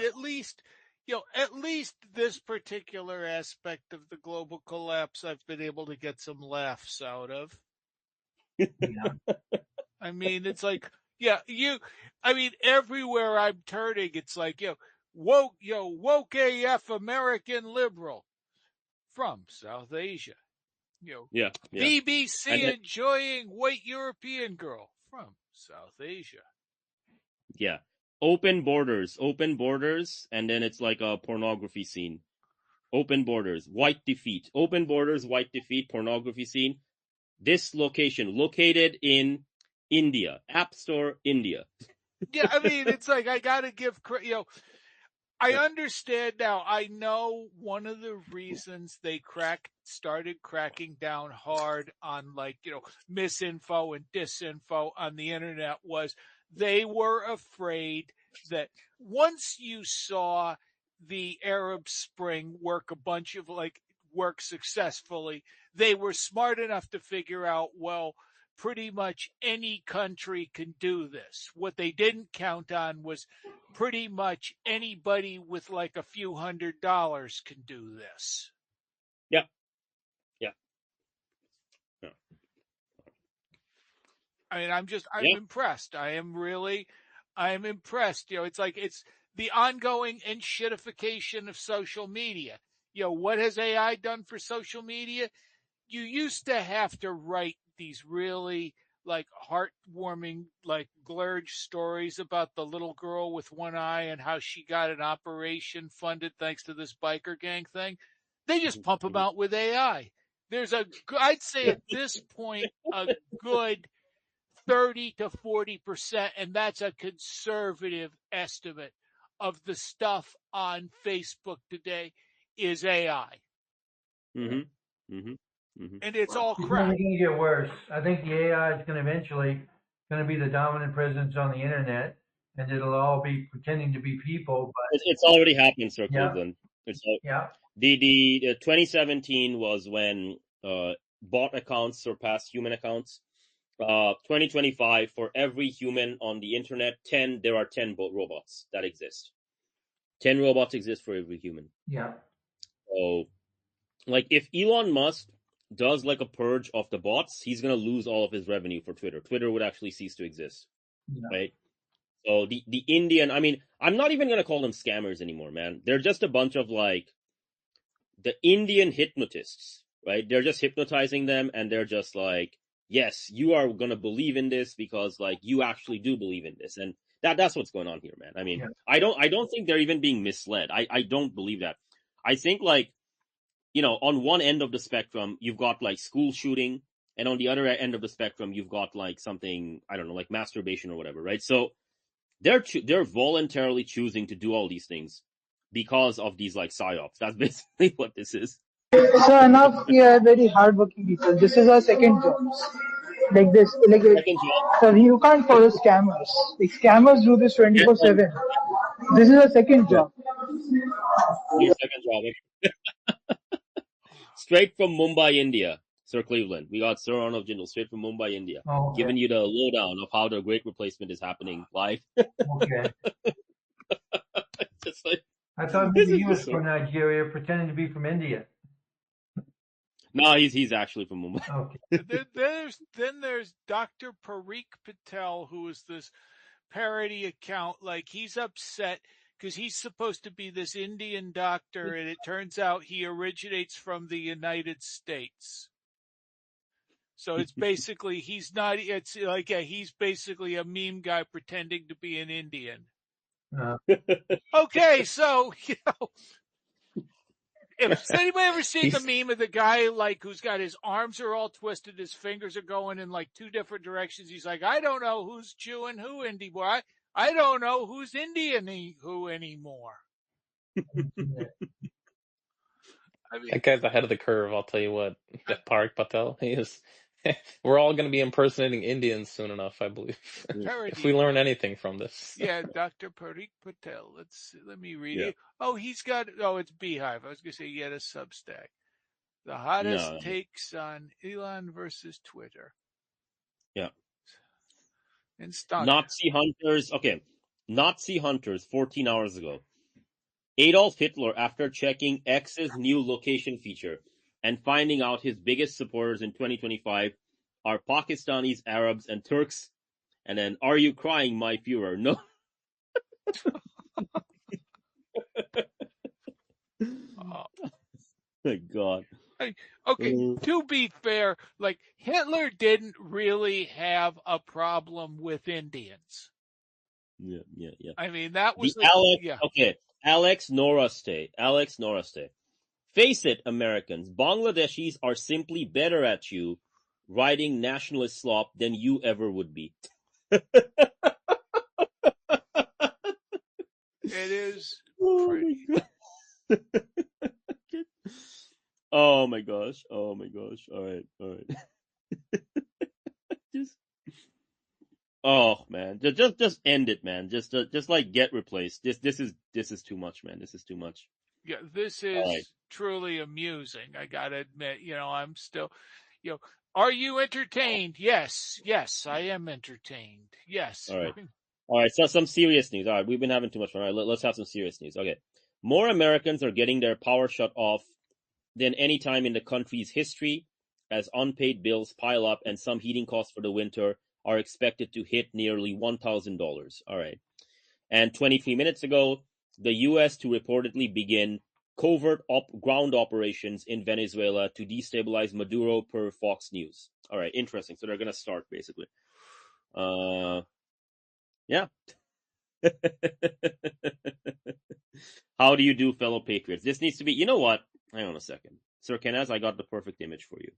at least this particular aspect of the global collapse, I've been able to get some laughs out of. I mean, it's like, everywhere I'm turning, it's like, woke AF American liberal from South Asia. BBC enjoying white European girl from South Asia. Yeah. Open borders, and then it's like a pornography scene. Open borders, white defeat. Open borders, white defeat, pornography scene. This location, located in India. App Store, India. Yeah, I mean, it's like, I gotta give credit, I understand now. I know one of the reasons they started cracking down hard on misinfo and disinfo on the internet was they were afraid that once you saw the Arab Spring work successfully, they were smart enough to figure out, well, pretty much any country can do this. What they didn't count on was pretty much anybody with like a few $100s can do this. Yeah. Yeah. Yeah. I mean, I'm Yeah. impressed. I am impressed. It's the ongoing shitification of social media. What has AI done for social media? You used to have to write these really like heartwarming, like glurge stories about the little girl with one eye and how she got an operation funded thanks to this biker gang thing. They just pump them out with AI. I'd say at this point, a good 30 to 40%, and that's a conservative estimate of the stuff on Facebook today is AI. Mm-hmm. Mm-hmm. Mm-hmm. And it's all It's crap. only going to get worse. I think the AI is going to eventually be the dominant presence on the internet, and it'll all be pretending to be people. But It's already happened, Sir yeah, Cleveland. yeah, The 2017 was when bot accounts surpassed human accounts. 2025, for every human on the internet, there are 10 robots that exist. 10 robots exist for every human. yeah. So, like, if Elon Musk does like a purge of the bots, he's gonna lose all of his revenue for Twitter. Twitter would actually cease to exist, right? So the Indian, I mean, I'm not even gonna call them scammers anymore, man. They're just a bunch of like the Indian hypnotists, right? They're just hypnotizing them, and they're just like, yes, you are gonna believe in this because like you actually do believe in this, and that's what's going on here, man. I mean, Yeah. I don't think they're even being misled. I don't believe that. I think like, on one end of the spectrum, you've got like school shooting, and on the other end of the spectrum, you've got like something, I don't know, like masturbation or whatever, right? So they're voluntarily choosing to do all these things because of these like psyops. That's basically what this is. So enough, we are very hardworking people. This is our second job. Like this, Second job, so you can't follow scammers. Like scammers do this yeah, 24/7. This is a second yeah, job. your second job, straight from Mumbai, India. Sir Cleveland, we got Sir Ahnaf Jindal straight from Mumbai, India, Oh, okay. giving you the lowdown of how the great replacement is happening live. Okay. Just like, I thought this maybe is he was just so. from Nigeria, pretending to be from India. No, he's actually from Mumbai. Okay. There's Dr. Parikh Patel, who is this parody account. Like, he's upset because he's supposed to be this Indian doctor, and it turns out he originates from the United States. So it's basically he's basically a meme guy pretending to be an Indian. Okay, so has anybody ever seen the meme of the guy like who's got his arms are all twisted, his fingers are going in like two different directions? He's like, I don't know who's Jew and who Indian. I don't know who's Indian who anymore. I mean, That guy's ahead of the curve, I'll tell you what. Parikh Patel, he is. We're all going to be impersonating Indians soon enough, I believe. If we learn anything from this. Yeah, Dr. Parikh Patel. Let me read Yeah. it. Oh, it's Beehive. I was going to say he had a Substack. The hottest takes on Elon versus Twitter. Yeah. And Nazi hunters. Okay. Nazi hunters 14 hours ago. Adolf Hitler, after checking X's new location feature and finding out his biggest supporters in 2025 are Pakistanis, Arabs, and Turks. And then, are you crying, my Führer? No. Oh my God. Okay, to be fair, like Hitler didn't really have a problem with Indians. Yeah. I mean, that was Alex Noraste. Face it, Americans, Bangladeshis are simply better at you writing nationalist slop than you ever would be. It is pretty. Oh my gosh. All right. Just Oh man, just end it, man. Just like get replaced. This is too much, man. This is too much. Yeah, this All right. is truly amusing. I gotta admit, I'm still, are you entertained? Yes, I am entertained. Yes. All right. All right. So some serious news. All right, we've been having too much fun. All right, let's have some serious news. Okay. More Americans are getting their power shut off than any time in the country's history, as unpaid bills pile up and some heating costs for the winter are expected to hit nearly $1,000. All right. And 23 minutes ago, the U.S. to reportedly begin covert ground operations in Venezuela to destabilize Maduro, per Fox News. All right, interesting. So they're going to start, basically. Yeah. How do you do, fellow patriots? This needs to be, you know what? Hang on a second. Sir Kenaz, I got the perfect image for you.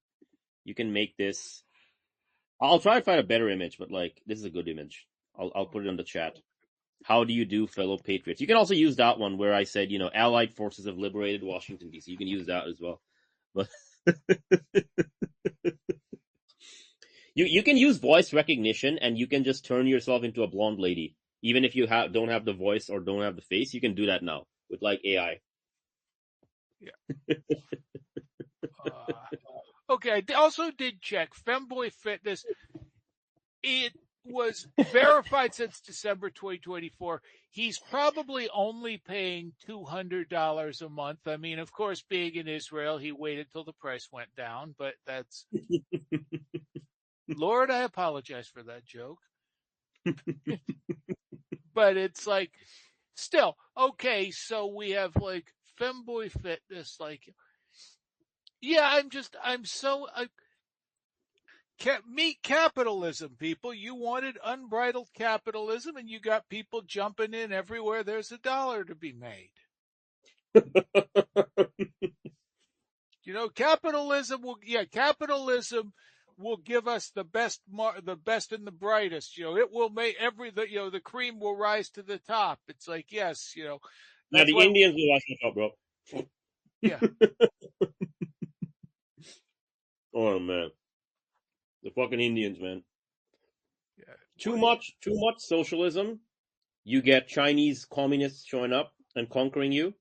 You can make this. I'll try to find a better image, but like, this is a good image. I'll put it in the chat. How do you do, fellow patriots? You can also use that one where I said, Allied forces have liberated Washington, D.C. You can use that as well. But you can use voice recognition, and you can just turn yourself into a blonde lady. Even if you don't have the voice or don't have the face, you can do that now with like AI. Yeah. Okay, I also did check Femboy Fitness. It was verified since December 2024. He's probably only paying $200 a month. I mean, of course, being in Israel, he waited till the price went down, but that's... Lord, I apologize for that joke. But it's like, still, okay, so we have like Femboy Fitness, like, yeah, meet capitalism, people. You wanted unbridled capitalism, and you got people jumping in everywhere there's a dollar to be made. Capitalism will give us the best and the brightest. It will make the cream will rise to the top. It's like, yes, Yeah, the Indians will rise to the top, bro. Yeah. Oh man, the fucking Indians, man. Yeah. Too much socialism. You get Chinese communists showing up and conquering you.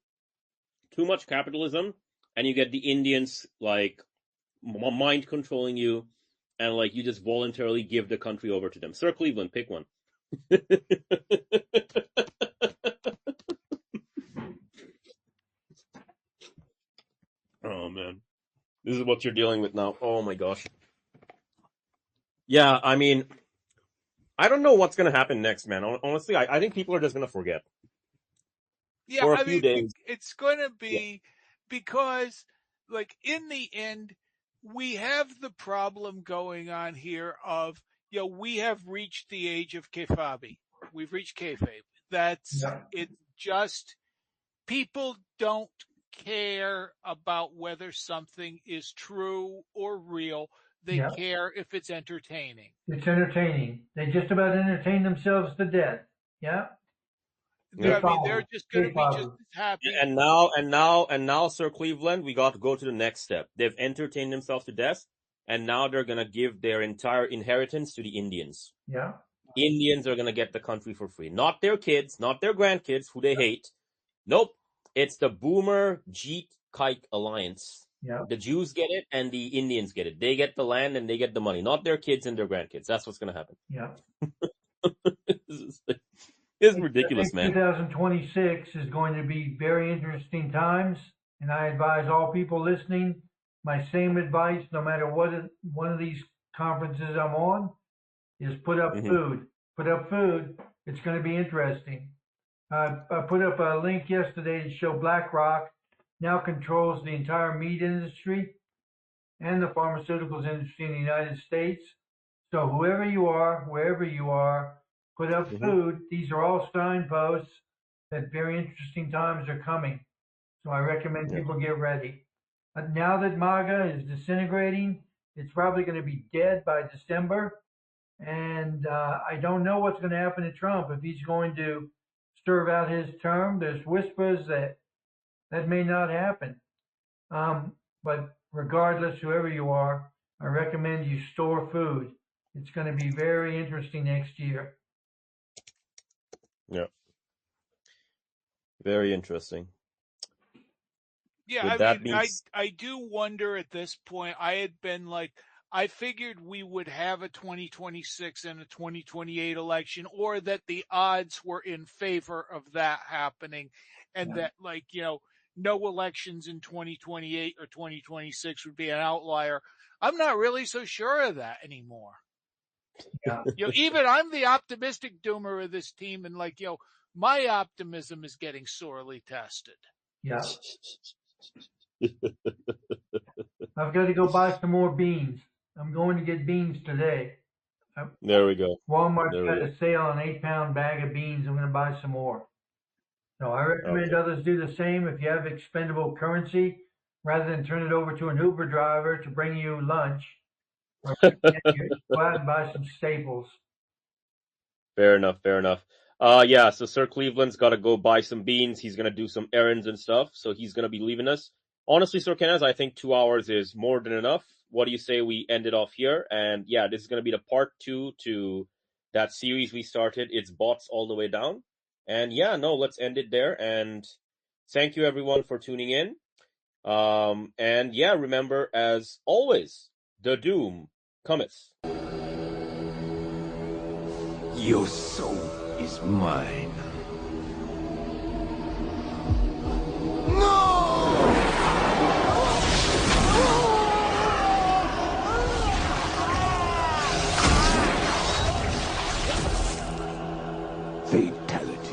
Too much capitalism, and you get the Indians like mind controlling you, and like you just voluntarily give the country over to them. Sir Cleveland, pick one. Oh man, this is what you're dealing with now. Oh my gosh. Yeah, I mean, I don't know what's gonna happen next, man. Honestly, I think people are just gonna forget. Yeah, For a few days. It's gonna be because, like, in the end, we have the problem going on here of, we have reached the age of kayfabe. We've reached kayfabe. That's it. Just people don't care about whether something is true or real. They care if it's entertaining. It's entertaining. They just about entertain themselves to death. Yeah. I mean, they're just going to be just as happy. And now, Sir Cleveland, we got to go to the next step. They've entertained themselves to death, and now they're going to give their entire inheritance to the Indians. Yeah. Indians are going to get the country for free. Not their kids, not their grandkids, who they hate. Nope. It's the Boomer Jeet Kike alliance. Yeah. The Jews get it, and the Indians get it. They get the land, and they get the money. Not their kids and their grandkids. That's what's going to happen. Yeah. It's ridiculous, man. 2026 is going to be very interesting times, and I advise all people listening my same advice, no matter what one of these conferences I'm on, is put up food. Put up food. It's going to be interesting. I put up a link yesterday to show BlackRock now controls the entire meat industry and the pharmaceuticals industry in the United States. So whoever you are, wherever you are, put up food. These are all signposts that very interesting times are coming. So I recommend people get ready. Now that MAGA is disintegrating, it's probably going to be dead by December. And I don't know what's going to happen to Trump. If he's going to serve out his term, there's whispers that may not happen. But regardless, whoever you are, I recommend you store food. It's going to be very interesting next year. Yeah. Very interesting. Yeah, With I that mean, being I do wonder at this point. I had been like, I figured we would have a 2026 and a 2028 election, or that the odds were in favor of that happening, and that, like, no elections in 2028 or 2026 would be an outlier. I'm not really so sure of that anymore. Yeah. Even I'm the optimistic doomer of this team, and like, my optimism is getting sorely tested. Yeah. I've got to go buy some more beans. I'm going to get beans today. There we go. Walmart's There we got go. a sale on 8-pound bag of beans. I'm going to buy some more. So I recommend Okay. others do the same. If you have expendable currency, rather than turn it over to an Uber driver to bring you lunch, go out and buy some staples. Fair enough. Fair enough. Yeah. So Sir Cleveland's got to go buy some beans. He's gonna do some errands and stuff. So he's gonna be leaving us. Honestly, Sir Kenaz, I think 2 hours is more than enough. What do you say we end it off here? And yeah, this is gonna be the part 2 to that series we started. It's bots all the way down. And yeah, no, let's end it there. And thank you everyone for tuning in. And yeah, remember, as always, the doom cometh. Your soul is mine. Fatality.